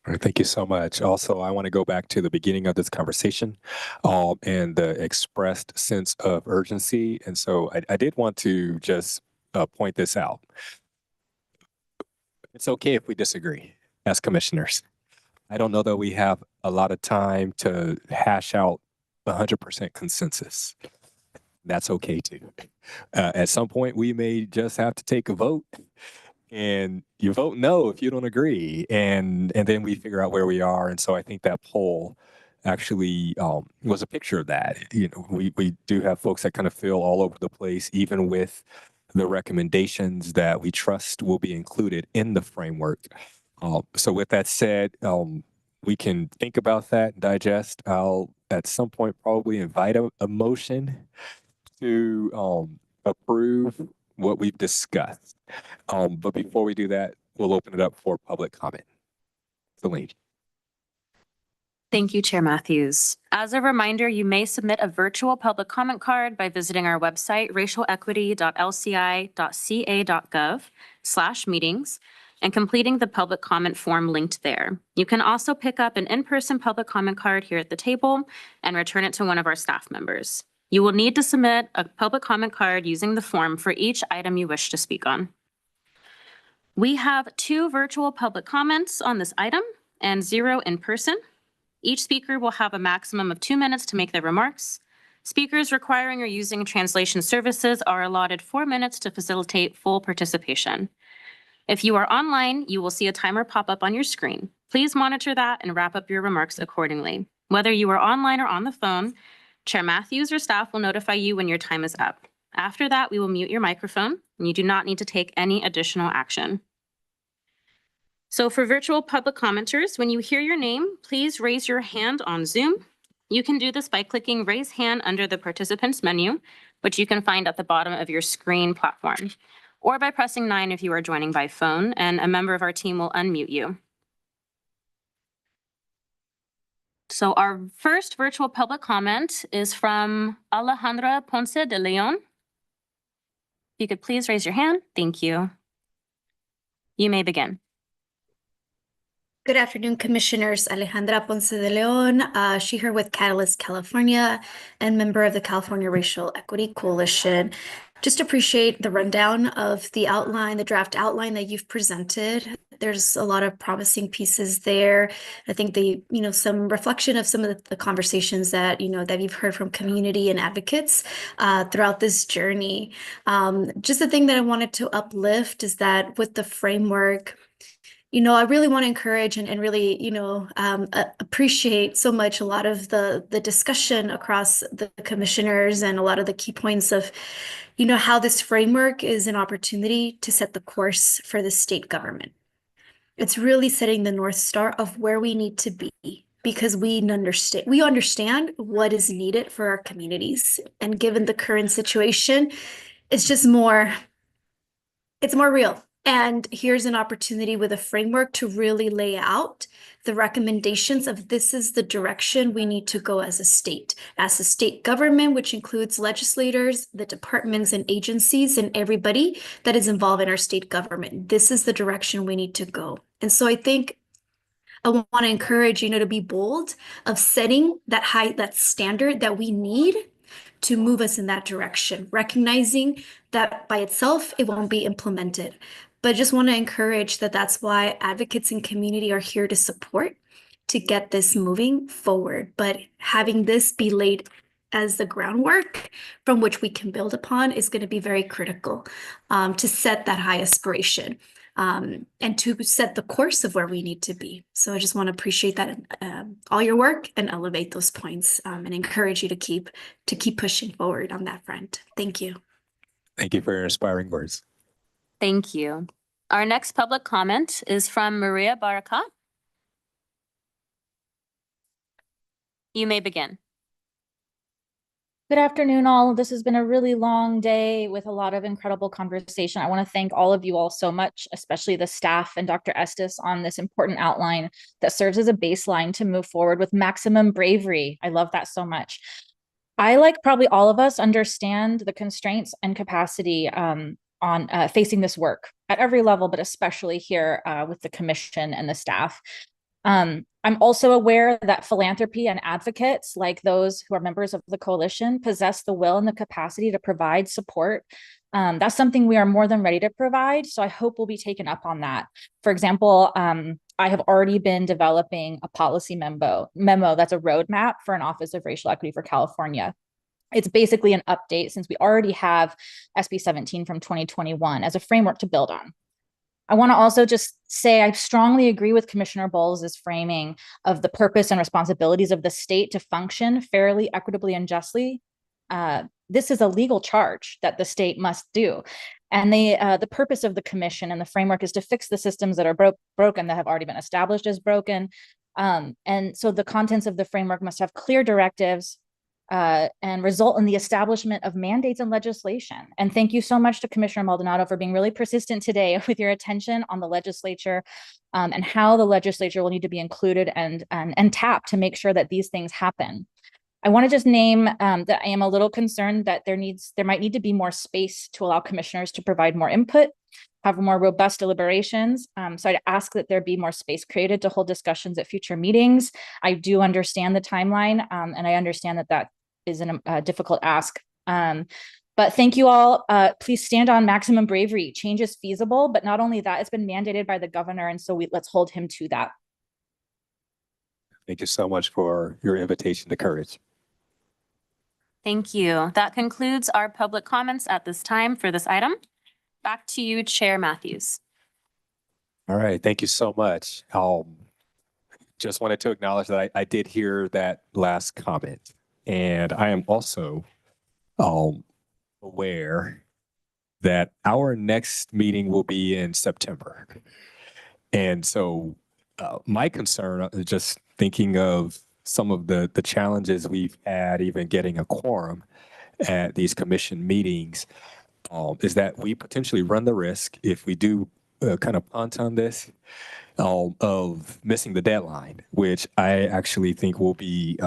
All right, thank you so much. Also, I want to go back to the beginning of this conversation and the expressed sense of urgency. And so I did want to just point this out. It's okay if we disagree as commissioners. I don't know that we have a lot of time to hash out 100% consensus. That's okay too. At some point, we may just have to take a vote, and you vote no if you don't agree, and then we figure out where we are. And so I think that poll actually was a picture of that. You know, we do have folks that kind of feel all over the place, even with the recommendations that we trust will be included in the framework. So with that said, we can think about that, digest. I'll at some point probably invite a motion to approve what we've discussed. But before we do that, we'll open it up for public comment. Celine. Thank you, Chair Matthews. As a reminder, you may submit a virtual public comment card by visiting our website, racialequity.lci.ca.gov/meetings, and completing the public comment form linked there. You can also pick up an in-person public comment card here at the table and return it to one of our staff members. You will need to submit a public comment card using the form for each item you wish to speak on. We have 2 virtual public comments on this item and 0 in person. Each speaker will have a maximum of 2 minutes to make their remarks. Speakers requiring or using translation services are allotted 4 minutes to facilitate full participation. If you are online, you will see a timer pop up on your screen. Please monitor that and wrap up your remarks accordingly. Whether you are online or on the phone, Chair Matthews or staff will notify you when your time is up. After that, we will mute your microphone, and you do not need to take any additional action. So for virtual public commenters, when you hear your name, please raise your hand on Zoom. You can do this by clicking raise hand under the participants menu, which you can find at the bottom of your screen platform, or by pressing 9 if you are joining by phone, and a member of our team will unmute you. So our first virtual public comment is from Alejandra Ponce de Leon. If you could please raise your hand. Thank you. You may begin. Good afternoon, Commissioners. Alejandra Ponce de Leon, she here with Catalyst California and member of the California Racial Equity Coalition. Just appreciate the rundown of the outline, the draft outline that you've presented. There's a lot of promising pieces there. I think some reflection of some of the conversations that, that you've heard from community and advocates throughout this journey. Just the thing that I wanted to uplift is that with the framework, I really want to encourage and really, appreciate so much a lot of the discussion across the commissioners and a lot of the key points of, how this framework is an opportunity to set the course for the state government. It's really setting the North Star of where we need to be because we understand what is needed for our communities. And given the current situation, it's more real. And here's an opportunity with a framework to really lay out the recommendations of this is the direction we need to go as a state government, which includes legislators, the departments and agencies, and everybody that is involved in our state government. This is the direction we need to go. And so I think I want to encourage, to be bold of setting that standard that we need to move us in that direction, recognizing that by itself, it won't be implemented. But I just want to encourage that's why advocates and community are here to support, to get this moving forward. But having this be laid as the groundwork from which we can build upon is going to be very critical to set that high aspiration and to set the course of where we need to be. So I just want to appreciate that all your work and elevate those points and encourage you to keep pushing forward on that front. Thank you. Thank you for your inspiring words. Thank you. Our next public comment is from Maria Barakat. You may begin. Good afternoon, all. This has been a really long day with a lot of incredible conversation. I want to thank all of you all so much, especially the staff and Dr. Estes on this important outline that serves as a baseline to move forward with maximum bravery. I love that so much. I, like probably all of us, understand the constraints and capacity on facing this work at every level, but especially here with the commission and the staff. I'm also aware that philanthropy and advocates like those who are members of the coalition possess the will and the capacity to provide support That's something we are more than ready to provide. So I hope we'll be taken up on that. For example, I have already been developing a policy memo that's a roadmap for an Office of Racial Equity for California. It's basically an update since we already have SB 17 from 2021 as a framework to build on. I want to also just say I strongly agree with Commissioner Bowles' framing of the purpose and responsibilities of the state to function fairly, equitably, and justly. This is a legal charge that the state must do. And the purpose of the commission and the framework is to fix the systems that are broken, that have already been established as broken. And so the contents of the framework must have clear directives, and result in the establishment of mandates and legislation. And thank you so much to Commissioner Maldonado for being really persistent today with your attention on the legislature, and how the legislature will need to be included and tapped to make sure that these things happen. I want to just name that I am a little concerned that there might need to be more space to allow commissioners to provide more input, have more robust deliberations. So I'd ask that there be more space created to hold discussions at future meetings. I do understand the timeline, and I understand that that is a difficult ask. But thank you all. Please stand on maximum bravery. Change is feasible, but not only that, it's been mandated by the governor, and so let's hold him to that. Thank you so much for your invitation to courage. Thank you. That concludes our public comments at this time for this item. Back to you, Chair Matthews. All right, thank you so much. Just wanted to acknowledge that I did hear that last comment, and I am also aware that our next meeting will be in September. And so my concern, just thinking of some of the challenges we've had even getting a quorum at these commission meetings, is that we potentially run the risk, if we do kind of punt on this, of missing the deadline, which I actually think will be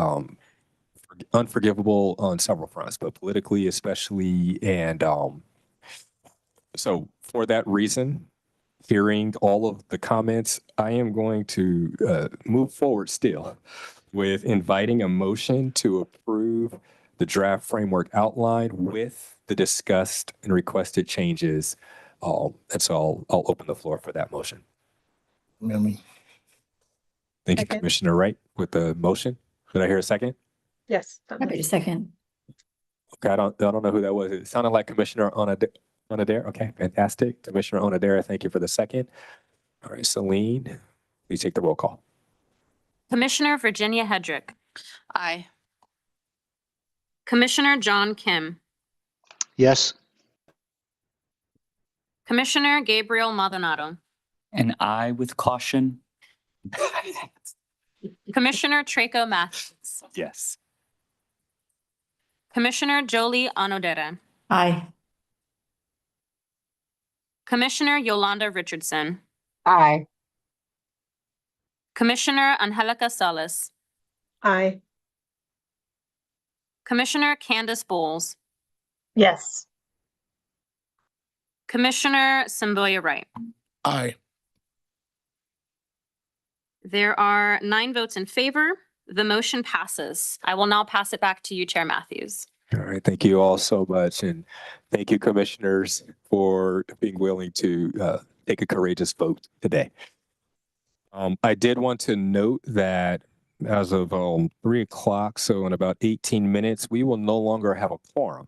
unforgivable on several fronts, but politically especially. And so for that reason, hearing all of the comments, I am going to move forward still with inviting a motion to approve the draft framework outline with the discussed and requested changes. And so I'll open the floor for that motion. Thank you, Commissioner Wright, with the motion. Did I hear a second? Yes. Happy to second. Okay, I don't know who that was. It sounded like Commissioner Onodera. Okay, fantastic. Commissioner Onodera, thank you for the second. All right, Celine, please take the roll call. Commissioner Virginia Hedrick. Aye. Commissioner John Kim. Yes. Commissioner Gabriel Maldonado. And I, with caution. Commissioner Traco Matthews. Yes. Commissioner Jolie Onodera. Aye. Commissioner Yolanda Richardson. Aye. Commissioner Angelica Salas. Aye. Commissioner Candace Bowles. Yes. Commissioner Semboya Wright. Aye. There are 9 votes in favor. The motion passes. I will now pass it back to you, Chair Matthews. All right, thank you all so much. And thank you, commissioners, for being willing to take a courageous vote today. I did want to note that as of 3 o'clock, so in about 18 minutes, we will no longer have a quorum.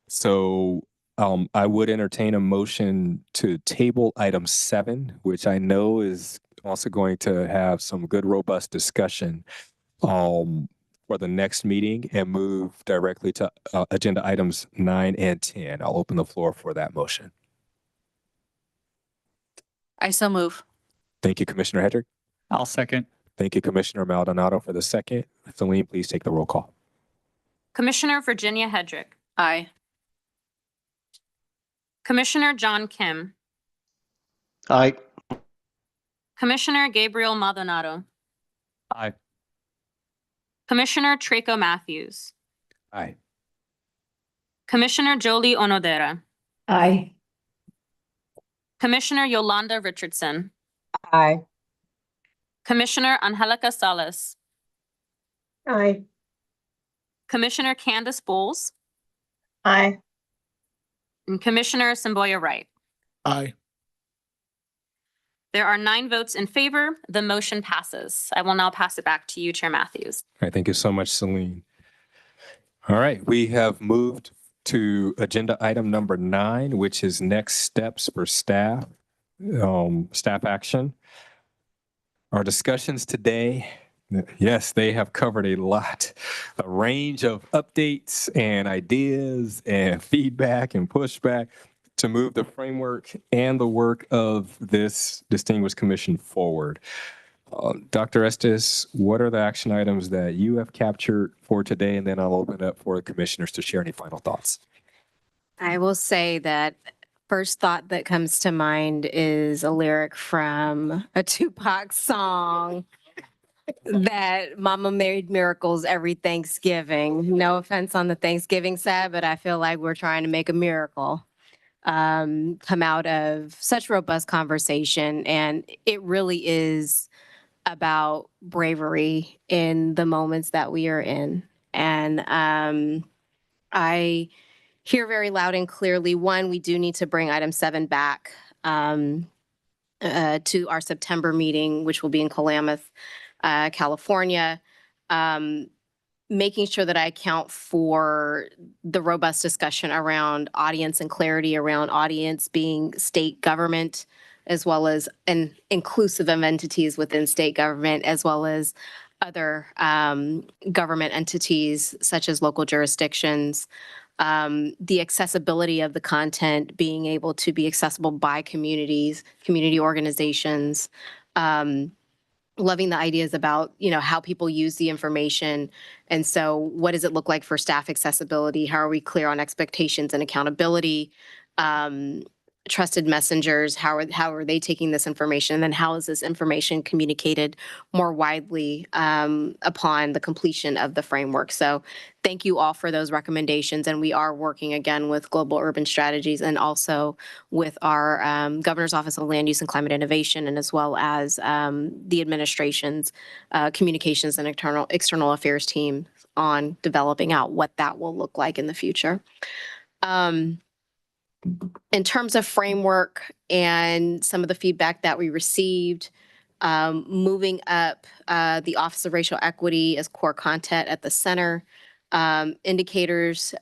So I would entertain a motion to table item 7, which I know is also going to have some good, robust discussion for the next meeting, and move directly to agenda items 9 and 10. I'll open the floor for that motion. I so move. Thank you, Commissioner Hedrick. I'll second. Thank you, Commissioner Maldonado, for the second. Celine, please take the roll call. Commissioner Virginia Hedrick. Aye. Commissioner John Kim. Aye. Commissioner Gabriel Maldonado. Aye. Commissioner Traco Matthews. Aye. Commissioner Jolie Onodera. Aye. Commissioner Yolanda Richardson. Aye. Commissioner Angelica Salas. Aye. Commissioner Candace Bowles. Aye. And Commissioner Semboya Wright. Aye. There are 9 votes in favor. The motion passes. I will now pass it back to you, Chair Matthews. All right, thank you so much, Celine. All right, we have moved to agenda item number 9, which is next steps for staff, staff action. Our discussions today, yes, they have covered a lot, a range of updates and ideas and feedback and pushback to move the framework and the work of this distinguished commission forward. Dr. Estes, what are the action items that you have captured for today? And then I'll open it up for the commissioners to share any final thoughts. I will say that first thought that comes to mind is a lyric from a Tupac song that Mama made miracles every Thanksgiving. No offense on the Thanksgiving side, but I feel like we're trying to make a miracle come out of such robust conversation. And it really is about bravery in the moments that we are in. And I hear very loud and clearly, one, we do need to bring item 7 back to our September meeting, which will be in Klamath, California. Making sure that I account for the robust discussion around audience and clarity around audience being state government, as well as an inclusive of entities within state government, as well as other government entities such as local jurisdictions. The accessibility of the content being able to be accessible by communities, community organizations, loving the ideas about, how people use the information. And so what does it look like for staff accessibility? How are we clear on expectations and accountability? Trusted messengers, how are they taking this information? And then how is this information communicated more widely upon the completion of the framework? So thank you all for those recommendations. And we are working again with Global Urban Strategies and also with our Governor's Office of Land Use and Climate Innovation, and as well as the administration's communications and external affairs team on developing out what that will look like in the future. In terms of framework and some of the feedback that we received, moving up the Office of Racial Equity as core content at the center, indicators,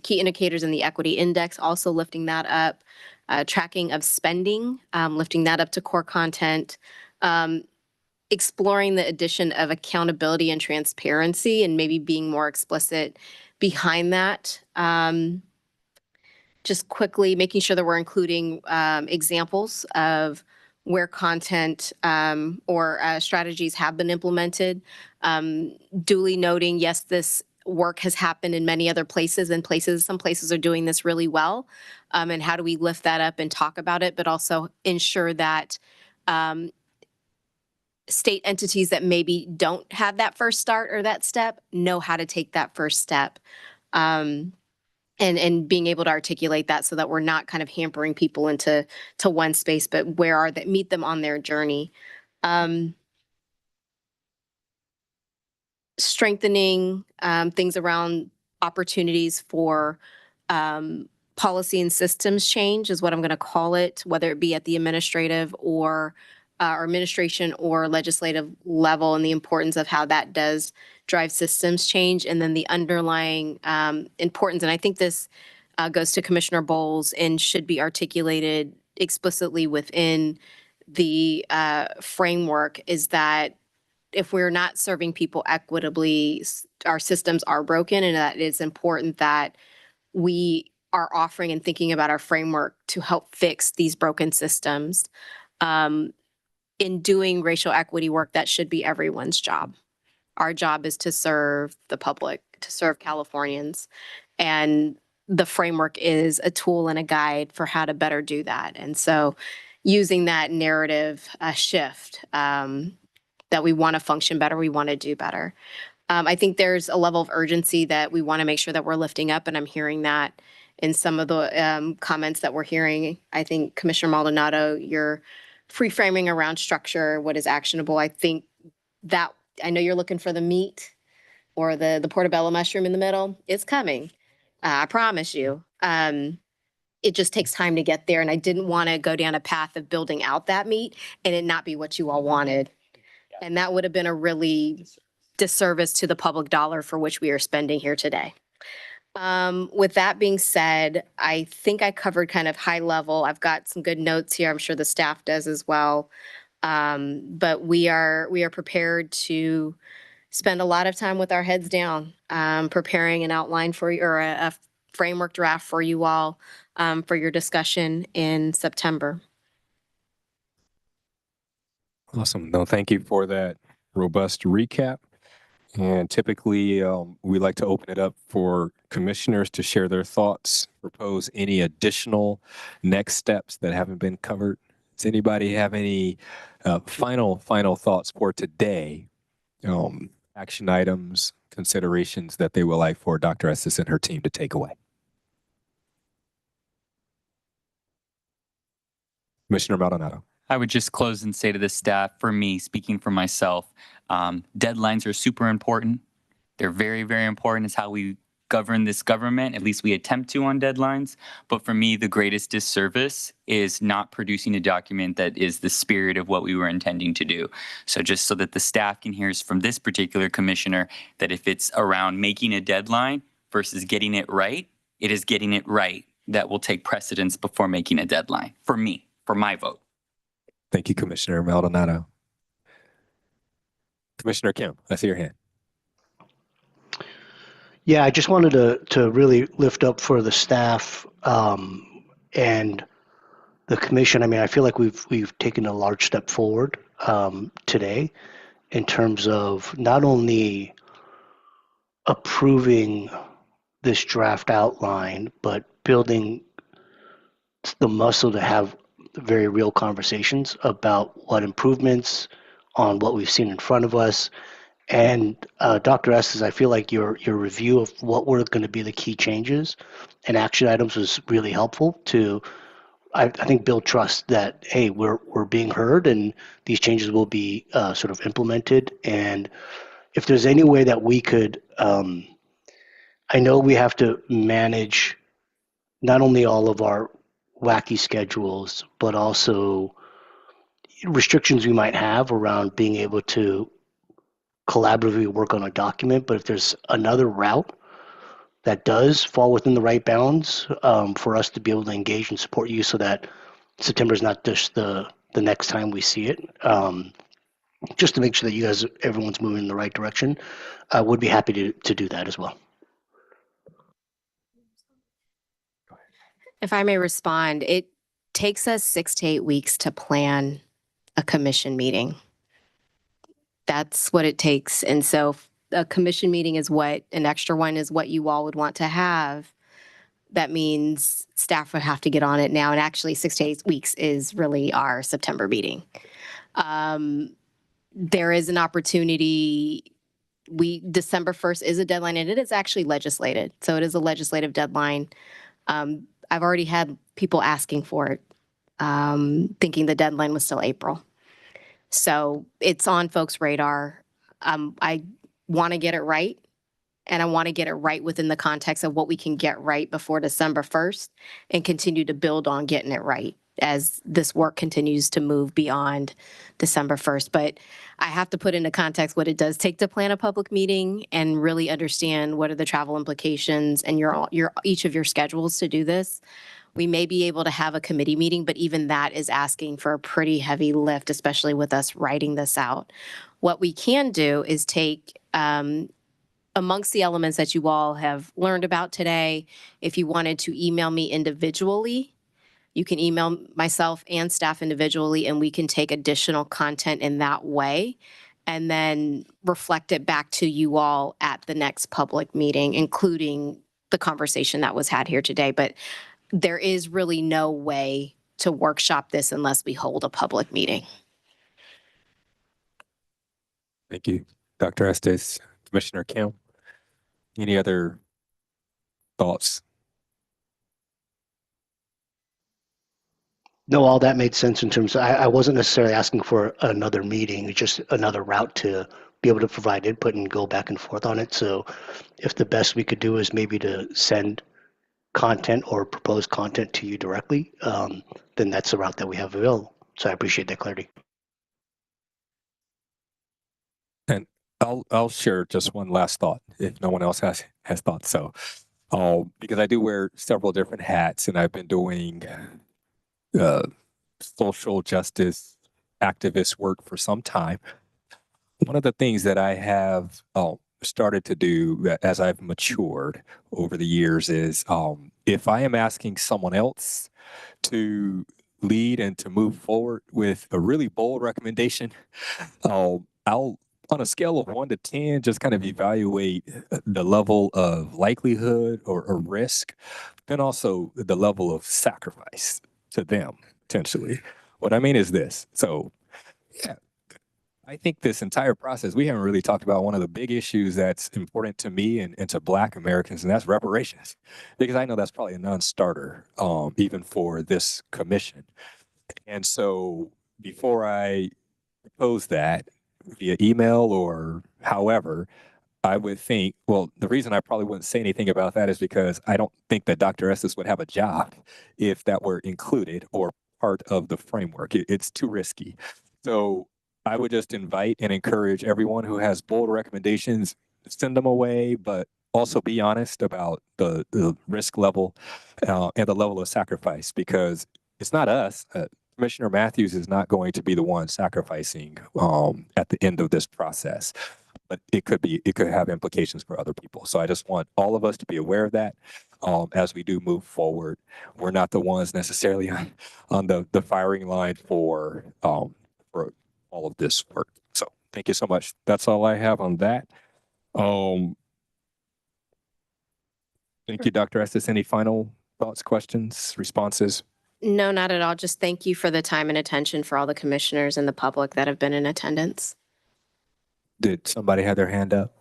key indicators in the equity index, also lifting that up, tracking of spending, lifting that up to core content, exploring the addition of accountability and transparency and maybe being more explicit behind that. Just quickly making sure that we're including examples of where content or strategies have been implemented. Duly noting, yes, this work has happened in many other places, and some places are doing this really well. And how do we lift that up and talk about it, but also ensure that state entities that maybe don't have that first start or that step know how to take that first step. And being able to articulate that so that we're not kind of hampering people into one space, but meet them on their journey. Strengthening things around opportunities for policy and systems change is what I'm going to call it, whether it be at the administrative or administration or legislative level, and the importance of how that does drive systems change, and then the underlying importance. And I think this goes to Commissioner Bowles and should be articulated explicitly within the framework, is that if we're not serving people equitably, our systems are broken, and that it's important that we are offering and thinking about our framework to help fix these broken systems. In doing racial equity work, that should be everyone's job. Our job is to serve the public, to serve Californians. And the framework is a tool and a guide for how to better do that. And so using that narrative shift that we want to function better, we want to do better. I think there's a level of urgency that we want to make sure that we're lifting up, and I'm hearing that in some of the comments that we're hearing. I think Commissioner Maldonado, you're free-framing around structure, what is actionable. I think that, I know you're looking for the meat or the portobello mushroom in the middle. It's coming. I promise you. it just takes time to get there. And I didn't want to go down a path of building out that meat and it not be what you all wanted. And that would have been a really disservice to the public dollar for which we are spending here today. With that being said, I think I covered kind of high level. I've got some good notes here. I'm sure the staff does as well. But we are prepared to spend a lot of time with our heads down, preparing an outline for you, or a framework draft for you all, for your discussion in September. Awesome. No, thank you for that robust recap. And typically, we like to open it up for commissioners to share their thoughts, propose any additional next steps that haven't been covered. Does anybody have any final thoughts for today? Action items, considerations that they would like for Dr. Estes and her team to take away? Commissioner Maldonado. I would just close and say to the staff, for me, speaking for myself, deadlines are super important. They're very, very important. It's how we govern this government. At least we attempt to on deadlines. But for me, the greatest disservice is not producing a document that is the spirit of what we were intending to do. So just so that the staff can hear from this particular commissioner that if it's around making a deadline versus getting it right, it is getting it right that will take precedence before making a deadline. For me, for my vote. Thank you, Commissioner Maldonado. Commissioner Kim, I see your hand. Yeah, I just wanted to really lift up for the staff and the commission. I mean, I feel like we've taken a large step forward today in terms of not only approving this draft outline, but building the muscle to have very real conversations about what improvements on what we've seen in front of us. And Dr. Estes, I feel like your review of what were going to be the key changes and action items was really helpful to, I think, build trust that, hey, we're being heard and these changes will be sort of implemented. And if there's any way that we could, I know we have to manage not only all of our wacky schedules, but also restrictions we might have around being able to collaboratively work on a document. But if there's another route that does fall within the right bounds for us to be able to engage and support you so that September is not just the next time we see it, just to make sure that you guys, everyone's moving in the right direction, I would be happy to do that as well. If I may respond, it takes us 6 to 8 weeks to plan a commission meeting. That's what it takes. And so a commission meeting is what, an extra one is what you all would want to have. That means staff would have to get on it now. And actually 6 to 8 weeks is really our September meeting. There is an opportunity. December 1st is a deadline and it is actually legislated. So it is a legislative deadline. I've already had people asking for it, thinking the deadline was still April. So it's on folks' radar. I want to get it right, and I want to get it right within the context of what we can get right before December 1st and continue to build on getting it right as this work continues to move beyond December 1st. But I have to put into context what it does take to plan a public meeting and really understand what are the travel implications and each of your schedules to do this. We may be able to have a committee meeting, but even that is asking for a pretty heavy lift, especially with us writing this out. What we can do is take amongst the elements that you all have learned about today, if you wanted to email me individually, you can email myself and staff individually, and we can take additional content in that way and then reflect it back to you all at the next public meeting, including the conversation that was had here today. But there is really no way to workshop this unless we hold a public meeting. Thank you, Dr. Estes. Commissioner Kim, any other thoughts? No, all that made sense in terms of, I wasn't necessarily asking for another meeting, just another route to be able to provide input and go back and forth on it. So if the best we could do is maybe to send content or proposed content to you directly, then that's the route that we have available. So I appreciate that clarity. And I'll share just one last thought if no one else has thoughts. So, because I do wear several different hats, and I've been doing social justice activist work for some time. One of the things that I have started to do as I've matured over the years is if I am asking someone else to lead and to move forward with a really bold recommendation, I'll, on a scale of 1 to 10, just kind of evaluate the level of likelihood or risk, and also the level of sacrifice to them, potentially. What I mean is this. So, yeah, I think this entire process, we haven't really talked about one of the big issues that's important to me and to Black Americans, and that's reparations. Because I know that's probably a non-starter, even for this commission. And so before I propose that via email or however, I would think, well, the reason I probably wouldn't say anything about that is because I don't think that Dr. Estes would have a job if that were included or part of the framework. It's too risky. So I would just invite and encourage everyone who has bold recommendations, send them away, but also be honest about the risk level and the level of sacrifice, because it's not us. Commissioner Matthews is not going to be the one sacrificing at the end of this process, but it could have implications for other people. So I just want all of us to be aware of that as we do move forward. We're not the ones necessarily on the firing line for all of this work. So thank you so much. That's all I have on that. Thank you, Dr. Estes. Any final thoughts, questions, responses? No, not at all. Just thank you for the time and attention for all the commissioners and the public that have been in attendance. Did somebody have their hand up?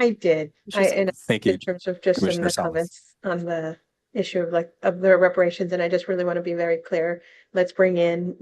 I did. Thank you, In terms of just some of Commissioner the Salas. comments on the issue of the reparations, and I just really want to be very clear. Let's bring in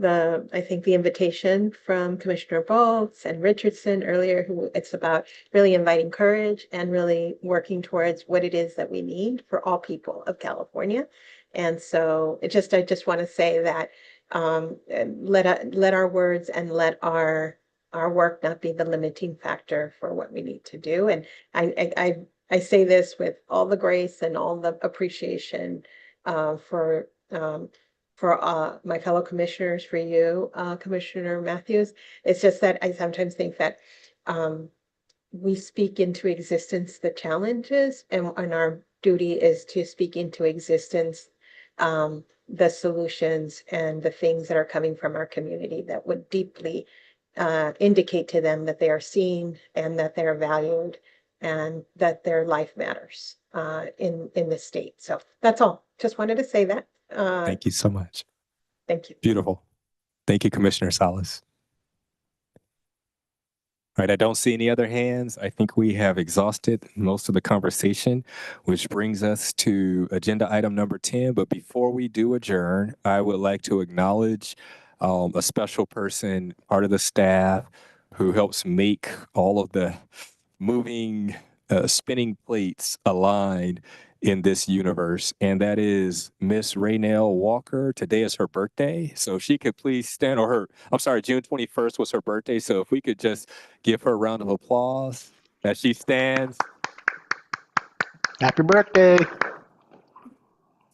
I think the invitation from Commissioner Bolts and Richardson earlier, who it's about really inviting courage and really working towards what it is that we need for all people of California. And so I just want to say that let our words and let our work not be the limiting factor for what we need to do. And I say this with all the grace and all the appreciation for my fellow commissioners, for you, Commissioner Matthews. It's just that I sometimes think that we speak into existence the challenges, and our duty is to speak into existence the solutions and the things that are coming from our community that would deeply indicate to them that they are seen and that they're valued and that their life matters in the state. So that's all. Just wanted to say that. Thank you so much. Thank you. Beautiful. Thank you, Commissioner Salas. All right, I don't see any other hands. I think we have exhausted most of the conversation, which brings us to agenda item number 10. But before we do adjourn, I would like to acknowledge a special person, part of the staff, who helps make all of the moving, spinning plates align in this universe, and that is Miss Raynell Walker. Today is her birthday, so if she could please stand, June 21st was her birthday, so if we could just give her a round of applause as she stands. Happy birthday.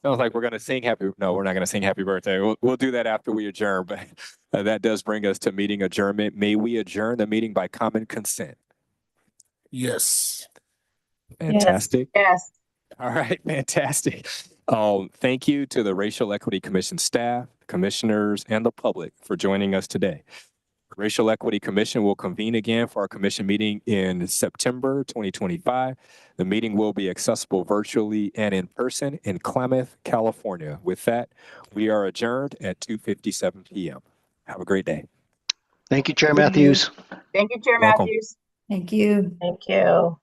Sounds like we're going to sing no, we're not going to sing happy birthday. We'll do that after we adjourn, but that does bring us to meeting adjournment. May we adjourn the meeting by common consent? Yes. Fantastic. Yes. All right, fantastic. Thank you to the Racial Equity Commission staff, commissioners, and the public for joining us today. The Racial Equity Commission will convene again for our commission meeting in September 2025. The meeting will be accessible virtually and in person in Klamath, California. With that, we are adjourned at 2:57 p.m. Have a great day. Thank you, Chair Matthews. Thank you, Chair Welcome. Matthews. Thank you. Thank you.